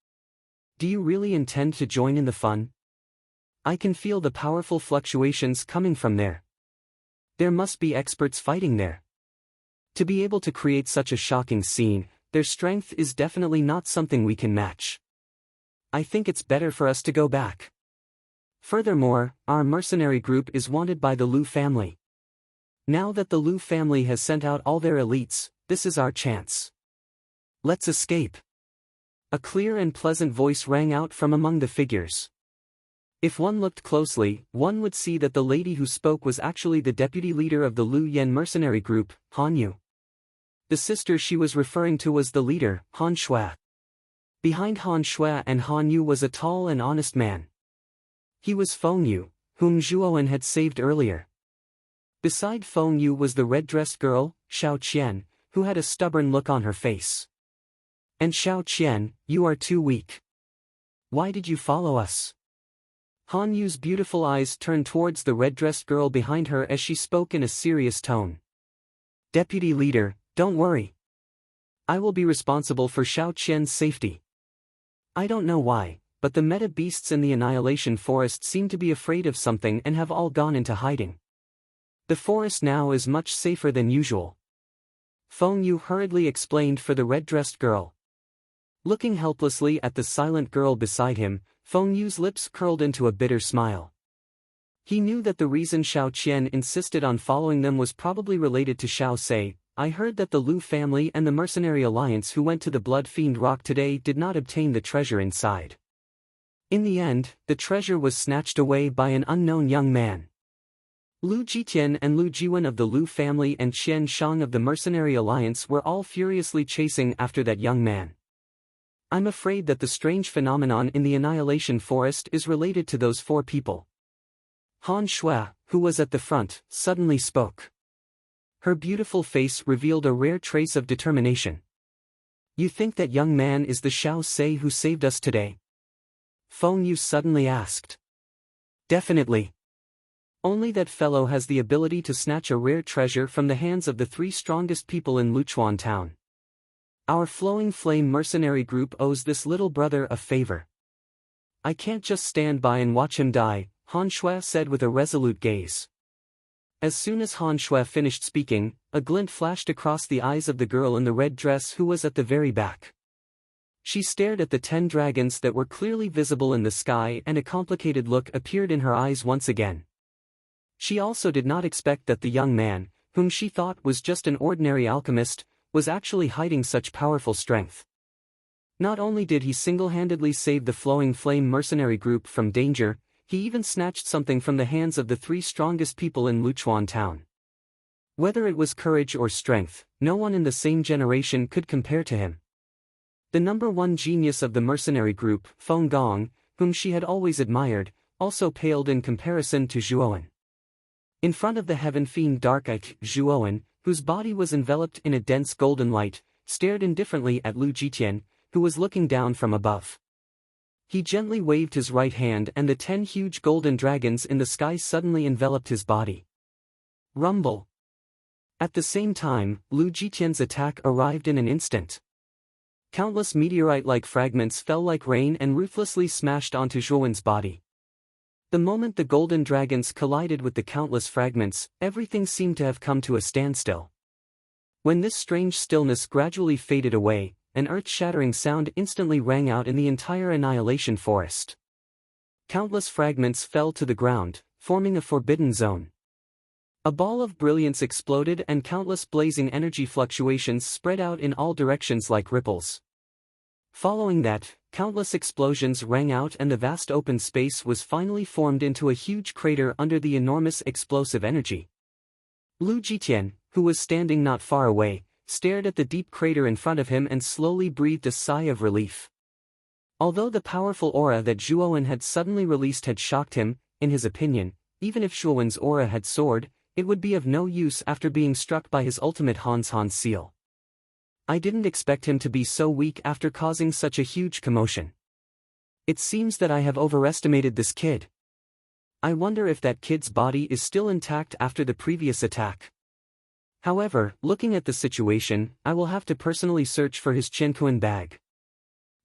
Do you really intend to join in the fun? I can feel the powerful fluctuations coming from there. There must be experts fighting there. To be able to create such a shocking scene, their strength is definitely not something we can match. I think it's better for us to go back. Furthermore, our mercenary group is wanted by the Liu family. Now that the Liu family has sent out all their elites, this is our chance. Let's escape. A clear and pleasant voice rang out from among the figures. If one looked closely, one would see that the lady who spoke was actually the deputy leader of the Liu Yan mercenary group, Han Yu. The sister she was referring to was the leader, Han Shui. Behind Han Shui and Han Yu was a tall and honest man. He was Feng Yu, whom Zhuowen had saved earlier. Beside Feng Yu was the red-dressed girl, Xiao Qian, who had a stubborn look on her face. And Xiao Qian, you are too weak. Why did you follow us? Han Yu's beautiful eyes turned towards the red-dressed girl behind her as she spoke in a serious tone. Deputy leader, don't worry. I will be responsible for Xiao Qian's safety. I don't know why, but the meta beasts in the Annihilation Forest seem to be afraid of something and have all gone into hiding. The forest now is much safer than usual. Feng Yu hurriedly explained for the red-dressed girl. Looking helplessly at the silent girl beside him, Feng Yu's lips curled into a bitter smile. He knew that the reason Xiao Qian insisted on following them was probably related to Xiao Sei. I heard that the Liu family and the Mercenary Alliance who went to the Blood Fiend Rock today did not obtain the treasure inside. In the end, the treasure was snatched away by an unknown young man. Lu Jitian and Lu Jiwen of the Liu family and Qian Shang of the Mercenary Alliance were all furiously chasing after that young man. I'm afraid that the strange phenomenon in the Annihilation Forest is related to those 4 people. Han Shui, who was at the front, suddenly spoke. Her beautiful face revealed a rare trace of determination. You think that young man is the Xiao Sei who saved us today? Feng Yu suddenly asked. Definitely. Only that fellow has the ability to snatch a rare treasure from the hands of the 3 strongest people in Luchuan town. Our Flowing Flame mercenary group owes this little brother a favor. I can't just stand by and watch him die, Han Shui said with a resolute gaze. As soon as Han Shui finished speaking, a glint flashed across the eyes of the girl in the red dress who was at the very back. She stared at the 10 dragons that were clearly visible in the sky, and a complicated look appeared in her eyes once again. She also did not expect that the young man, whom she thought was just an ordinary alchemist, was actually hiding such powerful strength. Not only did he single-handedly save the Flowing Flame mercenary group from danger, he even snatched something from the hands of the 3 strongest people in Luchuan town. Whether it was courage or strength, no one in the same generation could compare to him. The number 1 genius of the mercenary group, Feng Gong, whom she had always admired, also paled in comparison to Zhuowen. In front of the heaven fiend Dark-Eyed Zhuowen, whose body was enveloped in a dense golden light, stared indifferently at Lu Jitian, who was looking down from above. He gently waved his right hand, and the 10 huge golden dragons in the sky suddenly enveloped his body. Rumble. At the same time, Lu Jitian's attack arrived in an instant. Countless meteorite-like fragments fell like rain and ruthlessly smashed onto Zhuowen's body. The moment the golden dragons collided with the countless fragments, everything seemed to have come to a standstill. When this strange stillness gradually faded away, an earth-shattering sound instantly rang out in the entire Annihilation Forest. Countless fragments fell to the ground, forming a forbidden zone. A ball of brilliance exploded, and countless blazing energy fluctuations spread out in all directions like ripples. Following that, countless explosions rang out, and the vast open space was finally formed into a huge crater under the enormous explosive energy. Lu Jitian, who was standing not far away, stared at the deep crater in front of him and slowly breathed a sigh of relief. Although the powerful aura that Zhuowen had suddenly released had shocked him, in his opinion, even if Zhuowen's aura had soared, it would be of no use after being struck by his ultimate Hans seal. I didn't expect him to be so weak after causing such a huge commotion. It seems that I have overestimated this kid. I wonder if that kid's body is still intact after the previous attack. However, looking at the situation, I will have to personally search for his Qianquan bag.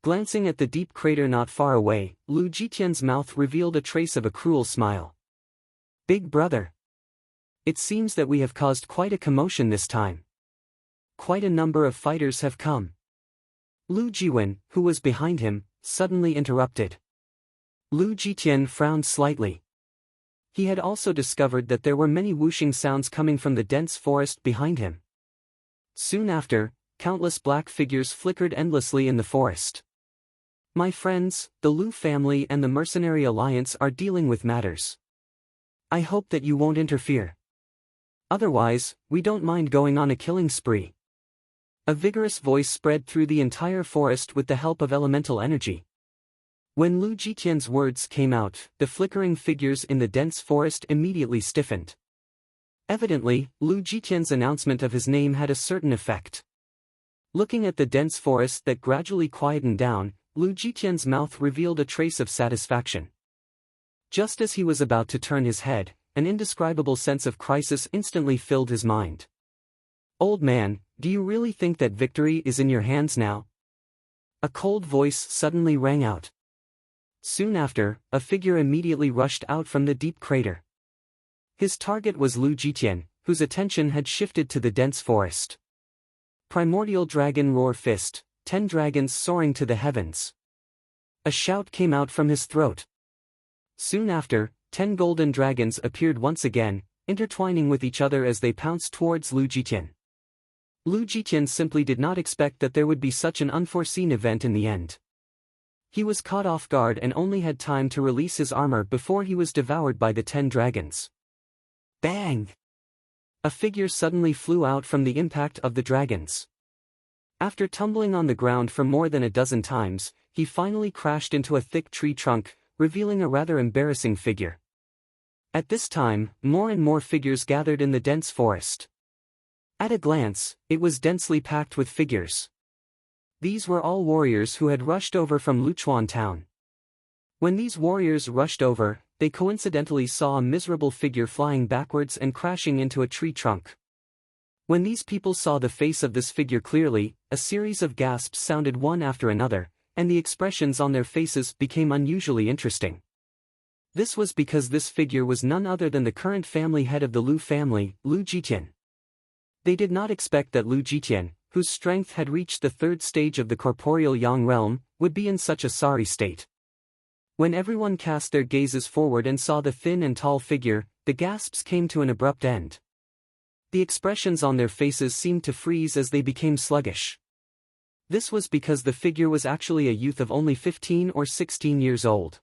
Glancing at the deep crater not far away, Lu Jitian's mouth revealed a trace of a cruel smile. Big brother. It seems that we have caused quite a commotion this time. Quite a number of fighters have come. Lu Jiwen, who was behind him, suddenly interrupted. Lu Jitian frowned slightly. He had also discovered that there were many whooshing sounds coming from the dense forest behind him. Soon after, countless black figures flickered endlessly in the forest. My friends, the Lu family and the Mercenary Alliance are dealing with matters. I hope that you won't interfere. Otherwise, we don't mind going on a killing spree. A vigorous voice spread through the entire forest with the help of elemental energy. When Lu Jitian's words came out, the flickering figures in the dense forest immediately stiffened. Evidently, Lu Jitian's announcement of his name had a certain effect. Looking at the dense forest that gradually quietened down, Lu Jitian's mouth revealed a trace of satisfaction. Just as he was about to turn his head, an indescribable sense of crisis instantly filled his mind. Old man, do you really think that victory is in your hands now? A cold voice suddenly rang out. Soon after, a figure immediately rushed out from the deep crater. His target was Lu Jitian, whose attention had shifted to the dense forest. Primordial Dragon Roar Fist, 10 dragons soaring to the heavens. A shout came out from his throat. Soon after, 10 golden dragons appeared once again, intertwining with each other as they pounced towards Lu Jitian. Lu Jitian simply did not expect that there would be such an unforeseen event in the end. He was caught off guard and only had time to release his armor before he was devoured by the 10 dragons. Bang! A figure suddenly flew out from the impact of the dragons. After tumbling on the ground for more than a dozen times, he finally crashed into a thick tree trunk, revealing a rather embarrassing figure. At this time, more and more figures gathered in the dense forest. At a glance, it was densely packed with figures. These were all warriors who had rushed over from Luchuan town. When these warriors rushed over, they coincidentally saw a miserable figure flying backwards and crashing into a tree trunk. When these people saw the face of this figure clearly, a series of gasps sounded one after another, and the expressions on their faces became unusually interesting. This was because this figure was none other than the current family head of the Lu family, Lu Jitian. They did not expect that Lu Jitian, whose strength had reached the third stage of the corporeal yang realm, would be in such a sorry state. When everyone cast their gazes forward and saw the thin and tall figure, the gasps came to an abrupt end. The expressions on their faces seemed to freeze as they became sluggish. This was because the figure was actually a youth of only 15 or 16 years old.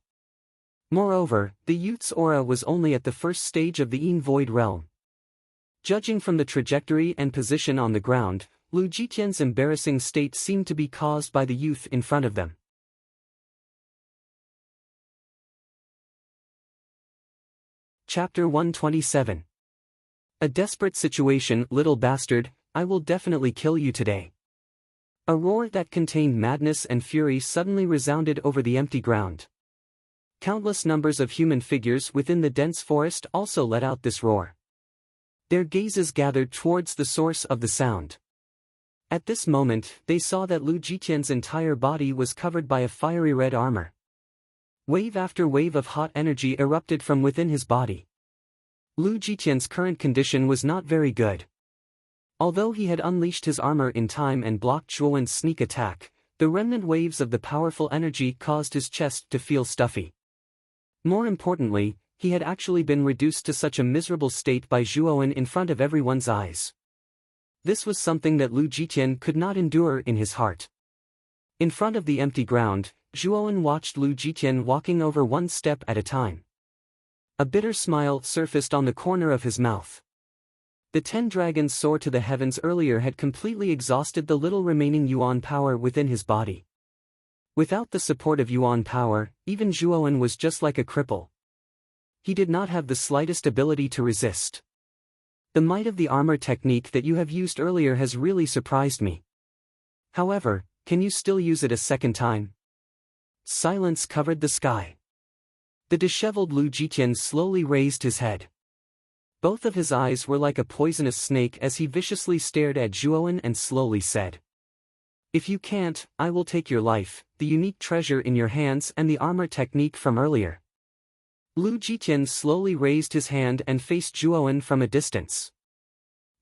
Moreover, the youth's aura was only at the first stage of the Yin Void realm. Judging from the trajectory and position on the ground, Lu Jitian's embarrassing state seemed to be caused by the youth in front of them. Chapter 127. A desperate situation, little bastard, I will definitely kill you today. A roar that contained madness and fury suddenly resounded over the empty ground. Countless numbers of human figures within the dense forest also let out this roar. Their gazes gathered towards the source of the sound. At this moment, they saw that Lu Jitian's entire body was covered by a fiery red armor. Wave after wave of hot energy erupted from within his body. Lu Jitian's current condition was not very good. Although he had unleashed his armor in time and blocked Zhuowen's sneak attack, the remnant waves of the powerful energy caused his chest to feel stuffy. More importantly, he had actually been reduced to such a miserable state by Zhuowen in front of everyone's eyes. This was something that Lu Jitian could not endure in his heart. In front of the empty ground, Zhuowen watched Lu Jitian walking over one step at a time. A bitter smile surfaced on the corner of his mouth. The 10 dragons soar to the heavens earlier had completely exhausted the little remaining Yuan power within his body. Without the support of Yuan power, even Zhuowen was just like a cripple. He did not have the slightest ability to resist. The might of the armor technique that you have used earlier has really surprised me. However, can you still use it a second time? Silence covered the sky. The disheveled Lu Jitian slowly raised his head. Both of his eyes were like a poisonous snake as he viciously stared at Zhuowen and slowly said, "If you can't, I will take your life, the unique treasure in your hands and the armor technique from earlier." Lu Jitian slowly raised his hand and faced Zhuowen from a distance.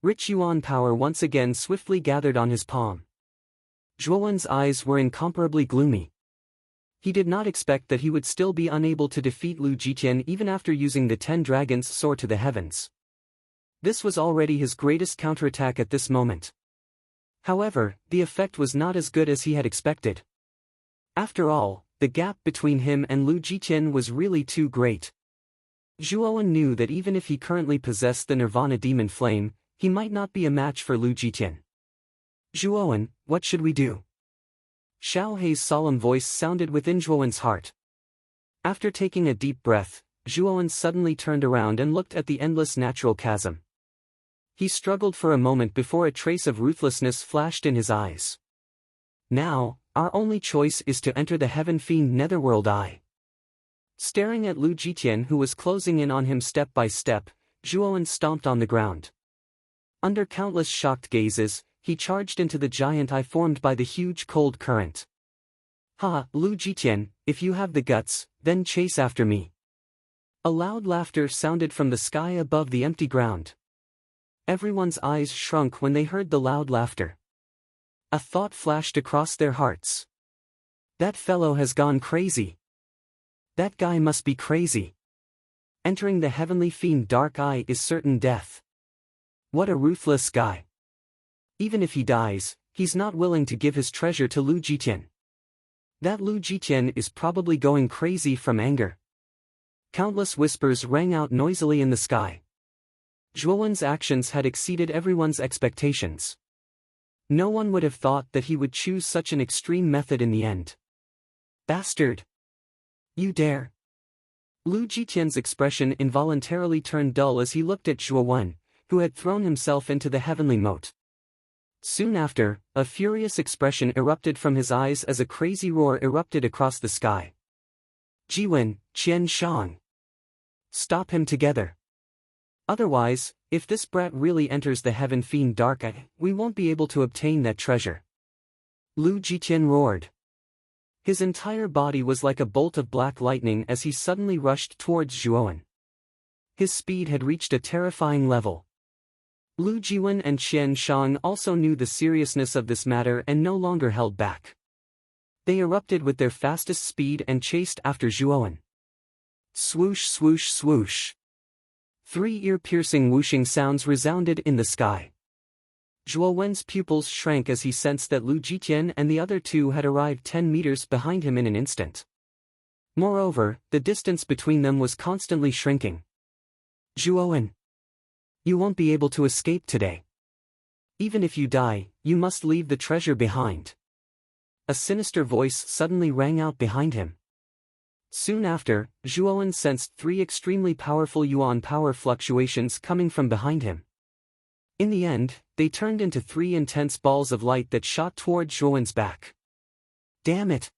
Rich Yuan power once again swiftly gathered on his palm. Zhuowen's eyes were incomparably gloomy. He did not expect that he would still be unable to defeat Lu Jitian even after using the 10 dragons soar to the heavens. This was already his greatest counterattack at this moment. However, the effect was not as good as he had expected. After all, the gap between him and Lu Jitian was really too great. Zhuowen knew that even if he currently possessed the Nirvana Demon Flame, he might not be a match for Lu Jitian. "Zhuowen, what should we do?" Xiao Hei's solemn voice sounded within Zhuowen's heart. After taking a deep breath, Zhuowen suddenly turned around and looked at the endless natural chasm. He struggled for a moment before a trace of ruthlessness flashed in his eyes. "Now, our only choice is to enter the Heaven Fiend Netherworld Eye." Staring at Lu Jitian who was closing in on him step by step, Zhuowen stomped on the ground. Under countless shocked gazes, he charged into the giant eye formed by the huge cold current. "Ha, Lu Jitian, if you have the guts, then chase after me." A loud laughter sounded from the sky above the empty ground. Everyone's eyes shrunk when they heard the loud laughter. A thought flashed across their hearts. That fellow has gone crazy. That guy must be crazy. Entering the heavenly fiend Dark Eye is certain death. What a ruthless guy. Even if he dies, he's not willing to give his treasure to Lu Jitian. That Lu Jitian is probably going crazy from anger. Countless whispers rang out noisily in the sky. Zhuowen's actions had exceeded everyone's expectations. No one would have thought that he would choose such an extreme method in the end. "Bastard! You dare!" Lu Jitian's expression involuntarily turned dull as he looked at Zhuowen, who had thrown himself into the heavenly moat. Soon after, a furious expression erupted from his eyes as a crazy roar erupted across the sky. "Jiwen, Qian Shang! Stop him together! Otherwise, if this brat really enters the Heaven Fiend Dark Eye, we won't be able to obtain that treasure." Lu Jitian roared. His entire body was like a bolt of black lightning as he suddenly rushed towards Zhuowen. His speed had reached a terrifying level. Lu Jiwen and Qian Shang also knew the seriousness of this matter and no longer held back. They erupted with their fastest speed and chased after Zhuowen. Swoosh swoosh swoosh. 3 ear-piercing whooshing sounds resounded in the sky. Zhuowen's pupils shrank as he sensed that Lu Jitian and the other two had arrived 10 meters behind him in an instant. Moreover, the distance between them was constantly shrinking. Zhuowen, you won't be able to escape today. Even if you die, you must leave the treasure behind. A sinister voice suddenly rang out behind him. Soon after, Zhuowen sensed 3 extremely powerful yuan power fluctuations coming from behind him. In the end, they turned into 3 intense balls of light that shot toward Zhuowen's back. Damn it!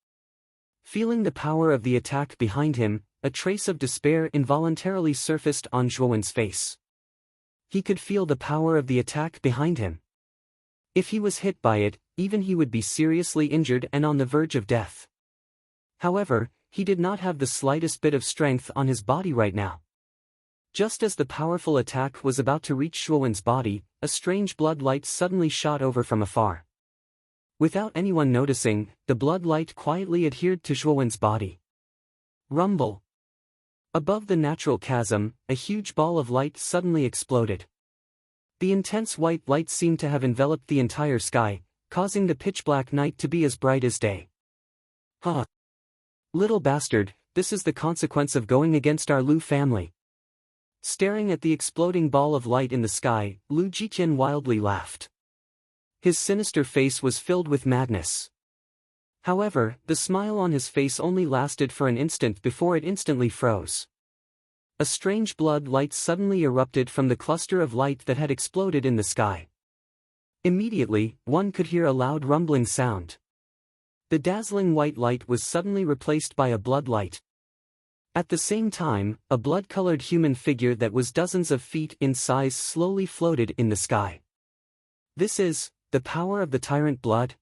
Feeling the power of the attack behind him, a trace of despair involuntarily surfaced on Zhuowen's face. He could feel the power of the attack behind him. If he was hit by it, even he would be seriously injured and on the verge of death. However, he did not have the slightest bit of strength on his body right now. Just as the powerful attack was about to reach Zhuowen's body, a strange blood light suddenly shot over from afar. Without anyone noticing, the blood light quietly adhered to Zhuowen's body. Rumble. Above the natural chasm, a huge ball of light suddenly exploded. The intense white light seemed to have enveloped the entire sky, causing the pitch-black night to be as bright as day. Huh. Little bastard, this is the consequence of going against our Lu family. Staring at the exploding ball of light in the sky, Lu Jitian wildly laughed. His sinister face was filled with madness. However, the smile on his face only lasted for an instant before it instantly froze. A strange blood light suddenly erupted from the cluster of light that had exploded in the sky. Immediately, one could hear a loud rumbling sound. The dazzling white light was suddenly replaced by a blood light. At the same time, a blood-colored human figure that was dozens of feet in size slowly floated in the sky. This is the power of the tyrant blood?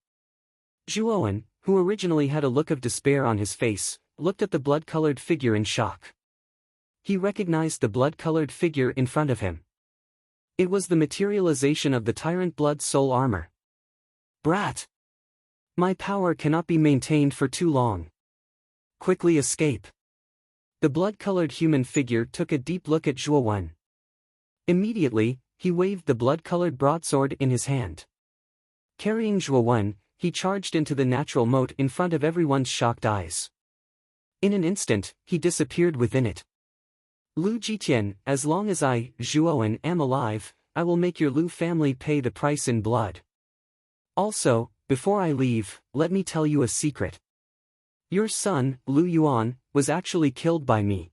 Zhuowen, who originally had a look of despair on his face, looked at the blood-colored figure in shock. He recognized the blood-colored figure in front of him. It was the materialization of the tyrant blood soul armor. Brat! My power cannot be maintained for too long. Quickly escape. The blood-colored human figure took a deep look at Zhuowen. Immediately, he waved the blood-colored broadsword in his hand. Carrying Zhuowen, he charged into the natural moat in front of everyone's shocked eyes. In an instant, he disappeared within it. Lu Jitian, as long as I, Zhuowen, am alive, I will make your Lu family pay the price in blood. Also, before I leave, let me tell you a secret. Your son, Lu Yuan, was actually killed by me.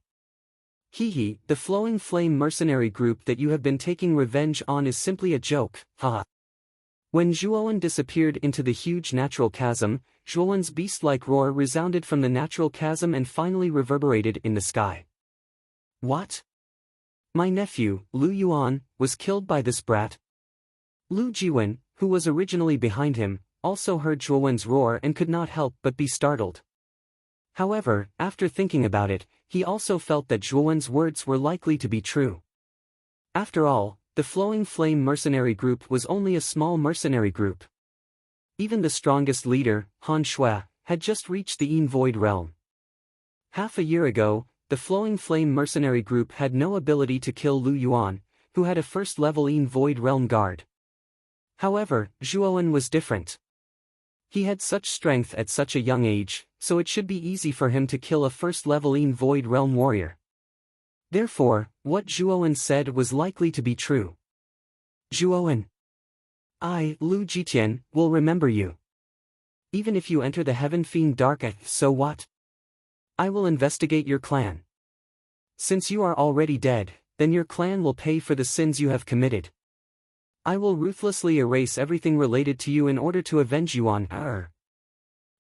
Hehe, the Flowing Flame mercenary group that you have been taking revenge on is simply a joke, haha. When Zhuowen disappeared into the huge natural chasm, Zhuowen's beast-like roar resounded from the natural chasm and finally reverberated in the sky. What? My nephew, Lu Yuan, was killed by this brat? Lu Jiwen, who was originally behind him, also heard Zhuowen's roar and could not help but be startled. However, after thinking about it, he also felt that Zhuowen's words were likely to be true. After all, the Flowing Flame mercenary group was only a small mercenary group. Even the strongest leader, Han Shui, had just reached the Yin Void realm. Half a year ago, the Flowing Flame mercenary group had no ability to kill Lu Yuan, who had a first-level Yin Void realm guard. However, Zhuowen was different. He had such strength at such a young age, so it should be easy for him to kill a first-level Yin Void realm warrior. Therefore, what Zhuowen said was likely to be true. Zhuowen. I, Lu Jitian, will remember you. Even if you enter the Heaven Fiend Dark, so what? I will investigate your clan. Since you are already dead, then your clan will pay for the sins you have committed. I will ruthlessly erase everything related to you in order to avenge you on her.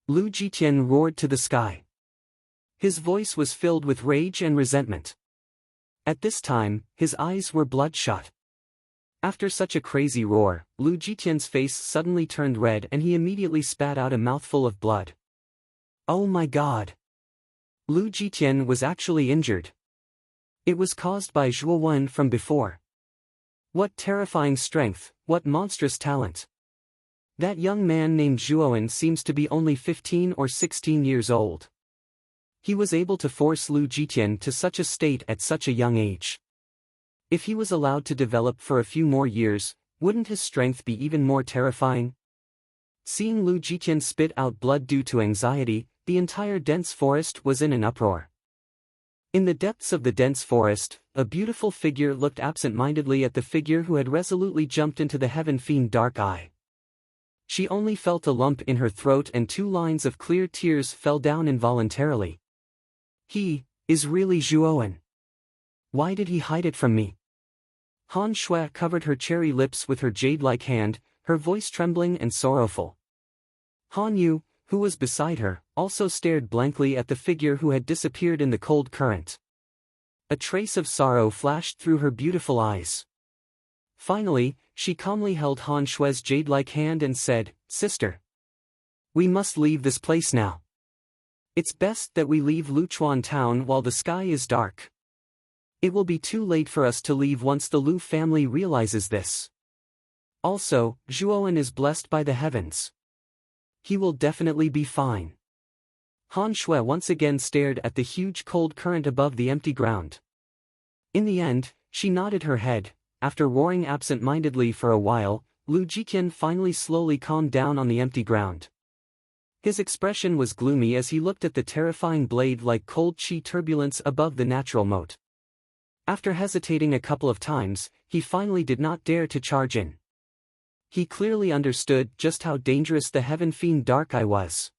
Lu Jitian roared to the sky. His voice was filled with rage and resentment. At this time, his eyes were bloodshot. After such a crazy roar, Lu Jitian's face suddenly turned red and he immediately spat out a mouthful of blood. Oh my god! Lu Jitian was actually injured. It was caused by Zhuowen from before. What terrifying strength, what monstrous talent. That young man named Zhuowen seems to be only 15 or 16 years old. He was able to force Lu Jitian to such a state at such a young age. If he was allowed to develop for a few more years, wouldn't his strength be even more terrifying? Seeing Lu Jitian spit out blood due to anxiety, the entire dense forest was in an uproar. In the depths of the dense forest, a beautiful figure looked absent-mindedly at the figure who had resolutely jumped into the heaven fiend dark eye. She only felt a lump in her throat and 2 lines of clear tears fell down involuntarily. He is really Zhuowen. Why did he hide it from me? Han Shui covered her cherry lips with her jade-like hand, her voice trembling and sorrowful. Han Yu, who was beside her, also stared blankly at the figure who had disappeared in the cold current. A trace of sorrow flashed through her beautiful eyes. Finally, she calmly held Han Shui's jade-like hand and said, "Sister, we must leave this place now. It's best that we leave Luchuan town while the sky is dark. It will be too late for us to leave once the Lu family realizes this. Also, Zhuowen is blessed by the heavens. He will definitely be fine." Han Shui once again stared at the huge cold current above the empty ground. In the end, she nodded her head. After roaring absent-mindedly for a while, Lu Jitian finally slowly calmed down on the empty ground. His expression was gloomy as he looked at the terrifying blade-like cold chi turbulence above the natural moat. After hesitating a couple of times, he finally did not dare to charge in. He clearly understood just how dangerous the heaven fiend Dark Eye was.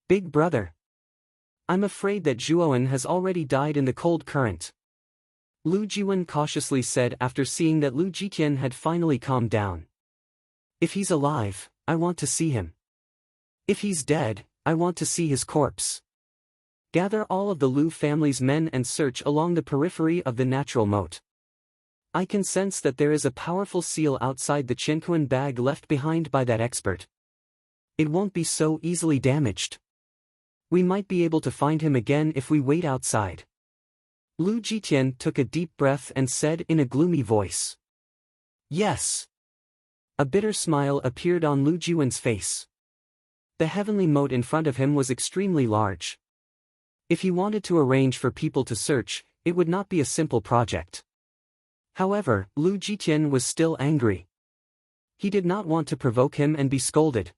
"Big brother, I'm afraid that Zhuowen has already died in the cold current," Lu Jiwen cautiously said after seeing that Lu Jitian had finally calmed down. "If he's alive, I want to see him. If he's dead, I want to see his corpse. Gather all of the Lu family's men and search along the periphery of the natural moat. I can sense that there is a powerful seal outside the Qianquan bag left behind by that expert. It won't be so easily damaged. We might be able to find him again if we wait outside." Lu Jitian took a deep breath and said in a gloomy voice, "Yes." A bitter smile appeared on Lu Jiwen's face. The heavenly moat in front of him was extremely large. If he wanted to arrange for people to search, it would not be a simple project. However, Lu Jitian was still angry. He did not want to provoke him and be scolded.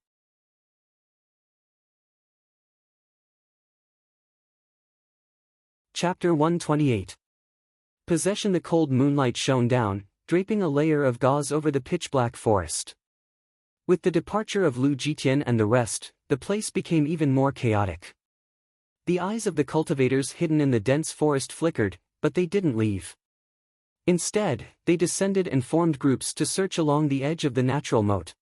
Chapter 128. Possession. The cold moonlight shone down, draping a layer of gauze over the pitch-black forest. With the departure of Lu Jitian and the rest, the place became even more chaotic. The eyes of the cultivators hidden in the dense forest flickered, but they didn't leave. Instead, they descended and formed groups to search along the edge of the natural moat.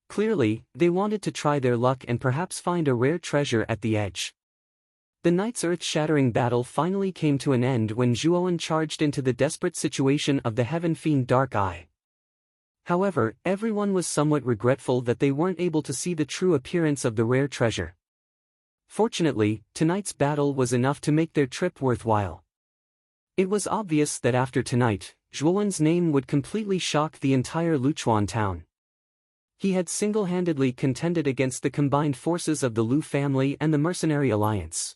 Clearly, they wanted to try their luck and perhaps find a rare treasure at the edge. The night's earth-shattering battle finally came to an end when Zhuowen charged into the desperate situation of the heaven fiend Dark Eye. However, everyone was somewhat regretful that they weren't able to see the true appearance of the rare treasure. Fortunately, tonight's battle was enough to make their trip worthwhile. It was obvious that after tonight, Zhuowen's name would completely shock the entire Luchuan town. He had single-handedly contended against the combined forces of the Lu family and the mercenary alliance.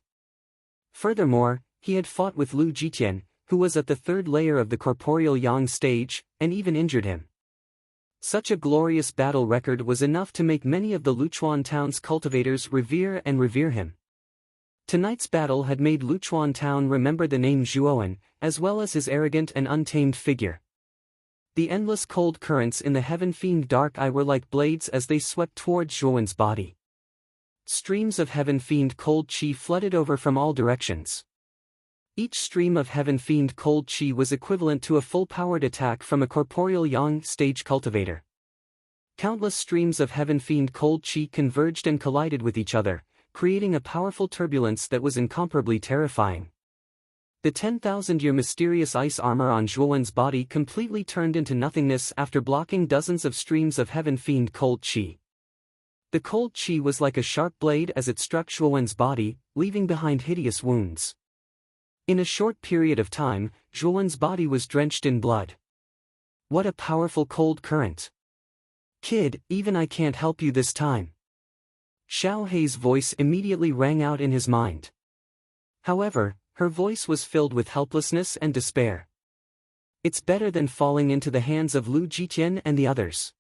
Furthermore, he had fought with Lu Jitian, who was at the 3rd layer of the corporeal yang stage, and even injured him. Such a glorious battle record was enough to make many of the Luchuan town's cultivators revere him. Tonight's battle had made Luchuan town remember the name Zhuowen, as well as his arrogant and untamed figure. The endless cold currents in the heaven fiend Dark Eye were like blades as they swept toward Zhuowen's body. Streams of heaven fiend cold chi flooded over from all directions. Each stream of heaven fiend cold chi was equivalent to a full-powered attack from a corporeal yang stage cultivator. Countless streams of heaven fiend cold chi converged and collided with each other, creating a powerful turbulence that was incomparably terrifying. The 10,000-year mysterious ice armor on Zhuowen's body completely turned into nothingness after blocking dozens of streams of heaven fiend cold chi. The cold chi was like a sharp blade as it struck Zhuowen's body, leaving behind hideous wounds. In a short period of time, Zhuowen's body was drenched in blood. What a powerful cold current. Kid, even I can't help you this time. Xiao Hei's voice immediately rang out in his mind. However, her voice was filled with helplessness and despair. It's better than falling into the hands of Lu Jitian and the others.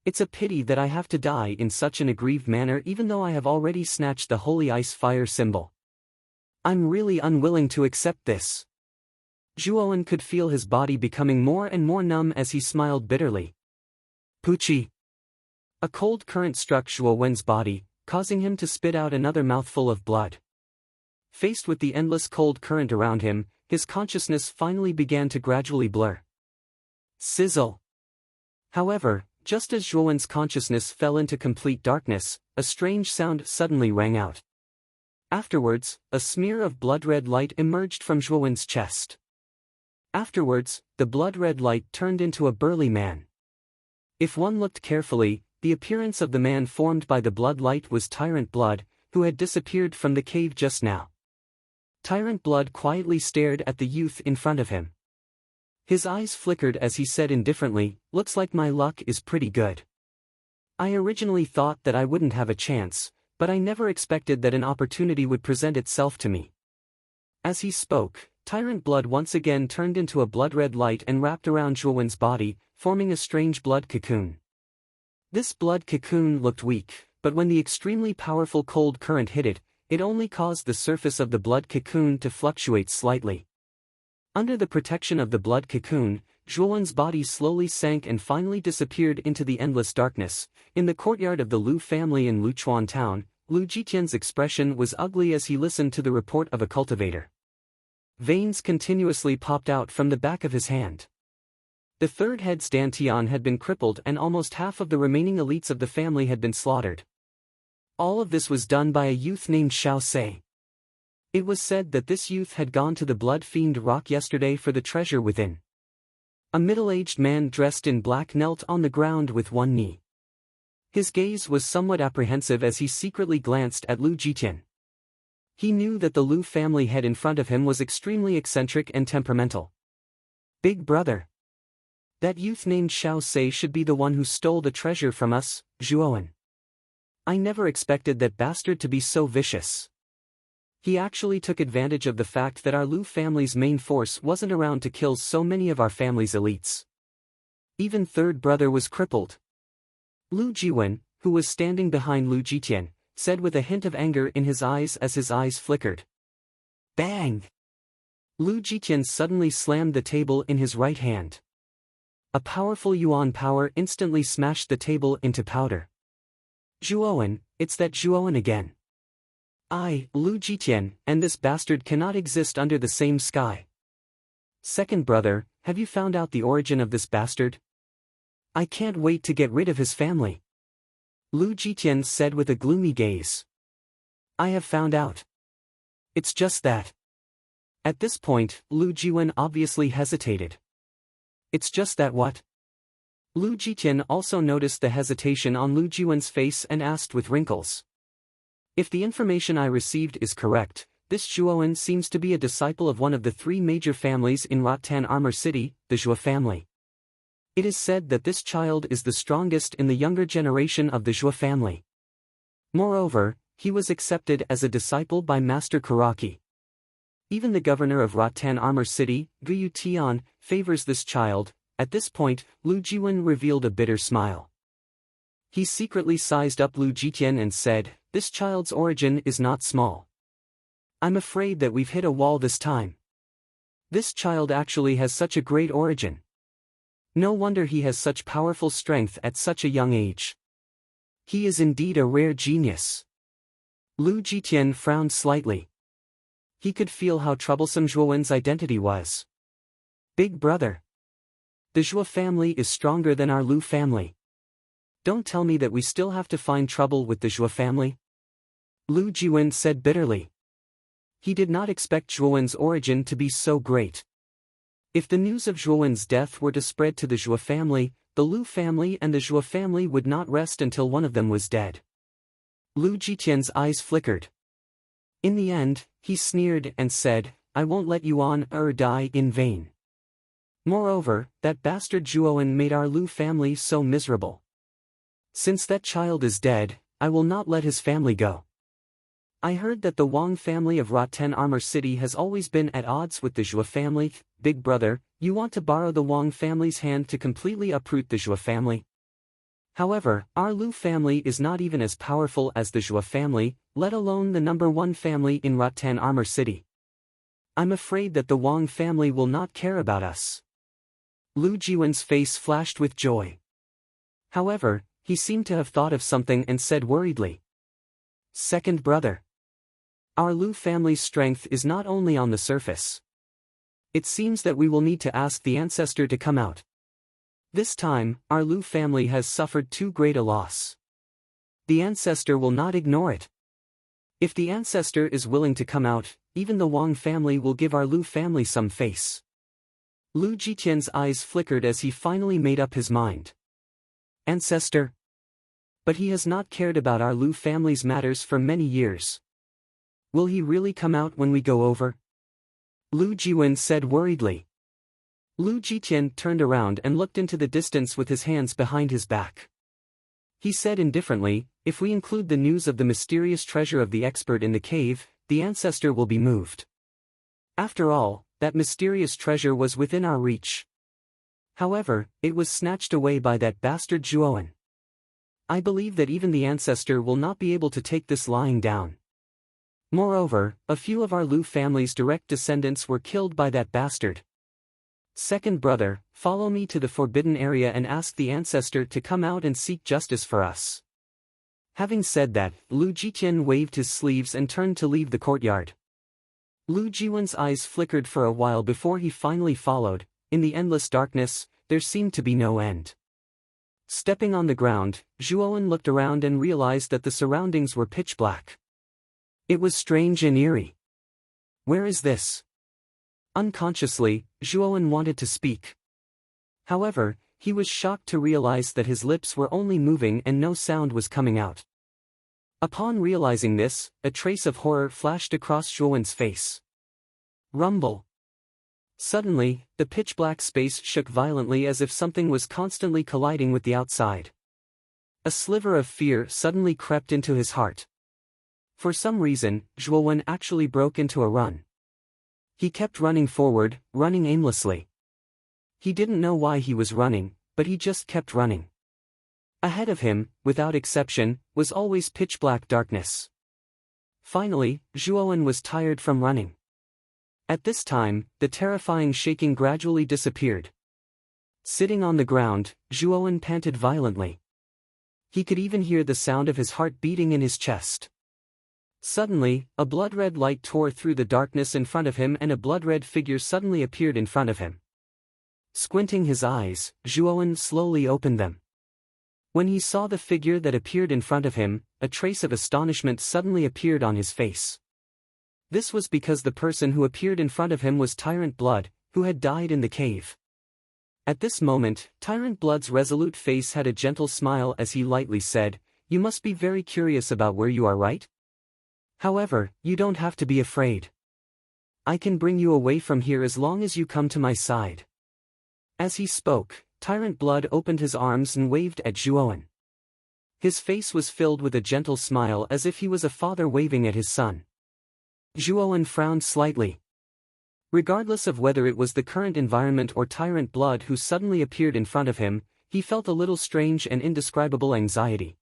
It's a pity that I have to die in such an aggrieved manner even though I have already snatched the holy ice fire symbol. I'm really unwilling to accept this. Zhuowen could feel his body becoming more and more numb as he smiled bitterly. Puchi. A cold current struck Zhuowen's body, causing him to spit out another mouthful of blood. Faced with the endless cold current around him, his consciousness finally began to gradually blur. Sizzle. However, just as Zhuowen's consciousness fell into complete darkness, a strange sound suddenly rang out. Afterwards, a smear of blood-red light emerged from Zhuowen's chest. Afterwards, the blood-red light turned into a burly man. If one looked carefully, the appearance of the man formed by the blood light was Tyrant Blood, who had disappeared from the cave just now. Tyrant Blood quietly stared at the youth in front of him. His eyes flickered as he said indifferently, "Looks like my luck is pretty good. I originally thought that I wouldn't have a chance, but I never expected that an opportunity would present itself to me." As he spoke, Tyrant Blood once again turned into a blood-red light and wrapped around Zhuowen's body, forming a strange blood cocoon. This blood cocoon looked weak, but when the extremely powerful cold current hit it, it only caused the surface of the blood cocoon to fluctuate slightly. Under the protection of the blood cocoon, Zhuowen's body slowly sank and finally disappeared into the endless darkness. In the courtyard of the Lu family in Luchuan town, Lu Jitian's expression was ugly as he listened to the report of a cultivator. Veins continuously popped out from the back of his hand. The third head Dantian had been crippled and almost half of the remaining elites of the family had been slaughtered. All of this was done by a youth named Xiao Sei. It was said that this youth had gone to the Blood Fiend Rock yesterday for the treasure within. A middle-aged man dressed in black knelt on the ground with one knee. His gaze was somewhat apprehensive as he secretly glanced at Lu Jitian. He knew that the Lu family head in front of him was extremely eccentric and temperamental. "Big brother. That youth named Xiao Sei should be the one who stole the treasure from us, Zhuowen. I never expected that bastard to be so vicious. He actually took advantage of the fact that our Lu family's main force wasn't around to kill so many of our family's elites. Even third brother was crippled." Lu Jiwen, who was standing behind Lu Jitian, said with a hint of anger in his eyes as his eyes flickered. Bang! Lu Jitian suddenly slammed the table in his right hand. A powerful yuan power instantly smashed the table into powder. "Zhuowen, it's that Zhuowen again. I, Lu Jitian, and this bastard cannot exist under the same sky. Second brother, have you found out the origin of this bastard? I can't wait to get rid of his family." Lu Jitian said with a gloomy gaze. "I have found out. It's just that." At this point, Lu Jiwen obviously hesitated. "It's just that what?" Lu Jitian also noticed the hesitation on Lu Jiwen's face and asked with wrinkles. "If the information I received is correct, this Zhuowen seems to be a disciple of one of the three major families in Rattan Armor City, the Zhuo family. It is said that this child is the strongest in the younger generation of the Zhuo family. Moreover, he was accepted as a disciple by Master Karaki. Even the governor of Rattan Armor City, Guyu Tian, favors this child." At this point, Lu Jiwen revealed a bitter smile. He secretly sized up Lu Jitian and said, "This child's origin is not small. I'm afraid that we've hit a wall this time. This child actually has such a great origin. No wonder he has such powerful strength at such a young age. He is indeed a rare genius." Lu Jitian frowned slightly. He could feel how troublesome Zhuowen's identity was. "Big brother. The Zhuo family is stronger than our Lu family. Don't tell me that we still have to find trouble with the Zhuo family?" Lu Jiwen said bitterly. He did not expect Zhuowen's origin to be so great. If the news of Zhuowen's death were to spread to the Zhuo family, the Lu family and the Zhuo family would not rest until one of them was dead. Lu Jitian's eyes flickered. In the end, he sneered and said, "I won't let Yuan die in vain." Moreover, that bastard Zhuowen made our Lu family so miserable. Since that child is dead, I will not let his family go. I heard that the Wang family of Rotten Armor City has always been at odds with the Zhua family. Big brother, you want to borrow the Wang family's hand to completely uproot the Zhua family? However, our Lu family is not even as powerful as the Zhua family, let alone the #1 family in Rotten Armor City. I'm afraid that the Wang family will not care about us. Lu Jiwen's face flashed with joy. However, he seemed to have thought of something and said worriedly. Second brother. Our Lu family's strength is not only on the surface. It seems that we will need to ask the ancestor to come out. This time, our Lu family has suffered too great a loss. The ancestor will not ignore it. If the ancestor is willing to come out, even the Wang family will give our Lu family some face. Lu Jitian's eyes flickered as he finally made up his mind. Ancestor? But he has not cared about our Lu family's matters for many years. Will he really come out when we go over? Lu Jiwen said worriedly. Lu Jitian turned around and looked into the distance with his hands behind his back. He said indifferently, if we include the news of the mysterious treasure of the expert in the cave, the ancestor will be moved. After all, that mysterious treasure was within our reach. However, it was snatched away by that bastard Zhuowen. I believe that even the ancestor will not be able to take this lying down. Moreover, a few of our Lu family's direct descendants were killed by that bastard. Second brother, follow me to the forbidden area and ask the ancestor to come out and seek justice for us. Having said that, Lu Jitian waved his sleeves and turned to leave the courtyard. Lu Jiwen's eyes flickered for a while before he finally followed. In the endless darkness, there seemed to be no end. Stepping on the ground, Zhuowen looked around and realized that the surroundings were pitch black. It was strange and eerie. Where is this? Unconsciously, Zhuowen wanted to speak. However, he was shocked to realize that his lips were only moving and no sound was coming out. Upon realizing this, a trace of horror flashed across Zhuowen's face. Rumble. Suddenly, the pitch-black space shook violently as if something was constantly colliding with the outside. A sliver of fear suddenly crept into his heart. For some reason, Zhuowen actually broke into a run. He kept running forward, running aimlessly. He didn't know why he was running, but he just kept running. Ahead of him, without exception, was always pitch-black darkness. Finally, Zhuowen was tired from running. At this time, the terrifying shaking gradually disappeared. Sitting on the ground, Zhuowen panted violently. He could even hear the sound of his heart beating in his chest. Suddenly, a blood-red light tore through the darkness in front of him and a blood-red figure suddenly appeared in front of him. Squinting his eyes, Zhuowen slowly opened them. When he saw the figure that appeared in front of him, a trace of astonishment suddenly appeared on his face. This was because the person who appeared in front of him was Tyrant Blood, who had died in the cave. At this moment, Tyrant Blood's resolute face had a gentle smile as he lightly said, "You must be very curious about where you are, right? However, you don't have to be afraid. I can bring you away from here as long as you come to my side." As he spoke, Tyrant Blood opened his arms and waved at Zhuowen. His face was filled with a gentle smile as if he was a father waving at his son. Zhuowen frowned slightly. Regardless of whether it was the current environment or Tyrant Blood who suddenly appeared in front of him, he felt a little strange and indescribable anxiety.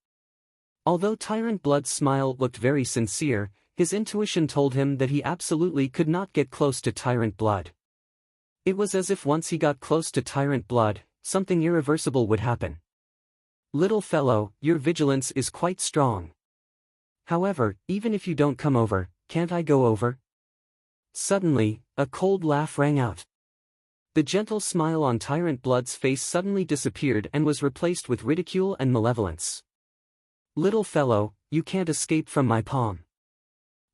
Although Tyrant Blood's smile looked very sincere, his intuition told him that he absolutely could not get close to Tyrant Blood. It was as if once he got close to Tyrant Blood, something irreversible would happen. "Little fellow, your vigilance is quite strong. However, even if you don't come over, can't I go over?" Suddenly, a cold laugh rang out. The gentle smile on Tyrant Blood's face suddenly disappeared and was replaced with ridicule and malevolence. "Little fellow, you can't escape from my palm.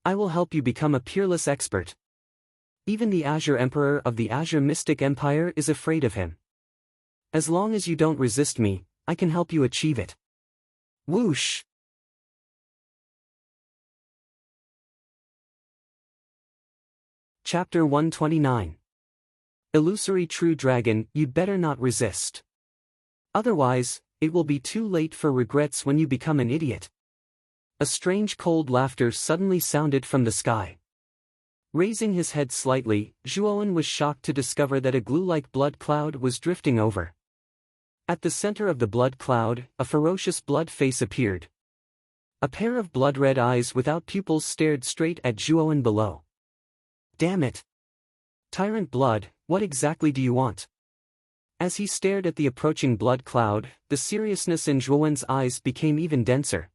I will help you become a peerless expert. Even the Azure Emperor of the Azure Mystic Empire is afraid of him. As long as you don't resist me, I can help you achieve it." Whoosh! Chapter 129. Illusory true dragon, you'd better not resist. Otherwise, it will be too late for regrets when you become an idiot. A strange cold laughter suddenly sounded from the sky. Raising his head slightly, Zhuowen was shocked to discover that a glue-like blood cloud was drifting over. At the center of the blood cloud, a ferocious blood face appeared. A pair of blood-red eyes without pupils stared straight at Zhuowen below. Damn it! Tyrant blood, what exactly do you want? As he stared at the approaching blood cloud, the seriousness in Zhuowen's eyes became even denser.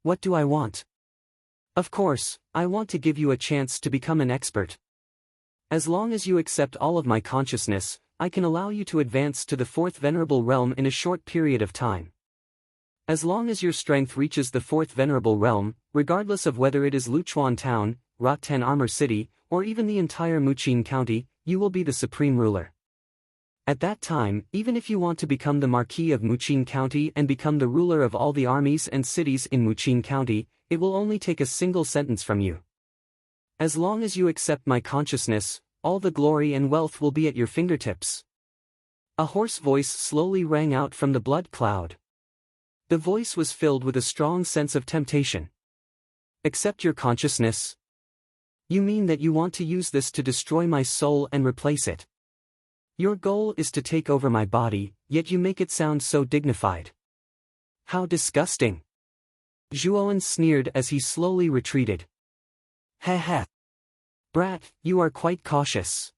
What do I want? Of course, I want to give you a chance to become an expert. As long as you accept all of my consciousness, I can allow you to advance to the fourth venerable realm in a short period of time. As long as your strength reaches the fourth venerable realm, regardless of whether it is Luchuan Town, Rotten Armor City, or even the entire Muqin County, you will be the supreme ruler. At that time, even if you want to become the Marquis of Muqin County and become the ruler of all the armies and cities in Muqin County, it will only take a single sentence from you. As long as you accept my consciousness, all the glory and wealth will be at your fingertips. A hoarse voice slowly rang out from the blood cloud. The voice was filled with a strong sense of temptation. Accept your consciousness? You mean that you want to use this to destroy my soul and replace it? Your goal is to take over my body, yet you make it sound so dignified. How disgusting! Zhuowen sneered as he slowly retreated. Heh heh. Brat, you are quite cautious.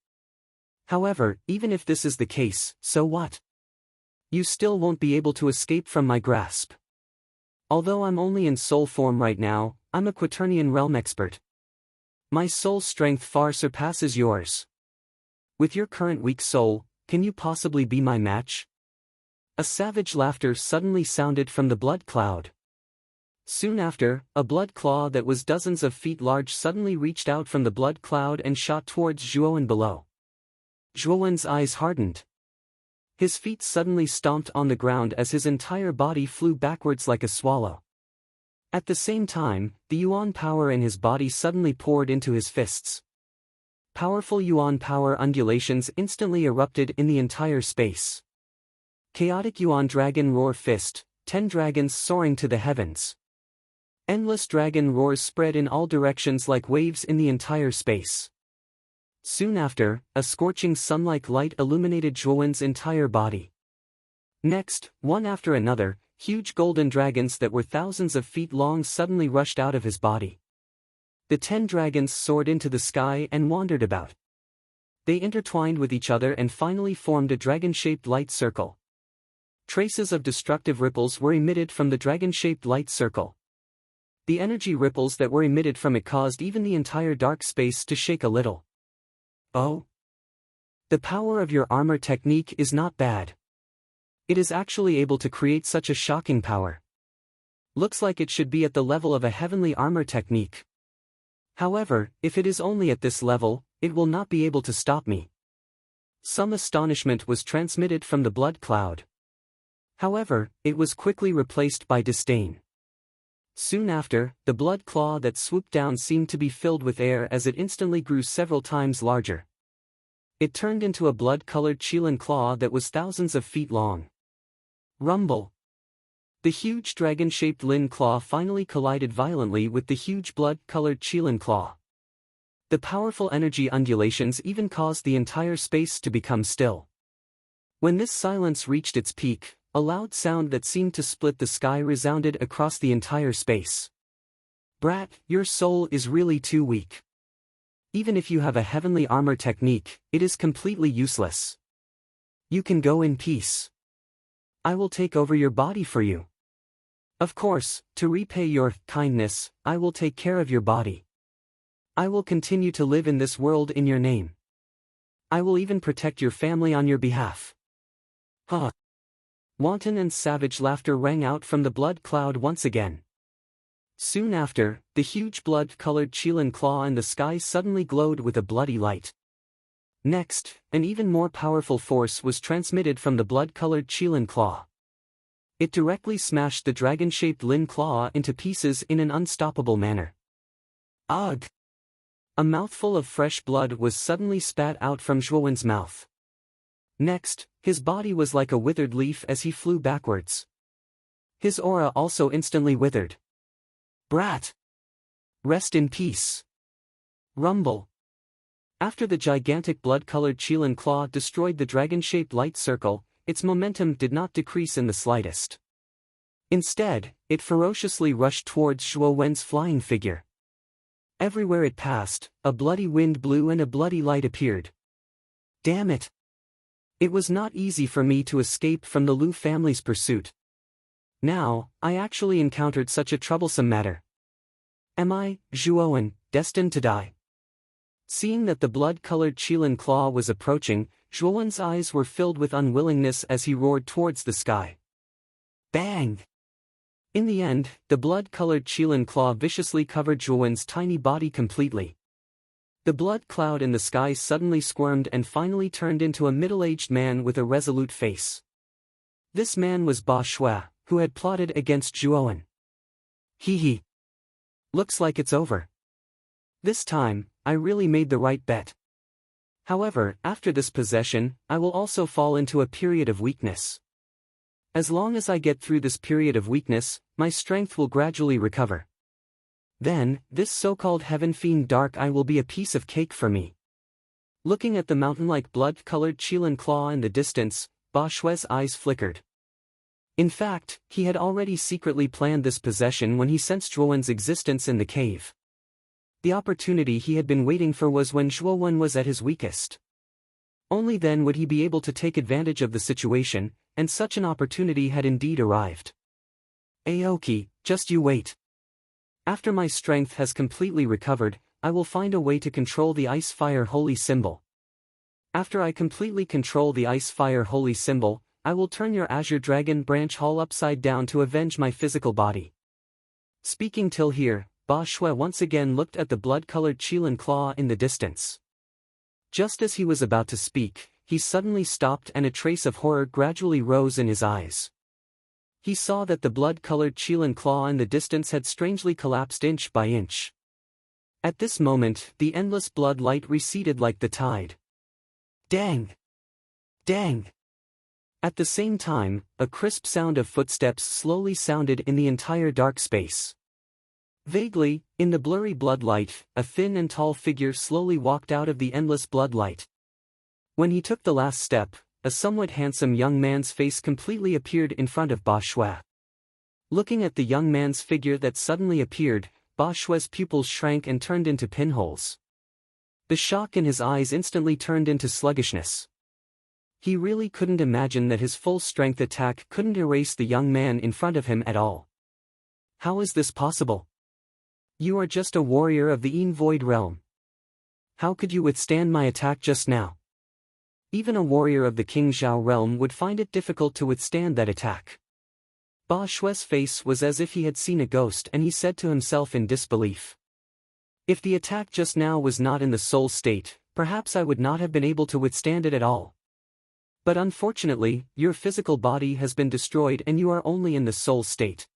However, even if this is the case, so what? You still won't be able to escape from my grasp. Although I'm only in soul form right now, I'm a Quaternion realm expert. My soul strength far surpasses yours. With your current weak soul, can you possibly be my match? A savage laughter suddenly sounded from the blood cloud. Soon after, a blood claw that was dozens of feet large suddenly reached out from the blood cloud and shot towards Zhuowen below. Zhuowen's eyes hardened. His feet suddenly stomped on the ground as his entire body flew backwards like a swallow. At the same time, the Yuan power in his body suddenly poured into his fists. Powerful Yuan power undulations instantly erupted in the entire space. Chaotic Yuan Dragon Roar Fist, 10 dragons soaring to the heavens. Endless dragon roars spread in all directions like waves in the entire space. Soon after, a scorching sun-like light illuminated Zhuowen's entire body. Next, one after another, huge golden dragons that were thousands of feet long suddenly rushed out of his body. The 10 dragons soared into the sky and wandered about. They intertwined with each other and finally formed a dragon-shaped light circle. Traces of destructive ripples were emitted from the dragon-shaped light circle. The energy ripples that were emitted from it caused even the entire dark space to shake a little. Oh? The power of your armor technique is not bad. It is actually able to create such a shocking power. Looks like it should be at the level of a heavenly armor technique. However, if it is only at this level, it will not be able to stop me. Some astonishment was transmitted from the blood cloud. However, it was quickly replaced by disdain. Soon after, the blood claw that swooped down seemed to be filled with air as it instantly grew several times larger. It turned into a blood-colored Qilin claw that was thousands of feet long. Rumble! The huge dragon-shaped Lin claw finally collided violently with the huge blood-colored Qilin claw. The powerful energy undulations even caused the entire space to become still. When this silence reached its peak, a loud sound that seemed to split the sky resounded across the entire space. Brat, your soul is really too weak. Even if you have a heavenly armor technique, it is completely useless. You can go in peace. I will take over your body for you. Of course, to repay your kindness, I will take care of your body. I will continue to live in this world in your name. I will even protect your family on your behalf. Huh. Wanton and savage laughter rang out from the blood cloud once again. Soon after, the huge blood-colored Qilin claw in the sky suddenly glowed with a bloody light. Next, an even more powerful force was transmitted from the blood-colored Qilin claw. It directly smashed the dragon-shaped Lin claw into pieces in an unstoppable manner. Ugh! A mouthful of fresh blood was suddenly spat out from Zhuowen's mouth. Next, his body was like a withered leaf as he flew backwards. His aura also instantly withered. Brat! Rest in peace. Rumble. After the gigantic blood-colored Qilin claw destroyed the dragon-shaped light circle, its momentum did not decrease in the slightest. Instead, it ferociously rushed towards Zhuo Wen's flying figure. Everywhere it passed, a bloody wind blew and a bloody light appeared. Damn it! It was not easy for me to escape from the Lu family's pursuit. Now, I actually encountered such a troublesome matter. Am I, Zhuowen, destined to die? Seeing that the blood-colored Qilin claw was approaching, Zhuowen's eyes were filled with unwillingness as he roared towards the sky. Bang! In the end, the blood-colored Qilin claw viciously covered Zhuowen's tiny body completely. The blood cloud in the sky suddenly squirmed and finally turned into a middle-aged man with a resolute face. This man was Ba Shui, who had plotted against Zhuowen. Hee. Looks like it's over. This time, I really made the right bet. However, after this possession, I will also fall into a period of weakness. As long as I get through this period of weakness, my strength will gradually recover. Then, this so-called heaven fiend Dark Eye will be a piece of cake for me. Looking at the mountain-like blood-colored Qilin claw in the distance, Ba Shui's eyes flickered. In fact, he had already secretly planned this possession when he sensed Zhuowen's existence in the cave. The opportunity he had been waiting for was when Zhuowen was at his weakest. Only then would he be able to take advantage of the situation, and such an opportunity had indeed arrived. Aoki, just you wait. After my strength has completely recovered, I will find a way to control the Ice-Fire Holy Symbol. After I completely control the Ice-Fire Holy Symbol, I will turn your Azure Dragon Branch Hall upside down to avenge my physical body. Speaking till here, Ba Shui once again looked at the blood-colored Qilin claw in the distance. Just as he was about to speak, he suddenly stopped and a trace of horror gradually rose in his eyes. He saw that the blood-colored Qilin claw in the distance had strangely collapsed inch by inch. At this moment, the endless blood light receded like the tide. Dang! Dang! At the same time, a crisp sound of footsteps slowly sounded in the entire dark space. Vaguely, in the blurry blood light, a thin and tall figure slowly walked out of the endless blood light. When he took the last step, a somewhat handsome young man's face completely appeared in front of Ba Shui. Looking at the young man's figure that suddenly appeared, Ba Shui's pupils shrank and turned into pinholes. The shock in his eyes instantly turned into sluggishness. He really couldn't imagine that his full-strength attack couldn't erase the young man in front of him at all. How is this possible? You are just a warrior of the Yin Void Realm. How could you withstand my attack just now? Even a warrior of the King Zhao realm would find it difficult to withstand that attack. Ba Shui's face was as if he had seen a ghost and he said to himself in disbelief. If the attack just now was not in the soul state, perhaps I would not have been able to withstand it at all. But unfortunately, your physical body has been destroyed and you are only in the soul state.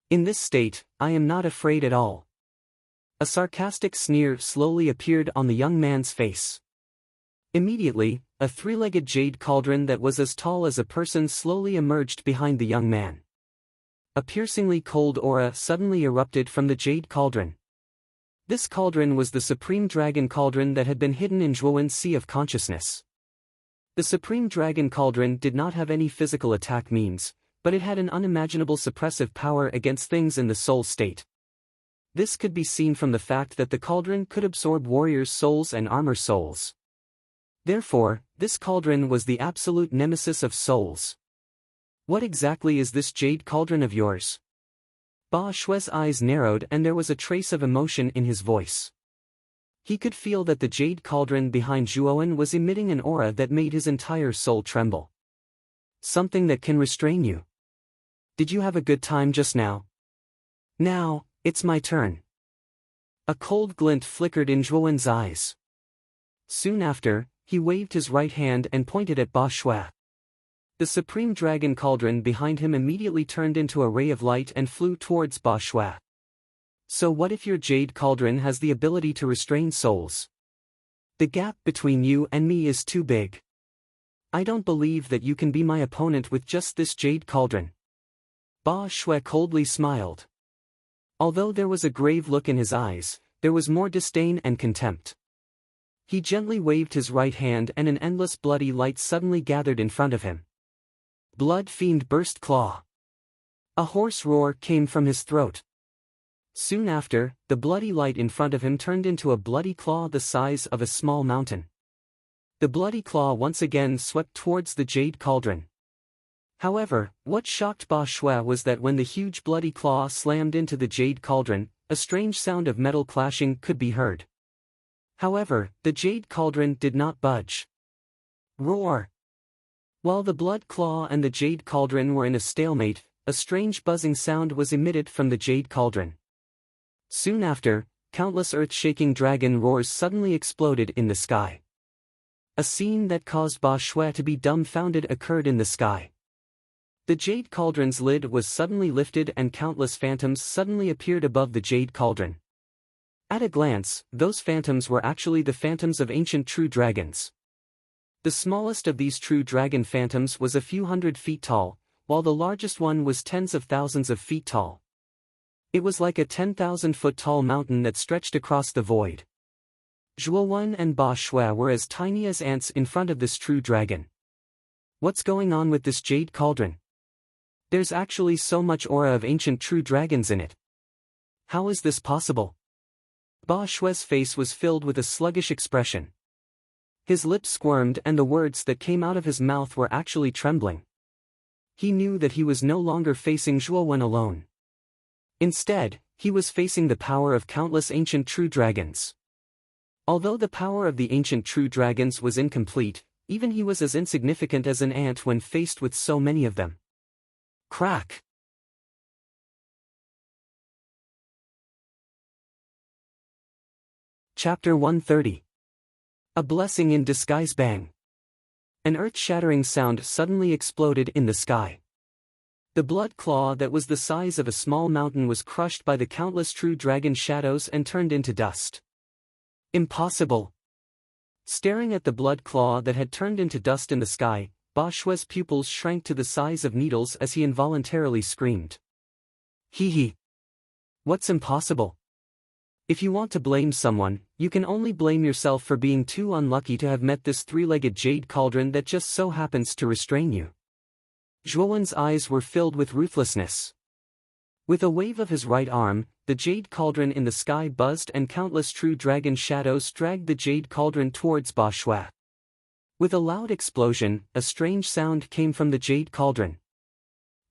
In this state, I am not afraid at all. A sarcastic sneer slowly appeared on the young man's face. Immediately, a three-legged jade cauldron that was as tall as a person slowly emerged behind the young man. A piercingly cold aura suddenly erupted from the jade cauldron. This cauldron was the Supreme Dragon Cauldron that had been hidden in Zhuowen's Sea of Consciousness. The Supreme Dragon Cauldron did not have any physical attack means, but it had an unimaginable suppressive power against things in the soul state. This could be seen from the fact that the cauldron could absorb warriors' souls and armor souls. Therefore, this cauldron was the absolute nemesis of souls. What exactly is this jade cauldron of yours? Ba Shui's eyes narrowed and there was a trace of emotion in his voice. He could feel that the jade cauldron behind Zhuowen was emitting an aura that made his entire soul tremble. Something that can restrain you. Did you have a good time just now? Now, it's my turn. A cold glint flickered in Zhuowen's eyes. Soon after, he waved his right hand and pointed at Ba Shui. The Supreme Dragon Cauldron behind him immediately turned into a ray of light and flew towards Ba Shui. So what if your jade cauldron has the ability to restrain souls? The gap between you and me is too big. I don't believe that you can be my opponent with just this jade cauldron. Ba Shui coldly smiled. Although there was a grave look in his eyes, there was more disdain and contempt. He gently waved his right hand and an endless bloody light suddenly gathered in front of him. Blood Fiend Burst Claw. A hoarse roar came from his throat. Soon after, the bloody light in front of him turned into a bloody claw the size of a small mountain. The bloody claw once again swept towards the jade cauldron. However, what shocked Ba Shui was that when the huge bloody claw slammed into the jade cauldron, a strange sound of metal clashing could be heard. However, the jade cauldron did not budge. Roar! While the blood claw and the jade cauldron were in a stalemate, a strange buzzing sound was emitted from the jade cauldron. Soon after, countless earth-shaking dragon roars suddenly exploded in the sky. A scene that caused Ba Shui to be dumbfounded occurred in the sky. The jade cauldron's lid was suddenly lifted and countless phantoms suddenly appeared above the jade cauldron. At a glance, those phantoms were actually the phantoms of ancient true dragons. The smallest of these true dragon phantoms was a few hundred feet tall, while the largest one was tens of thousands of feet tall. It was like a 10,000-foot-tall mountain that stretched across the void. Zhuowen and Ba Shui were as tiny as ants in front of this true dragon. What's going on with this jade cauldron? There's actually so much aura of ancient true dragons in it. How is this possible? Ba Shui's face was filled with a sluggish expression. His lips squirmed and the words that came out of his mouth were actually trembling. He knew that he was no longer facing Zhuowen alone. Instead, he was facing the power of countless ancient true dragons. Although the power of the ancient true dragons was incomplete, even he was as insignificant as an ant when faced with so many of them. Crack! Chapter 130. A Blessing in Disguise. Bang! An earth-shattering sound suddenly exploded in the sky. The blood claw that was the size of a small mountain was crushed by the countless true dragon shadows and turned into dust. Impossible! Staring at the blood claw that had turned into dust in the sky, Ba Shui's pupils shrank to the size of needles as he involuntarily screamed. Hee hee! What's impossible? If you want to blame someone, you can only blame yourself for being too unlucky to have met this three-legged jade cauldron that just so happens to restrain you. Zhuowen's eyes were filled with ruthlessness. With a wave of his right arm, the jade cauldron in the sky buzzed and countless true dragon shadows dragged the jade cauldron towards Ba Shui. With a loud explosion, a strange sound came from the jade cauldron.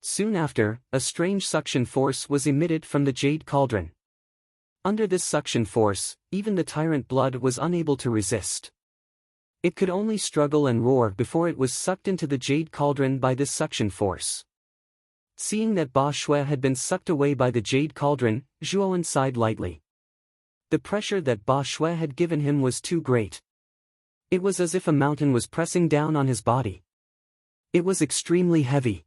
Soon after, a strange suction force was emitted from the jade cauldron. Under this suction force, even the tyrant blood was unable to resist. It could only struggle and roar before it was sucked into the jade cauldron by this suction force. Seeing that Ba Shui had been sucked away by the jade cauldron, Zhuowen sighed lightly. The pressure that Ba Shui had given him was too great. It was as if a mountain was pressing down on his body. It was extremely heavy.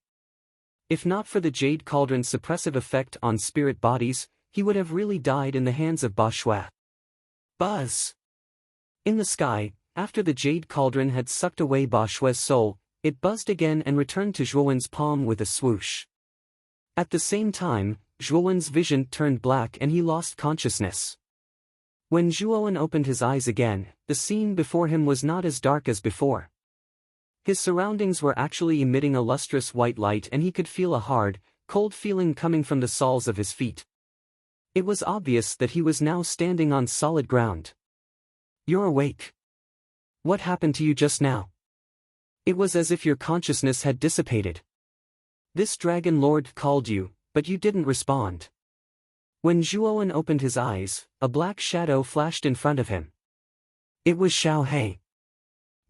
If not for the jade cauldron's suppressive effect on spirit bodies, he would have really died in the hands of Ba Shui. Buzz! In the sky, after the jade cauldron had sucked away Ba Shui's soul, it buzzed again and returned to Zhuowen's palm with a swoosh. At the same time, Zhuowen's vision turned black and he lost consciousness. When Zhuowen opened his eyes again, the scene before him was not as dark as before. His surroundings were actually emitting a lustrous white light and he could feel a hard, cold feeling coming from the soles of his feet. It was obvious that he was now standing on solid ground. You're awake. What happened to you just now? It was as if your consciousness had dissipated. This dragon lord called you, but you didn't respond. When Zhuowen opened his eyes, a black shadow flashed in front of him. It was Xiao He.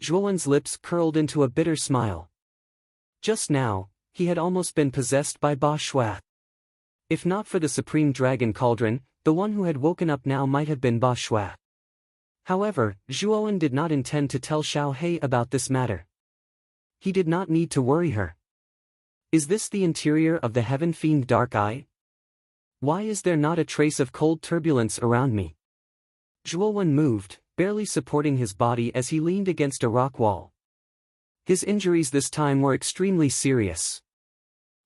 Zhuowen's lips curled into a bitter smile. Just now, he had almost been possessed by Ba Shui. If not for the Supreme Dragon Cauldron, the one who had woken up now might have been Ba Shui. However, Zhuowen did not intend to tell Xiao He about this matter. He did not need to worry her. Is this the interior of the Heaven Fiend Dark Eye? Why is there not a trace of cold turbulence around me? Zhuowen moved, barely supporting his body as he leaned against a rock wall. His injuries this time were extremely serious.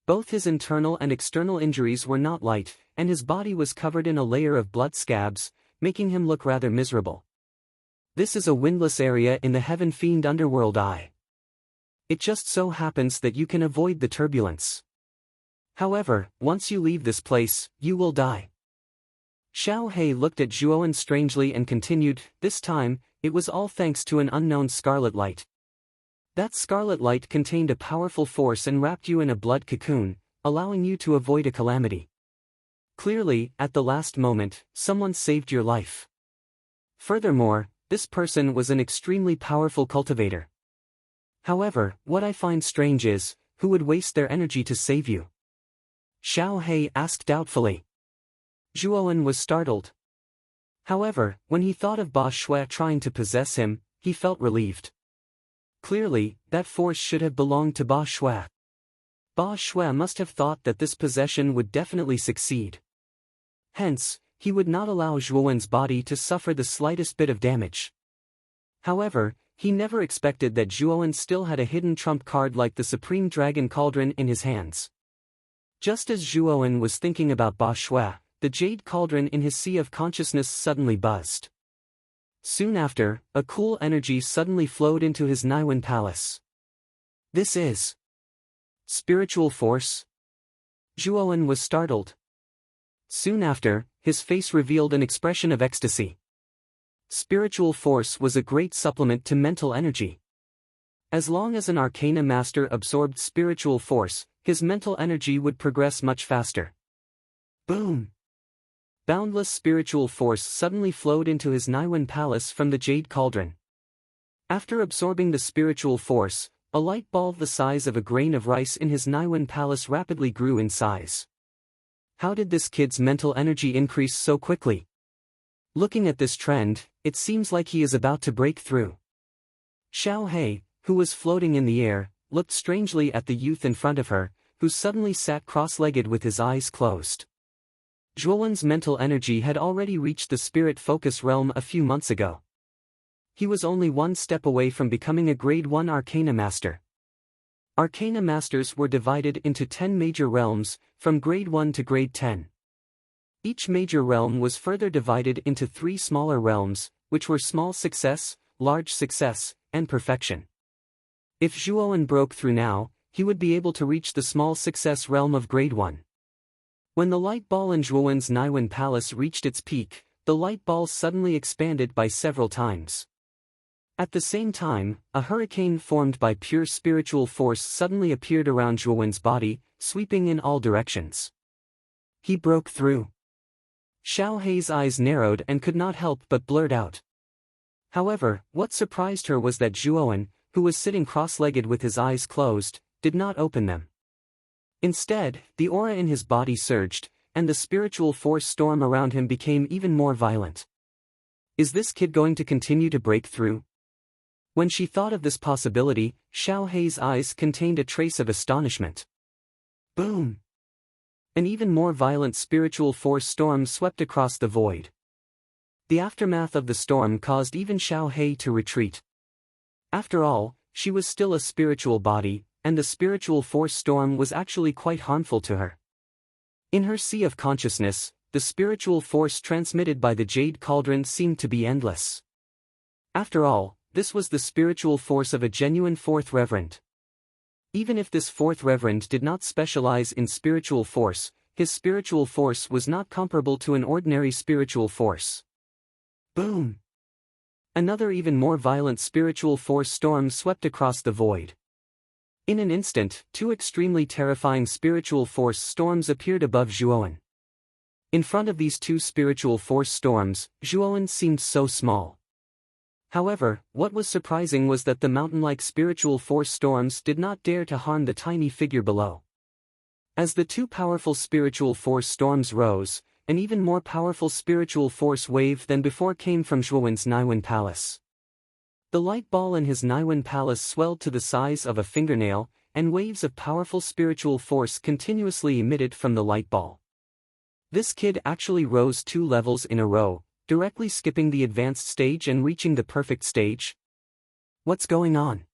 Both his internal and external injuries were not light, and his body was covered in a layer of blood scabs, making him look rather miserable. This is a windless area in the Heaven Fiend Underworld Eye. It just so happens that you can avoid the turbulence. However, once you leave this place, you will die. Xiao He looked at Zhuowen strangely and continued, this time, it was all thanks to an unknown scarlet light. That scarlet light contained a powerful force and wrapped you in a blood cocoon, allowing you to avoid a calamity. Clearly, at the last moment, someone saved your life. Furthermore, this person was an extremely powerful cultivator. However, what I find strange is, who would waste their energy to save you? Xiao He asked doubtfully. Zhuowen was startled. However, when he thought of Ba Shui trying to possess him, he felt relieved. Clearly, that force should have belonged to Ba Shui. Ba Shui must have thought that this possession would definitely succeed. Hence, he would not allow Zhuowen's body to suffer the slightest bit of damage. However, he never expected that Zhuowen still had a hidden trump card like the Supreme Dragon Cauldron in his hands. Just as Zhuowen was thinking about Ba Shui, the Jade Cauldron in his sea of consciousness suddenly buzzed. Soon after, a cool energy suddenly flowed into his Naiwen Palace. This is spiritual force? Zhuowen was startled. Soon after, his face revealed an expression of ecstasy. Spiritual force was a great supplement to mental energy. As long as an Arcana Master absorbed spiritual force, his mental energy would progress much faster. Boom! Boundless spiritual force suddenly flowed into his Naiwen Palace from the Jade Cauldron. After absorbing the spiritual force, a light ball the size of a grain of rice in his Naiwen Palace rapidly grew in size. How did this kid's mental energy increase so quickly? Looking at this trend, it seems like he is about to break through. Xiao He, who was floating in the air, looked strangely at the youth in front of her, who suddenly sat cross-legged with his eyes closed. Zhuowen's mental energy had already reached the spirit focus realm a few months ago. He was only one step away from becoming a Grade 1 Arcana Master. Arcana Masters were divided into 10 major realms, from Grade 1 to Grade 10. Each major realm was further divided into 3 smaller realms, which were Small Success, Large Success, and Perfection. If Zhuowen broke through now, he would be able to reach the Small Success realm of Grade 1. When the light ball in Zhuowen's Naiwen Palace reached its peak, the light ball suddenly expanded by several times. At the same time, a hurricane formed by pure spiritual force suddenly appeared around Zhuowen's body, sweeping in all directions. He broke through. Xiao He's eyes narrowed and could not help but blurt out. However, what surprised her was that Zhuowen, who was sitting cross-legged with his eyes closed, did not open them. Instead, the aura in his body surged, and the spiritual force storm around him became even more violent. Is this kid going to continue to break through? When she thought of this possibility, Xiao He's eyes contained a trace of astonishment. Boom! An even more violent spiritual force storm swept across the void. The aftermath of the storm caused even Xiao He to retreat. After all, she was still a spiritual body, and the spiritual force storm was actually quite harmful to her. In her sea of consciousness, the spiritual force transmitted by the Jade Cauldron seemed to be endless. After all, this was the spiritual force of a genuine Fourth Reverend. Even if this Fourth Reverend did not specialize in spiritual force, his spiritual force was not comparable to an ordinary spiritual force. Boom! Another even more violent spiritual force storm swept across the void. In an instant, 2 extremely terrifying spiritual force storms appeared above Zhuowen. In front of these 2 spiritual force storms, Zhuowen seemed so small. However, what was surprising was that the mountain-like spiritual force storms did not dare to harm the tiny figure below. As the 2 powerful spiritual force storms rose, an even more powerful spiritual force wave than before came from Zhuowen's Naiwen Palace. The light ball in his Naiwen Palace swelled to the size of a fingernail, and waves of powerful spiritual force continuously emitted from the light ball. This kid actually rose 2 levels in a row, directly skipping the advanced stage and reaching the perfect stage. What's going on?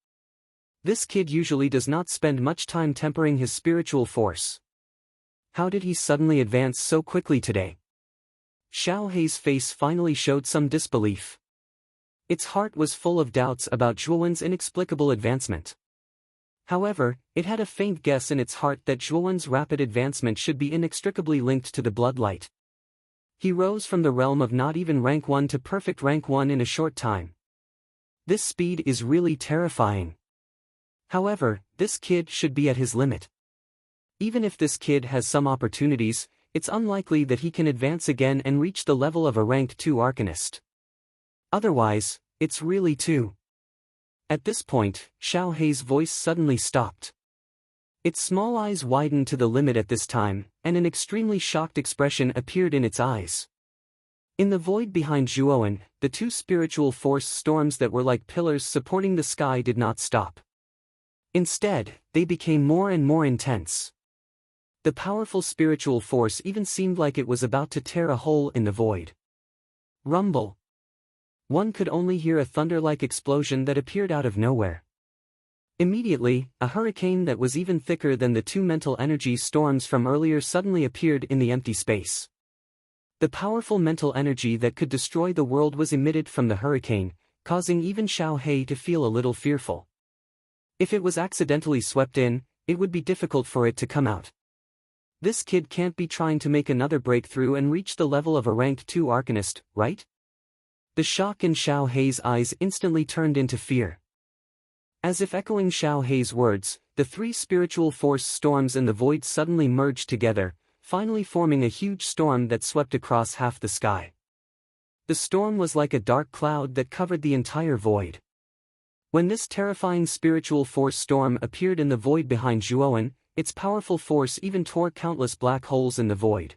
This kid usually does not spend much time tempering his spiritual force. How did he suddenly advance so quickly today? Xiao Hei's face finally showed some disbelief. Its heart was full of doubts about Zhuowen's inexplicable advancement. However, it had a faint guess in its heart that Zhuowen's rapid advancement should be inextricably linked to the bloodlight. He rose from the realm of not even rank 1 to perfect rank 1 in a short time. This speed is really terrifying. However, this kid should be at his limit. Even if this kid has some opportunities, it's unlikely that he can advance again and reach the level of a rank 2 Arcanist. Otherwise, it's really too. At this point, Xiao Hei's voice suddenly stopped. Its small eyes widened to the limit at this time, and an extremely shocked expression appeared in its eyes. In the void behind Zhuowen, the 2 spiritual force storms that were like pillars supporting the sky did not stop. Instead, they became more and more intense. The powerful spiritual force even seemed like it was about to tear a hole in the void. Rumble. One could only hear a thunder-like explosion that appeared out of nowhere. Immediately, a hurricane that was even thicker than the 2 mental energy storms from earlier suddenly appeared in the empty space. The powerful mental energy that could destroy the world was emitted from the hurricane, causing even Xiao Hei to feel a little fearful. If it was accidentally swept in, it would be difficult for it to come out. This kid can't be trying to make another breakthrough and reach the level of a rank 2 Arcanist, right? The shock in Xiao Hei's eyes instantly turned into fear. As if echoing Xiao Hei's words, the 3 spiritual force storms in the void suddenly merged together, finally forming a huge storm that swept across half the sky. The storm was like a dark cloud that covered the entire void. When this terrifying spiritual force storm appeared in the void behind Zhuowen, its powerful force even tore countless black holes in the void.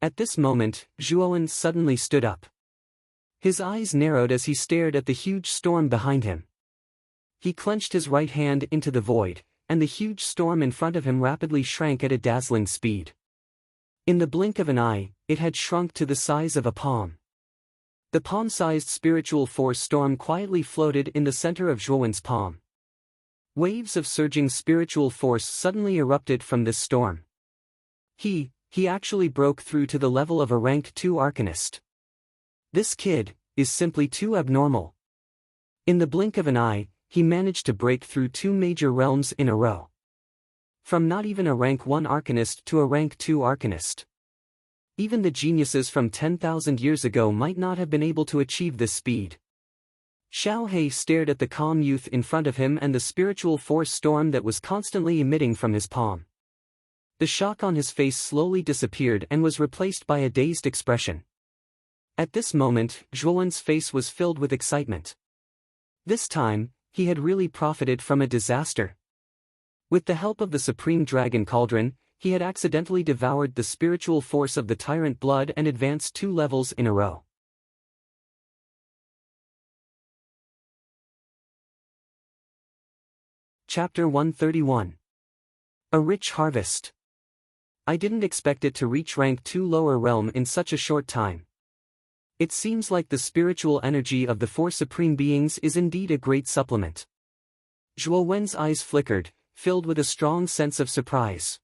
At this moment, Zhuowen suddenly stood up. His eyes narrowed as he stared at the huge storm behind him. He clenched his right hand into the void, and the huge storm in front of him rapidly shrank at a dazzling speed. In the blink of an eye, it had shrunk to the size of a palm. The palm-sized spiritual force storm quietly floated in the center of Zhuowen's palm. Waves of surging spiritual force suddenly erupted from this storm. He actually broke through to the level of a rank 2 Arcanist. This kid is simply too abnormal. In the blink of an eye, he managed to break through 2 major realms in a row. From not even a rank 1 Arcanist to a rank 2 Arcanist. Even the geniuses from 10,000 years ago might not have been able to achieve this speed. Xiao Hei stared at the calm youth in front of him and the spiritual force storm that was constantly emitting from his palm. The shock on his face slowly disappeared and was replaced by a dazed expression. At this moment, Zhuowen's face was filled with excitement. This time, he had really profited from a disaster. With the help of the Supreme Dragon Cauldron, he had accidentally devoured the spiritual force of the Tyrant Blood and advanced 2 levels in a row. Chapter 131. A Rich Harvest. I didn't expect it to reach rank 2 lower realm in such a short time. It seems like the spiritual energy of the 4 supreme beings is indeed a great supplement. Zhuowen's eyes flickered, filled with a strong sense of surprise.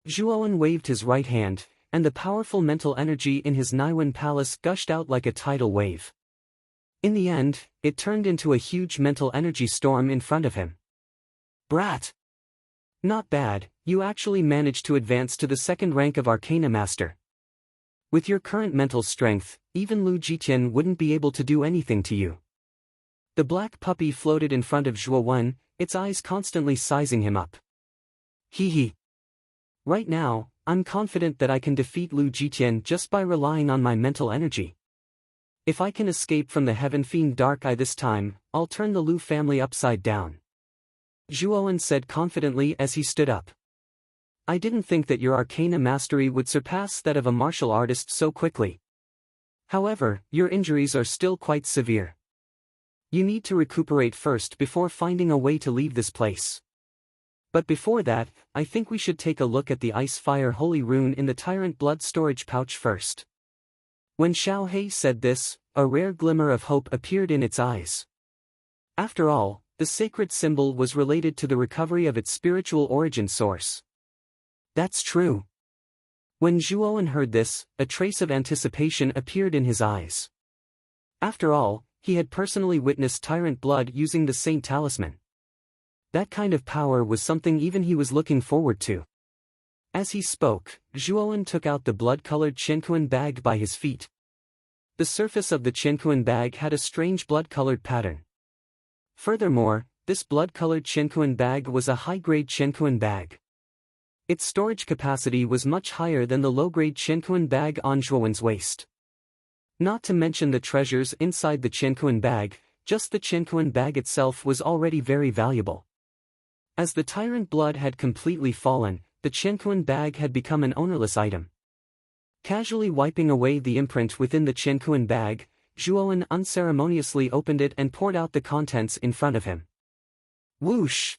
Zhuowen waved his right hand, and the powerful mental energy in his Naiwen palace gushed out like a tidal wave. In the end, it turned into a huge mental energy storm in front of him. Brat! Not bad, you actually managed to advance to the 2nd rank of Arcana Master. With your current mental strength, even Lu Jitian wouldn't be able to do anything to you. The black puppy floated in front of Zhuowen, its eyes constantly sizing him up. Hee. Right now, I'm confident that I can defeat Lu Jitian just by relying on my mental energy. If I can escape from the Heaven Fiend Dark Eye this time, I'll turn the Lu family upside down. Zhuowen said confidently as he stood up. I didn't think that your arcana mastery would surpass that of a martial artist so quickly. However, your injuries are still quite severe. You need to recuperate first before finding a way to leave this place. But before that, I think we should take a look at the Ice Fire Holy Rune in the Tyrant Blood storage pouch first. When Xiao He said this, a rare glimmer of hope appeared in its eyes. After all, the sacred symbol was related to the recovery of its spiritual origin source. That's true. When Zhuowen heard this, a trace of anticipation appeared in his eyes. After all, he had personally witnessed Tyrant Blood using the Saint Talisman. That kind of power was something even he was looking forward to. As he spoke, Zhuowen took out the blood-colored Qianquan bag by his feet. The surface of the Qianquan bag had a strange blood-colored pattern. Furthermore, this blood-colored Qianquan bag was a high-grade Qianquan bag. Its storage capacity was much higher than the low-grade Qianquan bag on Zhuowen's waist. Not to mention the treasures inside the Qianquan bag, just the Qianquan bag itself was already very valuable. As the Tyrant Blood had completely fallen, the Qianquan bag had become an ownerless item. Casually wiping away the imprint within the Qianquan bag, Zhuowen unceremoniously opened it and poured out the contents in front of him. Whoosh!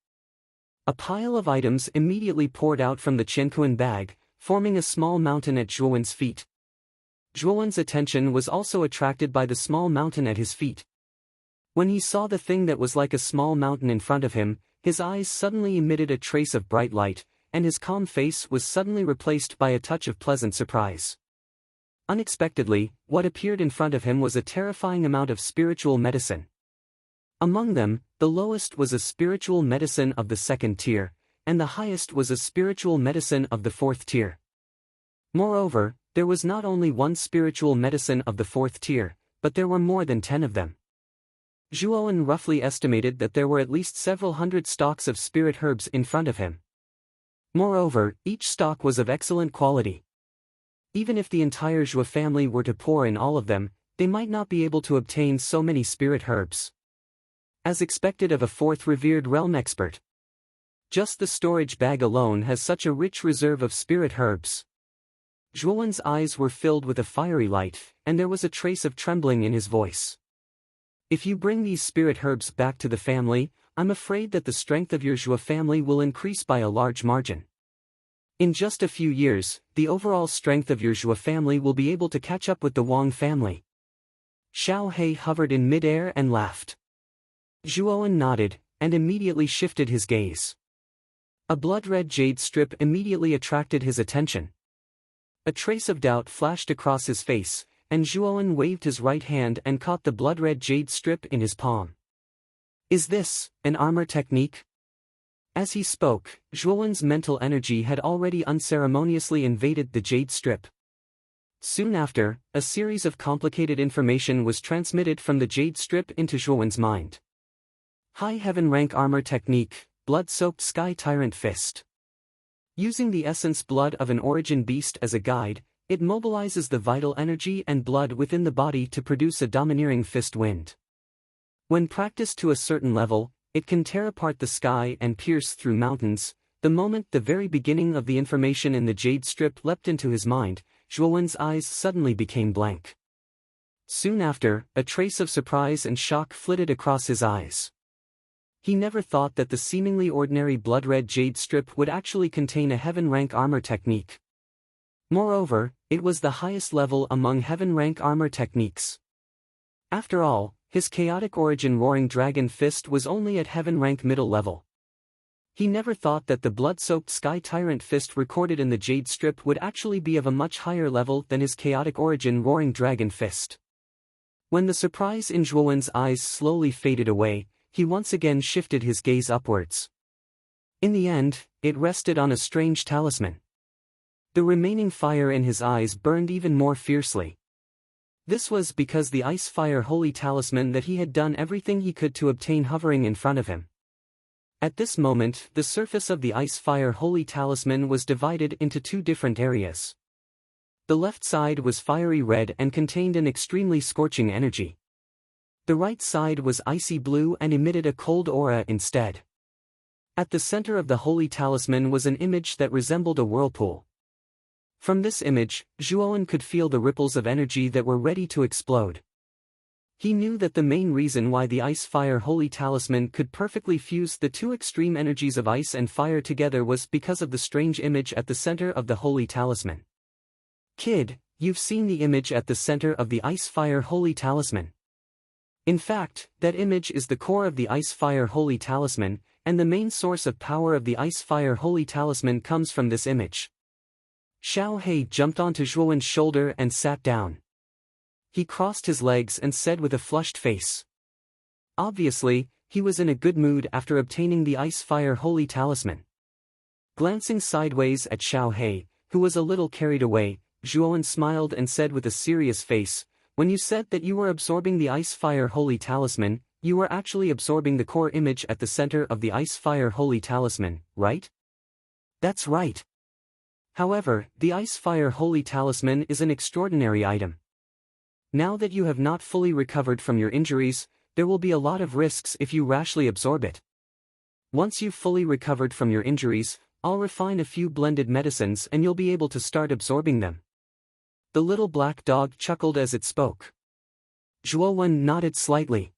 A pile of items immediately poured out from the Qianquan bag, forming a small mountain at Zhuowen's feet. Zhuowen's attention was also attracted by the small mountain at his feet. When he saw the thing that was like a small mountain in front of him, his eyes suddenly emitted a trace of bright light, and his calm face was suddenly replaced by a touch of pleasant surprise. Unexpectedly, what appeared in front of him was a terrifying amount of spiritual medicine. Among them, the lowest was a spiritual medicine of the 2nd tier, and the highest was a spiritual medicine of the 4th tier. Moreover, there was not only one spiritual medicine of the 4th tier, but there were more than 10 of them. Zhuowen roughly estimated that there were at least several hundred stalks of spirit herbs in front of him. Moreover, each stalk was of excellent quality. Even if the entire Zhuo family were to pour in all of them, they might not be able to obtain so many spirit herbs. As expected of a 4th revered realm expert. Just the storage bag alone has such a rich reserve of spirit herbs. Zhuowen's eyes were filled with a fiery light, and there was a trace of trembling in his voice. If you bring these spirit herbs back to the family, I'm afraid that the strength of your Zhuo family will increase by a large margin. In just a few years, the overall strength of your Zhuo family will be able to catch up with the Wang family. Xiao He hovered in mid-air and laughed. Zhuowen nodded, and immediately shifted his gaze. A blood-red jade strip immediately attracted his attention. A trace of doubt flashed across his face, and Zhuowen waved his right hand and caught the blood-red jade strip in his palm. Is this an armor technique? As he spoke, Zhuowen's mental energy had already unceremoniously invaded the jade strip. Soon after, a series of complicated information was transmitted from the jade strip into Zhuowen's mind. High Heaven Rank Armor Technique, Blood-Soaked Sky Tyrant Fist. Using the essence blood of an origin beast as a guide, it mobilizes the vital energy and blood within the body to produce a domineering fist wind. When practiced to a certain level, it can tear apart the sky and pierce through mountains. The moment the very beginning of the information in the jade strip leapt into his mind, Zhuowen's eyes suddenly became blank. Soon after, a trace of surprise and shock flitted across his eyes. He never thought that the seemingly ordinary blood-red jade strip would actually contain a heaven-rank armor technique. Moreover, it was the highest level among heaven-rank armor techniques. After all, his chaotic origin Roaring Dragon Fist was only at heaven-rank middle level. He never thought that the blood-soaked Sky Tyrant Fist recorded in the jade strip would actually be of a much higher level than his chaotic origin Roaring Dragon Fist. When the surprise in Zhuowen's eyes slowly faded away, he once again shifted his gaze upwards. In the end, it rested on a strange talisman. The remaining fire in his eyes burned even more fiercely. This was because the Ice Fire Holy Talisman that he had done everything he could to obtain hovering in front of him. At this moment, the surface of the Ice Fire Holy Talisman was divided into 2 different areas. The left side was fiery red and contained an extremely scorching energy. The right side was icy blue and emitted a cold aura instead. At the center of the holy talisman was an image that resembled a whirlpool. From this image, Zhuowen could feel the ripples of energy that were ready to explode. He knew that the main reason why the Ice-Fire Holy Talisman could perfectly fuse the two extreme energies of ice and fire together was because of the strange image at the center of the Holy Talisman. Kid, you've seen the image at the center of the Ice-Fire Holy Talisman. In fact, that image is the core of the Ice-Fire Holy Talisman, and the main source of power of the Ice-Fire Holy Talisman comes from this image. Xiao He jumped onto Zhuowen's shoulder and sat down. He crossed his legs and said with a flushed face. Obviously, he was in a good mood after obtaining the Ice-Fire Holy Talisman. Glancing sideways at Xiao He, who was a little carried away, Zhuowen smiled and said with a serious face, "When you said that you were absorbing the Ice-Fire Holy Talisman, you were actually absorbing the core image at the center of the Ice-Fire Holy Talisman, right?" "That's right. However, the Ice-Fire Holy Talisman is an extraordinary item. Now that you have not fully recovered from your injuries, there will be a lot of risks if you rashly absorb it. Once you've fully recovered from your injuries, I'll refine a few blended medicines and you'll be able to start absorbing them." The little black dog chuckled as it spoke. Zhuowen nodded slightly.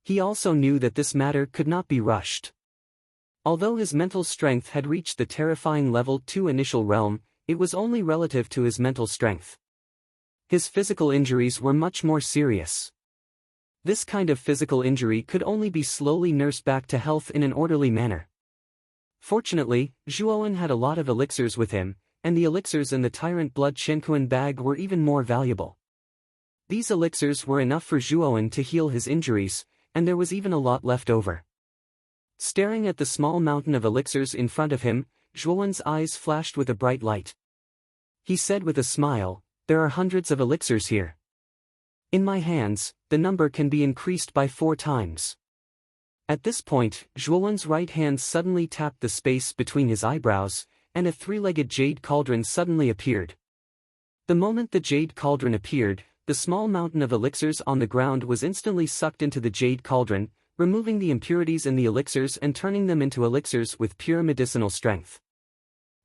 He also knew that this matter could not be rushed. Although his mental strength had reached the terrifying level 2 initial realm, it was only relative to his mental strength. His physical injuries were much more serious. This kind of physical injury could only be slowly nursed back to health in an orderly manner. Fortunately, Zhuowen had a lot of elixirs with him, and the elixirs in the Tyrant Blood Shenkuan bag were even more valuable. These elixirs were enough for Zhuowen to heal his injuries, and there was even a lot left over. Staring at the small mountain of elixirs in front of him, Zhuowen's eyes flashed with a bright light. He said with a smile, "There are hundreds of elixirs here. In my hands, the number can be increased by 4 times. At this point, Zhuowen's right hand suddenly tapped the space between his eyebrows, and a 3-legged jade cauldron suddenly appeared. The moment the jade cauldron appeared, the small mountain of elixirs on the ground was instantly sucked into the jade cauldron, removing the impurities in the elixirs and turning them into elixirs with pure medicinal strength.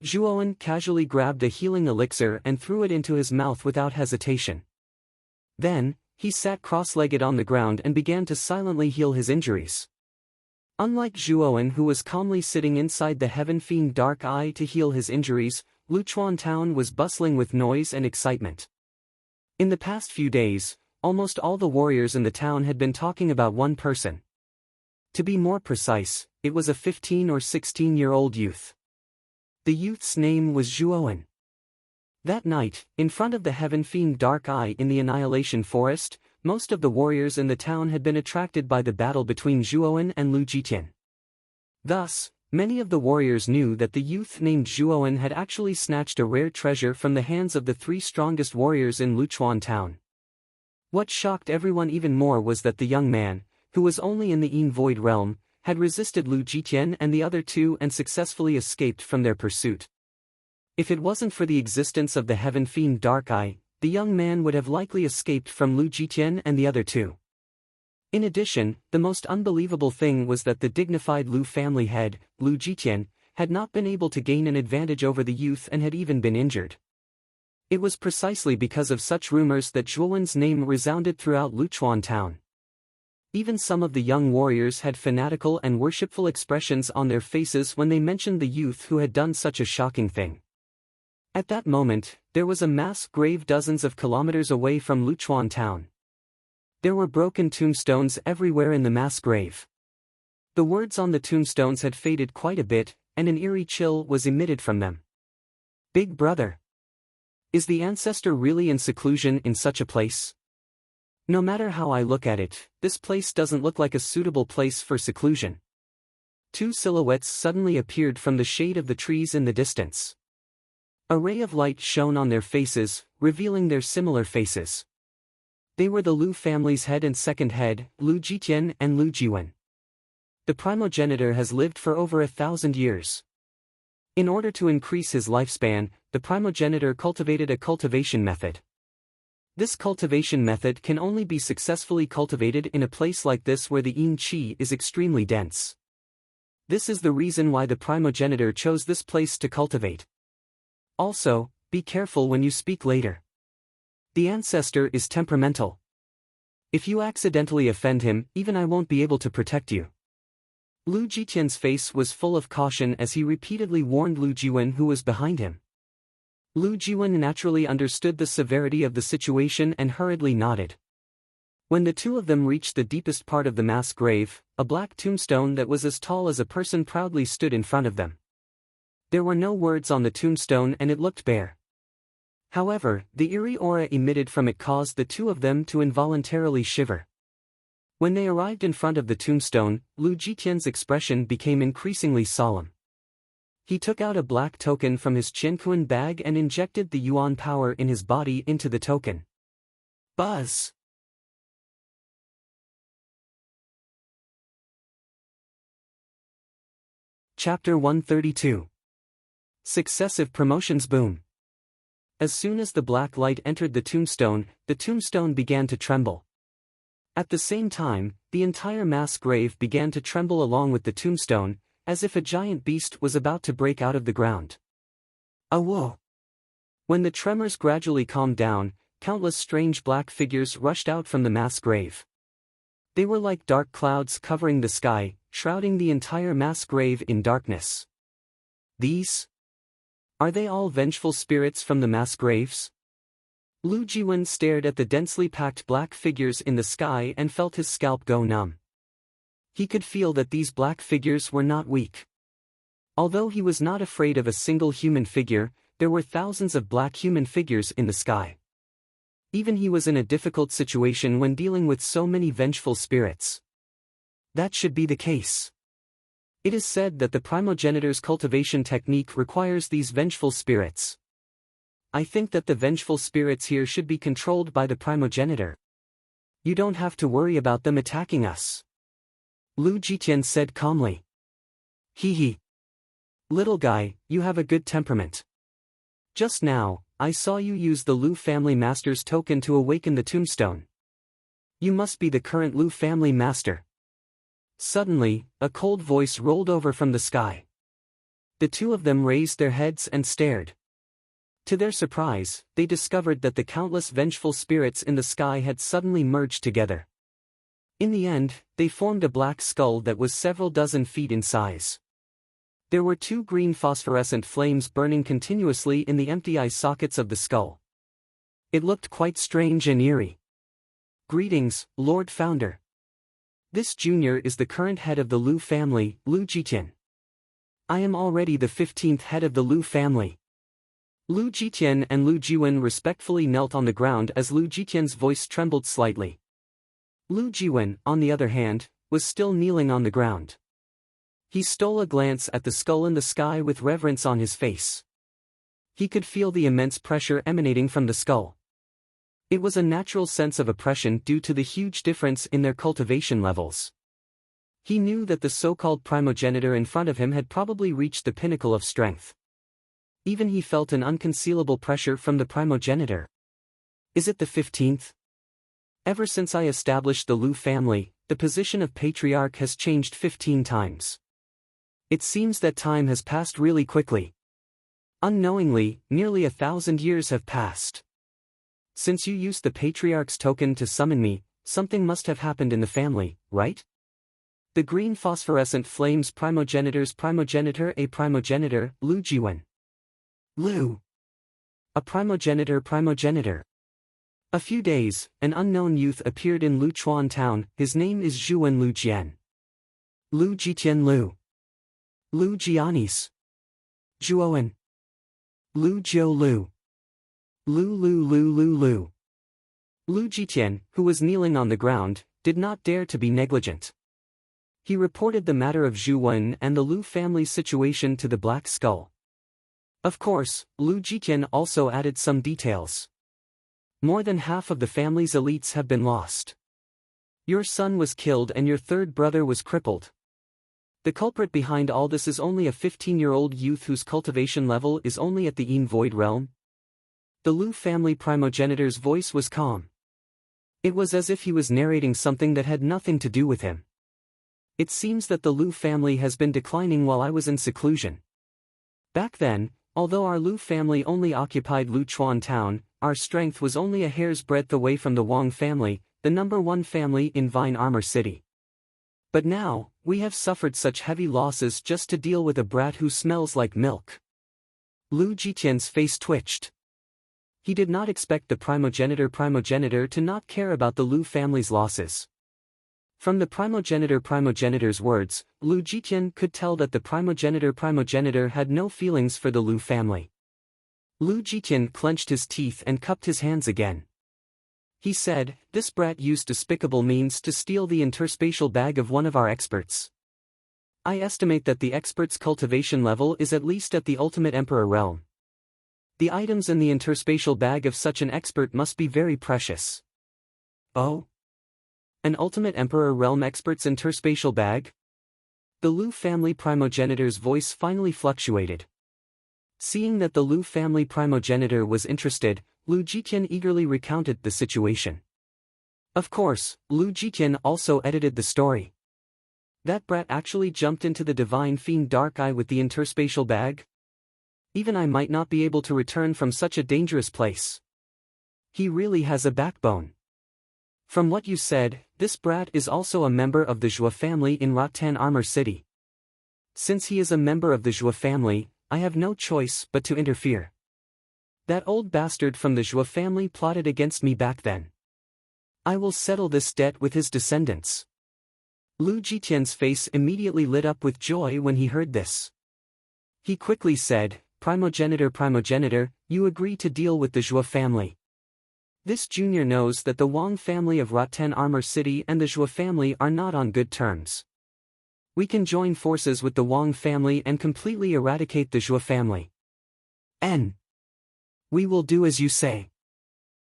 Zhuowen casually grabbed a healing elixir and threw it into his mouth without hesitation. Then, he sat cross-legged on the ground and began to silently heal his injuries. Unlike Zhuowen, who was calmly sitting inside the Heaven Fiend Dark Eye to heal his injuries, Luchuan Town was bustling with noise and excitement. In the past few days, almost all the warriors in the town had been talking about one person. To be more precise, it was a 15 or 16-year-old youth. The youth's name was Zhuowen. That night, in front of the Heaven Fiend Dark Eye in the Annihilation Forest, most of the warriors in the town had been attracted by the battle between Zhuowen and Lu Jitian. Thus, many of the warriors knew that the youth named Zhuowen had actually snatched a rare treasure from the hands of the 3 strongest warriors in Luchuan Town. What shocked everyone even more was that the young man, who was only in the Yin Void realm, had resisted Lu Jitian and the other 2 and successfully escaped from their pursuit. If it wasn't for the existence of the Heaven Fiend Dark Eye, the young man would have likely escaped from Lu Jitian and the other 2. In addition, the most unbelievable thing was that the dignified Lu family head, Lu Jitian, had not been able to gain an advantage over the youth and had even been injured. It was precisely because of such rumors that Zhuowen's name resounded throughout Luchuan Town. Even some of the young warriors had fanatical and worshipful expressions on their faces when they mentioned the youth who had done such a shocking thing. At that moment, there was a mass grave dozens of kilometers away from Luchuan Town. There were broken tombstones everywhere in the mass grave. The words on the tombstones had faded quite a bit, and an eerie chill was emitted from them. "Big brother. Is the ancestor really in seclusion in such a place? No matter how I look at it, this place doesn't look like a suitable place for seclusion." 2 silhouettes suddenly appeared from the shade of the trees in the distance. A ray of light shone on their faces, revealing their similar faces. They were the Lu family's head and second head, Lu Jitian and Lu Jiwen. The primogenitor has lived for over 1,000 years. In order to increase his lifespan, the primogenitor cultivated a cultivation method. This cultivation method can only be successfully cultivated in a place like this where the yin qi is extremely dense. This is the reason why the primogenitor chose this place to cultivate. Also, be careful when you speak later. The ancestor is temperamental. If you accidentally offend him, even I won't be able to protect you. Lu Jitian's face was full of caution as he repeatedly warned Lu Jiwen, who was behind him. Lu Jiwen naturally understood the severity of the situation and hurriedly nodded. When the two of them reached the deepest part of the mass grave, a black tombstone that was as tall as a person proudly stood in front of them. There were no words on the tombstone and it looked bare. However, the eerie aura emitted from it caused the two of them to involuntarily shiver. When they arrived in front of the tombstone, Lu Jitian's expression became increasingly solemn. He took out a black token from his Qianquan bag and injected the yuan power in his body into the token. Buzz! Chapter 132. Successive Promotions Boom. As soon as the black light entered the tombstone began to tremble. At the same time, the entire mass grave began to tremble along with the tombstone, as if a giant beast was about to break out of the ground. Whoa! When the tremors gradually calmed down, countless strange black figures rushed out from the mass grave. They were like dark clouds covering the sky, shrouding the entire mass grave in darkness. These? Are they all vengeful spirits from the mass graves? Lu Jiwen stared at the densely packed black figures in the sky and felt his scalp go numb. He could feel that these black figures were not weak. Although he was not afraid of a single human figure, there were thousands of black human figures in the sky. Even he was in a difficult situation when dealing with so many vengeful spirits. That should be the case. It is said that the primogenitor's cultivation technique requires these vengeful spirits. I think that the vengeful spirits here should be controlled by the primogenitor. You don't have to worry about them attacking us. Lu Jitian said calmly. Hee. Little guy, you have a good temperament. Just now, I saw you use the Lu family master's token to awaken the tombstone. You must be the current Lu family master. Suddenly, a cold voice rolled over from the sky. The two of them raised their heads and stared. To their surprise, they discovered that the countless vengeful spirits in the sky had suddenly merged together. In the end, they formed a black skull that was several dozen feet in size. There were two green phosphorescent flames burning continuously in the empty eye sockets of the skull. It looked quite strange and eerie. Greetings, Lord Founder. This junior is the current head of the Lu family, Lu Jitian. I am already the 15th head of the Lu family. Lu Jitian and Lu Jiwen respectfully knelt on the ground as Lu Jitian's voice trembled slightly. Lu Jiwen, on the other hand, was still kneeling on the ground. He stole a glance at the skull in the sky with reverence on his face. He could feel the immense pressure emanating from the skull. It was a natural sense of oppression due to the huge difference in their cultivation levels. He knew that the so-called primogenitor in front of him had probably reached the pinnacle of strength. Even he felt an unconcealable pressure from the primogenitor. Is it the 15th? Ever since I established the Lu family, the position of patriarch has changed 15 times. It seems that time has passed really quickly. Unknowingly, nearly 1,000 years have passed. Since you used the patriarch's token to summon me, something must have happened in the family, right? The green phosphorescent flames primogenitor's primogenitor a primogenitor, Lu Jiwen. Lu. A primogenitor. A few days, an unknown youth appeared in Luchuan town. His name is Zhuwen Lu Jian. Lu Jitian Lu. Lu Jianis. Zhuowen. Lu Jiu Lu. Lu. Lu Jitian, who was kneeling on the ground, did not dare to be negligent. He reported the matter of Zhu Wen and the Lu family's situation to the Black Skull. Of course, Lu Jitian also added some details. More than half of the family's elites have been lost. Your son was killed and your third brother was crippled. The culprit behind all this is only a 15-year-old youth whose cultivation level is only at the Yin Void realm. The Lu family primogenitor's voice was calm. It was as if he was narrating something that had nothing to do with him. It seems that the Lu family has been declining while I was in seclusion. Back then, although our Lu family only occupied Luchuan town, our strength was only a hair's breadth away from the Wang family, the #1 family in Vine Armor City. But now, we have suffered such heavy losses just to deal with a brat who smells like milk. Lu Jitian's face twitched. He did not expect the primogenitor to not care about the Lu family's losses. From the primogenitor's words, Lu Jitian could tell that the primogenitor had no feelings for the Lu family. Lu Jitian clenched his teeth and cupped his hands again. He said, "This brat used despicable means to steal the interspatial bag of one of our experts. I estimate that the expert's cultivation level is at least at the ultimate emperor realm. The items in the interspatial bag of such an expert must be very precious." Oh? An ultimate emperor realm expert's interspatial bag? The Lu family primogenitor's voice finally fluctuated. Seeing that the Lu family primogenitor was interested, Lu Jitian eagerly recounted the situation. Of course, Lu Jitian also edited the story. That brat actually jumped into the divine fiend Dark Eye with the interspatial bag? Even I might not be able to return from such a dangerous place. He really has a backbone. From what you said, this brat is also a member of the Zhua family in Rattan Armor City. Since he is a member of the Zhua family, I have no choice but to interfere. That old bastard from the Zhua family plotted against me back then. I will settle this debt with his descendants. Lu Jitian's face immediately lit up with joy when he heard this. He quickly said, Primogenitor, you agree to deal with the Zhua family. This junior knows that the Wang family of Rattan Armor City and the Zhua family are not on good terms. We can join forces with the Wang family and completely eradicate the Zhua family. We will do as you say.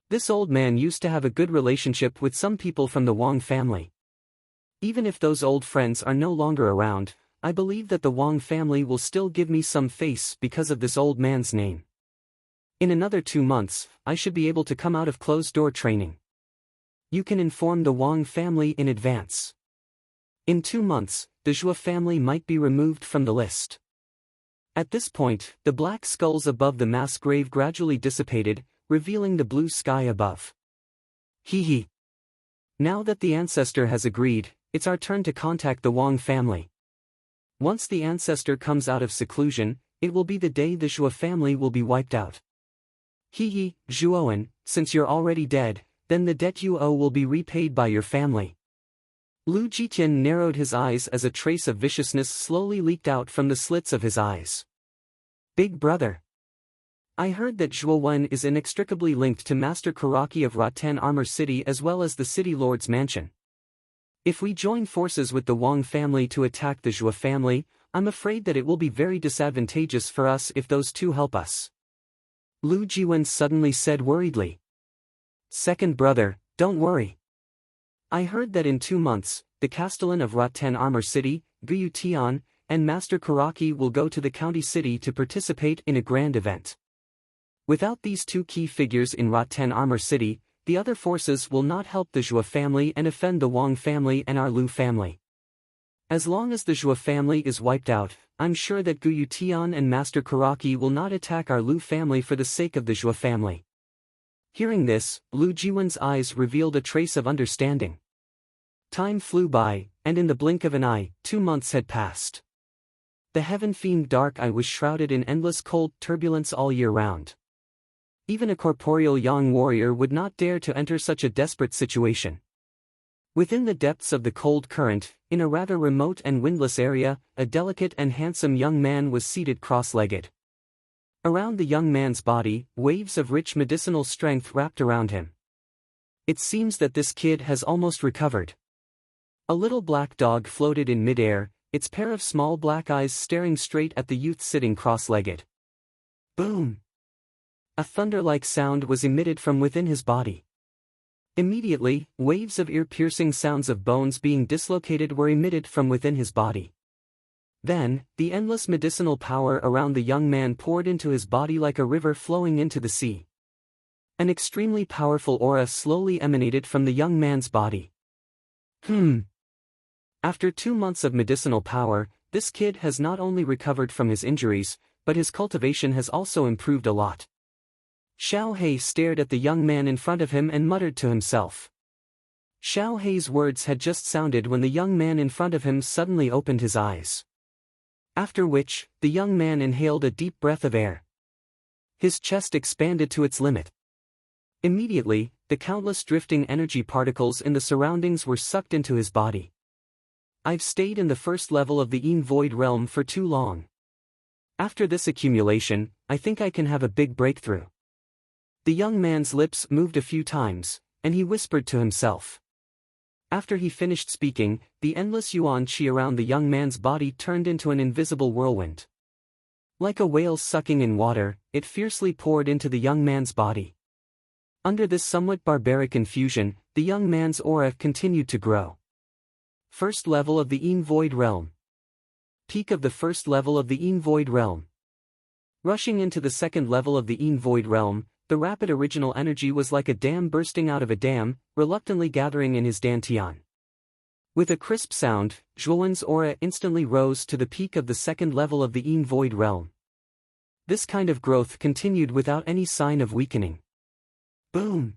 This old man used to have a good relationship with some people from the Wang family. Even if those old friends are no longer around, I believe that the Wang family will still give me some face because of this old man's name. In another 2 months, I should be able to come out of closed-door training. You can inform the Wang family in advance. In 2 months, the Zhua family might be removed from the list. At this point, the black skulls above the mass grave gradually dissipated, revealing the blue sky above. Hee. Now that the ancestor has agreed, it's our turn to contact the Wang family. Once the ancestor comes out of seclusion, it will be the day the Zhua family will be wiped out. Hee, Zhuoan, since you're already dead, then the debt you owe will be repaid by your family. Lu Jitian narrowed his eyes as a trace of viciousness slowly leaked out from the slits of his eyes. Big brother. I heard that Zhuoan is inextricably linked to Master Karaki of Rattan Armor City as well as the City Lord's mansion. If we join forces with the Wang family to attack the Zhua family, I'm afraid that it will be very disadvantageous for us if those two help us. Lu Jiwen suddenly said worriedly. Second brother, don't worry. I heard that in 2 months, the Castellan of Rattan Armor City, Guyu Tian, and Master Karaki will go to the county city to participate in a grand event. Without these 2 key figures in Rattan Armor City, the other forces will not help the Zhua family and offend the Wang family and our Lu family. As long as the Zhua family is wiped out, I'm sure that Guyu Tian and Master Karaki will not attack our Lu family for the sake of the Zhua family. Hearing this, Lu Jiwen's eyes revealed a trace of understanding. Time flew by, and in the blink of an eye, 2 months had passed. The heaven fiend Dark Eye was shrouded in endless cold turbulence all year round. Even a corporeal young warrior would not dare to enter such a desperate situation. Within the depths of the cold current, in a rather remote and windless area, a delicate and handsome young man was seated cross-legged. Around the young man's body, waves of rich medicinal strength wrapped around him. It seems that this kid has almost recovered. A little black dog floated in midair, its pair of small black eyes staring straight at the youth sitting cross-legged. Boom! A thunder-like sound was emitted from within his body. Immediately, waves of ear-piercing sounds of bones being dislocated were emitted from within his body. Then, the endless medicinal power around the young man poured into his body like a river flowing into the sea. An extremely powerful aura slowly emanated from the young man's body. After 2 months of medicinal power, this kid has not only recovered from his injuries, but his cultivation has also improved a lot. Xiao He stared at the young man in front of him and muttered to himself. Xiao Hei's words had just sounded when the young man in front of him suddenly opened his eyes. After which, the young man inhaled a deep breath of air. His chest expanded to its limit. Immediately, the countless drifting energy particles in the surroundings were sucked into his body. I've stayed in the first level of the Yin Void realm for too long. After this accumulation, I think I can have a big breakthrough. The young man's lips moved a few times, and he whispered to himself. After he finished speaking, the endless yuan qi around the young man's body turned into an invisible whirlwind. Like a whale sucking in water, it fiercely poured into the young man's body. Under this somewhat barbaric infusion, the young man's aura continued to grow. First level of the Yin Void realm. Peak of the first level of the Yin Void realm. Rushing into the second level of the Yin Void realm, the rapid original energy was like a dam bursting out of a dam, reluctantly gathering in his dantian. With a crisp sound, Zhuowen's aura instantly rose to the peak of the second level of the Yin Void realm. This kind of growth continued without any sign of weakening. Boom!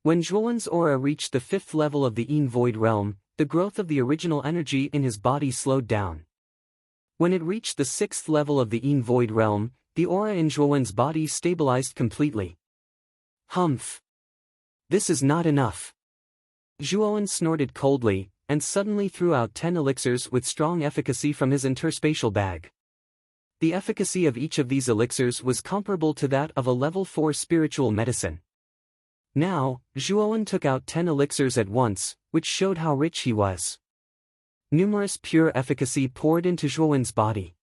When Zhuowen's aura reached the fifth level of the Yin Void realm, the growth of the original energy in his body slowed down. When it reached the sixth level of the Yin Void realm, the aura in Zhuowen's body stabilized completely. Humph! This is not enough. Zhuowen snorted coldly, and suddenly threw out 10 elixirs with strong efficacy from his interspatial bag. The efficacy of each of these elixirs was comparable to that of a level 4 spiritual medicine. Now, Zhuowen took out 10 elixirs at once, which showed how rich he was. Numerous pure efficacy poured into Zhuowen's body.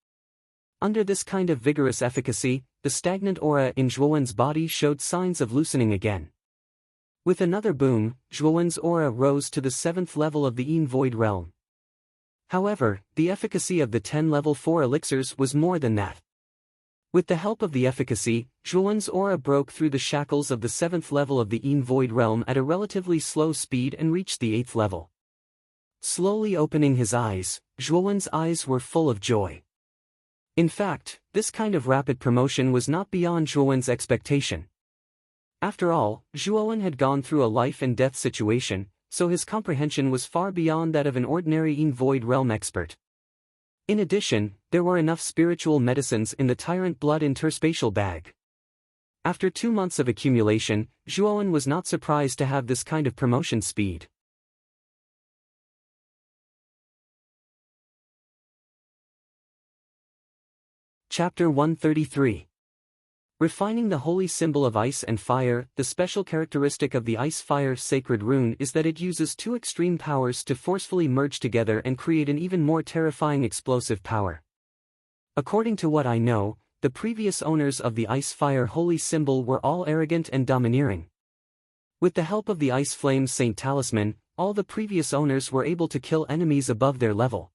Under this kind of vigorous efficacy, the stagnant aura in Zhuowen's body showed signs of loosening again. With another boom, Zhuowen's aura rose to the 7th level of the Yin Void realm. However, the efficacy of the 10 level 4 elixirs was more than that. With the help of the efficacy, Zhuowen's aura broke through the shackles of the 7th level of the Yin Void realm at a relatively slow speed and reached the 8th level. Slowly opening his eyes, Zhuowen's eyes were full of joy. In fact, this kind of rapid promotion was not beyond Zhuowen's expectation. After all, Zhuowen had gone through a life and death situation, so his comprehension was far beyond that of an ordinary Yin Void realm expert. In addition, there were enough spiritual medicines in the Tyrant Blood interspatial bag. After 2 months of accumulation, Zhuowen was not surprised to have this kind of promotion speed. Chapter 133. Refining the holy symbol of ice and fire. The special characteristic of the ice-fire sacred rune is that it uses 2 extreme powers to forcefully merge together and create an even more terrifying explosive power. According to what I know, the previous owners of the ice-fire holy symbol were all arrogant and domineering. With the help of the Ice Flame Saint Talisman, all the previous owners were able to kill enemies above their level.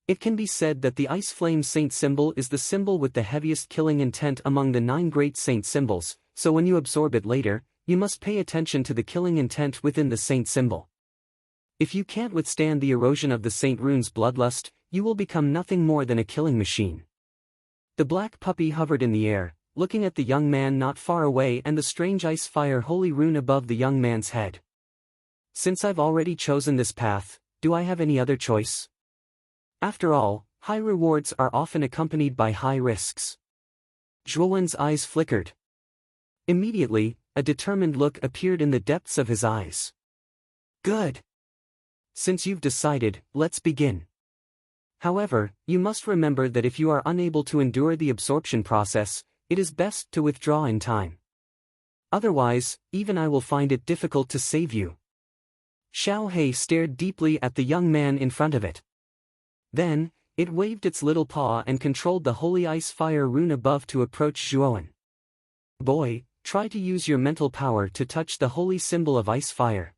It can be said that the Ice Flame Saint symbol is the symbol with the heaviest killing intent among the 9 great saint symbols, so when you absorb it later, you must pay attention to the killing intent within the saint symbol. If you can't withstand the erosion of the saint rune's bloodlust, you will become nothing more than a killing machine. The black puppy hovered in the air, looking at the young man not far away and the strange ice-fire holy rune above the young man's head. Since I've already chosen this path, do I have any other choice? After all, high rewards are often accompanied by high risks. Zhuowen's eyes flickered. Immediately, a determined look appeared in the depths of his eyes. Good. Since you've decided, let's begin. However, you must remember that if you are unable to endure the absorption process, it is best to withdraw in time. Otherwise, even I will find it difficult to save you. Xiao Hei stared deeply at the young man in front of it. Then, it waved its little paw and controlled the holy ice-fire rune above to approach Zhuowen. Boy, try to use your mental power to touch the holy symbol of ice-fire.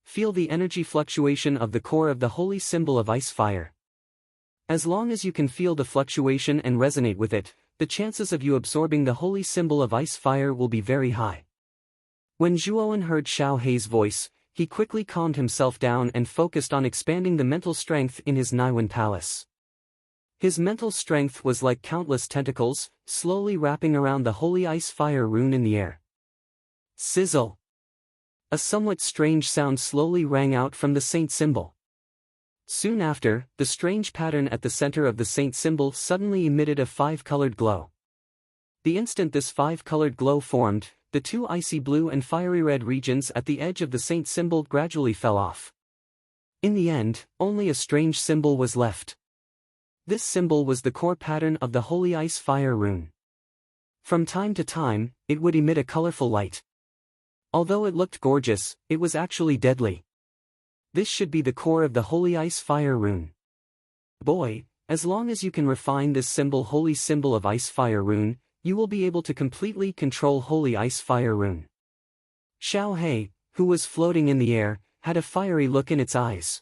Feel the energy fluctuation of the core of the holy symbol of ice-fire. As long as you can feel the fluctuation and resonate with it, the chances of you absorbing the holy symbol of ice-fire will be very high. When Zhuowen heard Xiao Hei's voice, he quickly calmed himself down and focused on expanding the mental strength in his Naiwen palace. His mental strength was like countless tentacles, slowly wrapping around the holy ice-fire rune in the air. Sizzle! A somewhat strange sound slowly rang out from the saint symbol. Soon after, the strange pattern at the center of the saint symbol suddenly emitted a five-colored glow. The instant this five-colored glow formed, the two icy blue and fiery red regions at the edge of the saint symbol gradually fell off. In the end, only a strange symbol was left. This symbol was the core pattern of the Holy Ice Fire rune. From time to time, it would emit a colorful light. Although it looked gorgeous, it was actually deadly. This should be the core of the Holy Ice Fire rune. Boy, as long as you can refine this symbol Holy Symbol of Ice Fire rune, you will be able to completely control Holy Ice Fire rune. Xiao He, who was floating in the air, had a fiery look in its eyes.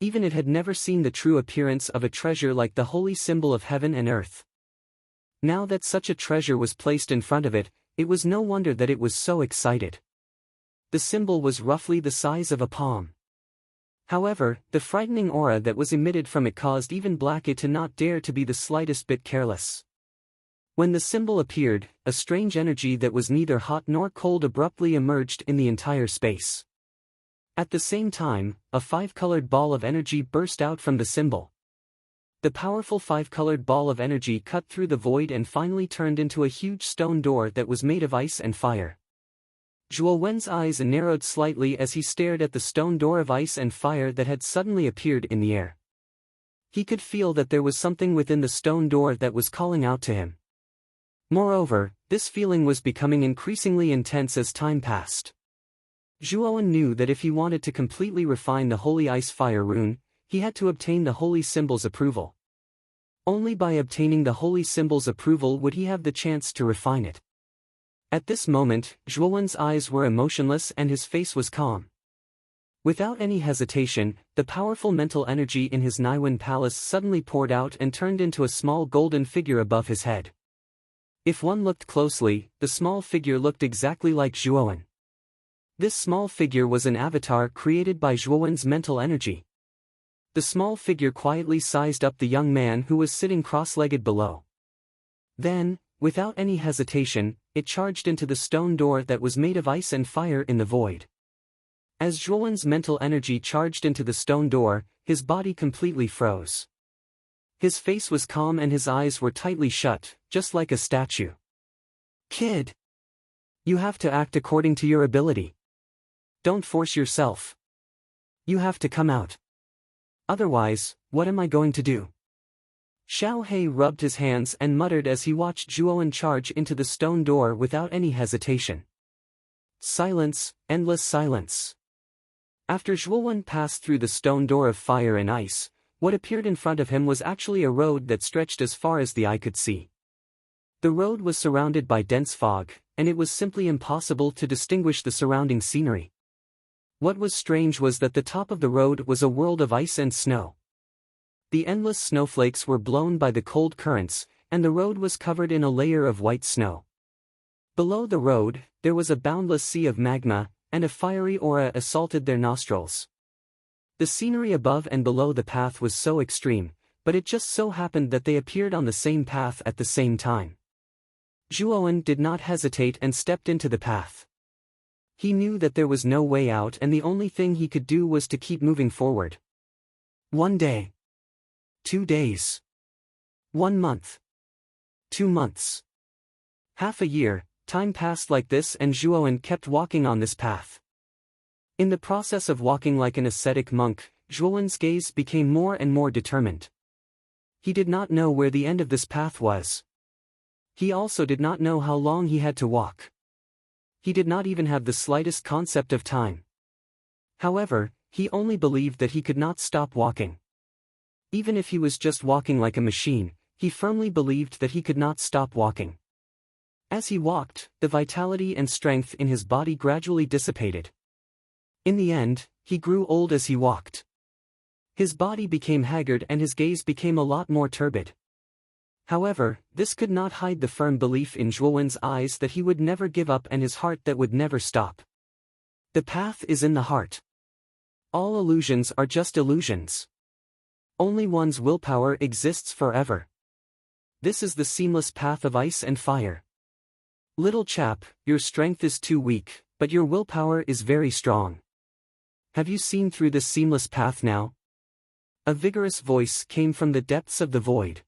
Even it had never seen the true appearance of a treasure like the holy symbol of heaven and earth. Now that such a treasure was placed in front of it, it was no wonder that it was so excited. The symbol was roughly the size of a palm. However, the frightening aura that was emitted from it caused even Black It to not dare to be the slightest bit careless. When the symbol appeared, a strange energy that was neither hot nor cold abruptly emerged in the entire space. At the same time, a five-colored ball of energy burst out from the symbol. The powerful five-colored ball of energy cut through the void and finally turned into a huge stone door that was made of ice and fire. Zhuo Wen's eyes narrowed slightly as he stared at the stone door of ice and fire that had suddenly appeared in the air. He could feel that there was something within the stone door that was calling out to him. Moreover, this feeling was becoming increasingly intense as time passed. Zhuo knew that if he wanted to completely refine the Holy Ice Fire rune, he had to obtain the Holy Symbol's approval. Only by obtaining the Holy Symbol's approval would he have the chance to refine it. At this moment, Zhuowen's eyes were emotionless and his face was calm. Without any hesitation, the powerful mental energy in his Naiwen palace suddenly poured out and turned into a small golden figure above his head. If one looked closely, the small figure looked exactly like Zhuowen. This small figure was an avatar created by Zhuowen's mental energy. The small figure quietly sized up the young man who was sitting cross-legged below. Then, without any hesitation, it charged into the stone door that was made of ice and fire in the void. As Zhuowen's mental energy charged into the stone door, his body completely froze. His face was calm and his eyes were tightly shut, just like a statue. Kid! You have to act according to your ability. Don't force yourself. You have to come out. Otherwise, what am I going to do? Xiao He rubbed his hands and muttered as he watched Zhuowen charge into the stone door without any hesitation. Silence, endless silence. After Zhuowen passed through the stone door of fire and ice, what appeared in front of him was actually a road that stretched as far as the eye could see. The road was surrounded by dense fog, and it was simply impossible to distinguish the surrounding scenery. What was strange was that the top of the road was a world of ice and snow. The endless snowflakes were blown by the cold currents, and the road was covered in a layer of white snow. Below the road, there was a boundless sea of magma, and a fiery aura assaulted their nostrils. The scenery above and below the path was so extreme, but it just so happened that they appeared on the same path at the same time. Zhuowen did not hesitate and stepped into the path. He knew that there was no way out and the only thing he could do was to keep moving forward. 1 day. 2 days. 1 month. 2 months. Half a year, time passed like this and Zhuowen kept walking on this path. In the process of walking like an ascetic monk, Zhuowen's gaze became more and more determined. He did not know where the end of this path was. He also did not know how long he had to walk. He did not even have the slightest concept of time. However, he only believed that he could not stop walking. Even if he was just walking like a machine, he firmly believed that he could not stop walking. As he walked, the vitality and strength in his body gradually dissipated. In the end, he grew old as he walked. His body became haggard and his gaze became a lot more turbid. However, this could not hide the firm belief in Zhuowen's eyes that he would never give up and his heart that would never stop. The path is in the heart. All illusions are just illusions. Only one's willpower exists forever. This is the seamless path of ice and fire. Little chap, your strength is too weak, but your willpower is very strong. Have you seen through this seamless path now? A vigorous voice came from the depths of the void.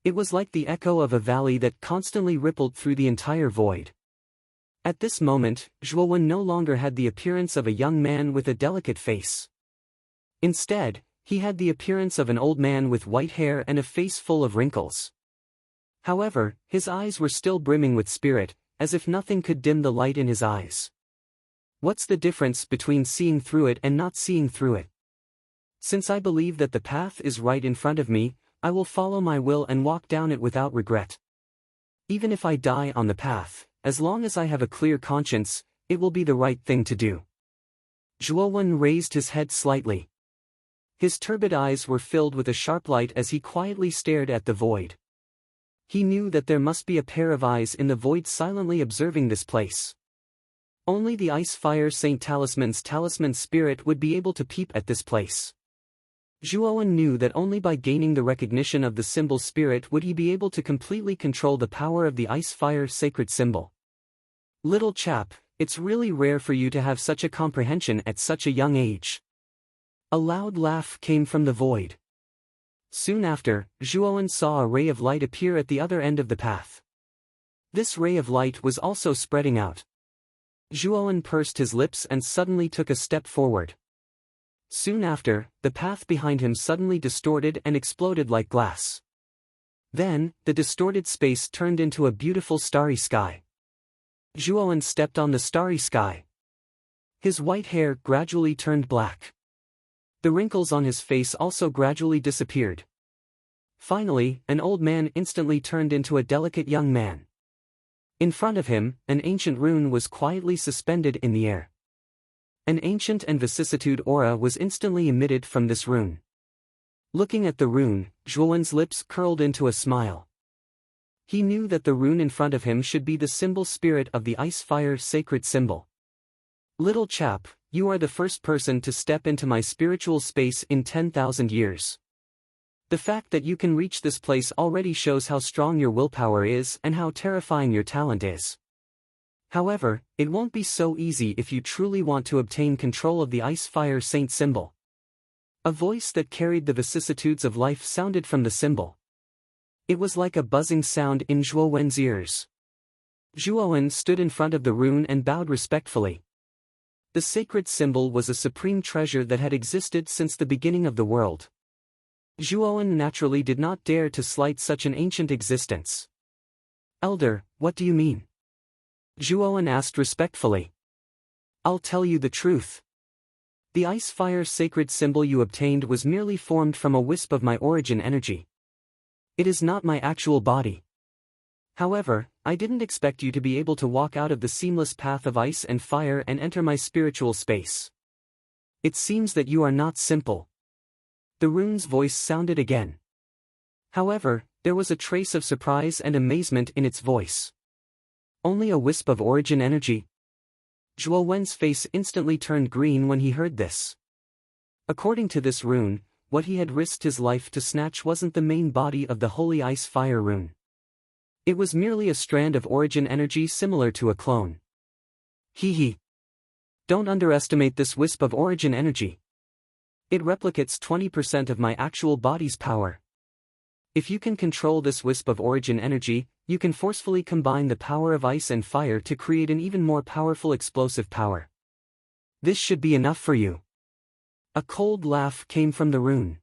It was like the echo of a valley that constantly rippled through the entire void. At this moment, Zhuowen no longer had the appearance of a young man with a delicate face. Instead, he had the appearance of an old man with white hair and a face full of wrinkles. However, his eyes were still brimming with spirit, as if nothing could dim the light in his eyes. What's the difference between seeing through it and not seeing through it? Since I believe that the path is right in front of me, I will follow my will and walk down it without regret. Even if I die on the path, as long as I have a clear conscience, it will be the right thing to do. Zhuowen raised his head slightly. His turbid eyes were filled with a sharp light as he quietly stared at the void. He knew that there must be a pair of eyes in the void silently observing this place. Only the Ice Fire Saint Talisman's talisman spirit would be able to peep at this place. Zhuowen knew that only by gaining the recognition of the symbol spirit would he be able to completely control the power of the Ice Fire sacred symbol. Little chap, it's really rare for you to have such a comprehension at such a young age. A loud laugh came from the void. Soon after, Zhuowen saw a ray of light appear at the other end of the path. This ray of light was also spreading out. Zhuowen pursed his lips and suddenly took a step forward. Soon after, the path behind him suddenly distorted and exploded like glass. Then, the distorted space turned into a beautiful starry sky. Zhuowen stepped on the starry sky. His white hair gradually turned black. The wrinkles on his face also gradually disappeared. Finally, an old man instantly turned into a delicate young man. In front of him, an ancient rune was quietly suspended in the air. An ancient and vicissitude aura was instantly emitted from this rune. Looking at the rune, Zhuowen's lips curled into a smile. He knew that the rune in front of him should be the symbol spirit of the Ice Fire sacred symbol. Little chap, you are the first person to step into my spiritual space in 10,000 years. The fact that you can reach this place already shows how strong your willpower is and how terrifying your talent is. However, it won't be so easy if you truly want to obtain control of the Ice Fire Saint symbol. A voice that carried the vicissitudes of life sounded from the symbol. It was like a buzzing sound in Zhuowen's ears. Zhuowen stood in front of the rune and bowed respectfully. The sacred symbol was a supreme treasure that had existed since the beginning of the world. Zhuowen naturally did not dare to slight such an ancient existence. Elder, what do you mean? Zhuowen asked respectfully. I'll tell you the truth. The Ice Fire sacred symbol you obtained was merely formed from a wisp of my origin energy. It is not my actual body. However, I didn't expect you to be able to walk out of the seamless path of ice and fire and enter my spiritual space. It seems that you are not simple. The rune's voice sounded again. However, there was a trace of surprise and amazement in its voice. Only a wisp of origin energy? Zhuowen's face instantly turned green when he heard this. According to this rune, what he had risked his life to snatch wasn't the main body of the Holy Ice Fire rune. It was merely a strand of origin energy similar to a clone. Hee. Don't underestimate this wisp of origin energy. It replicates 20% of my actual body's power. If you can control this wisp of origin energy, you can forcefully combine the power of ice and fire to create an even more powerful explosive power. This should be enough for you. A cold laugh came from the rune.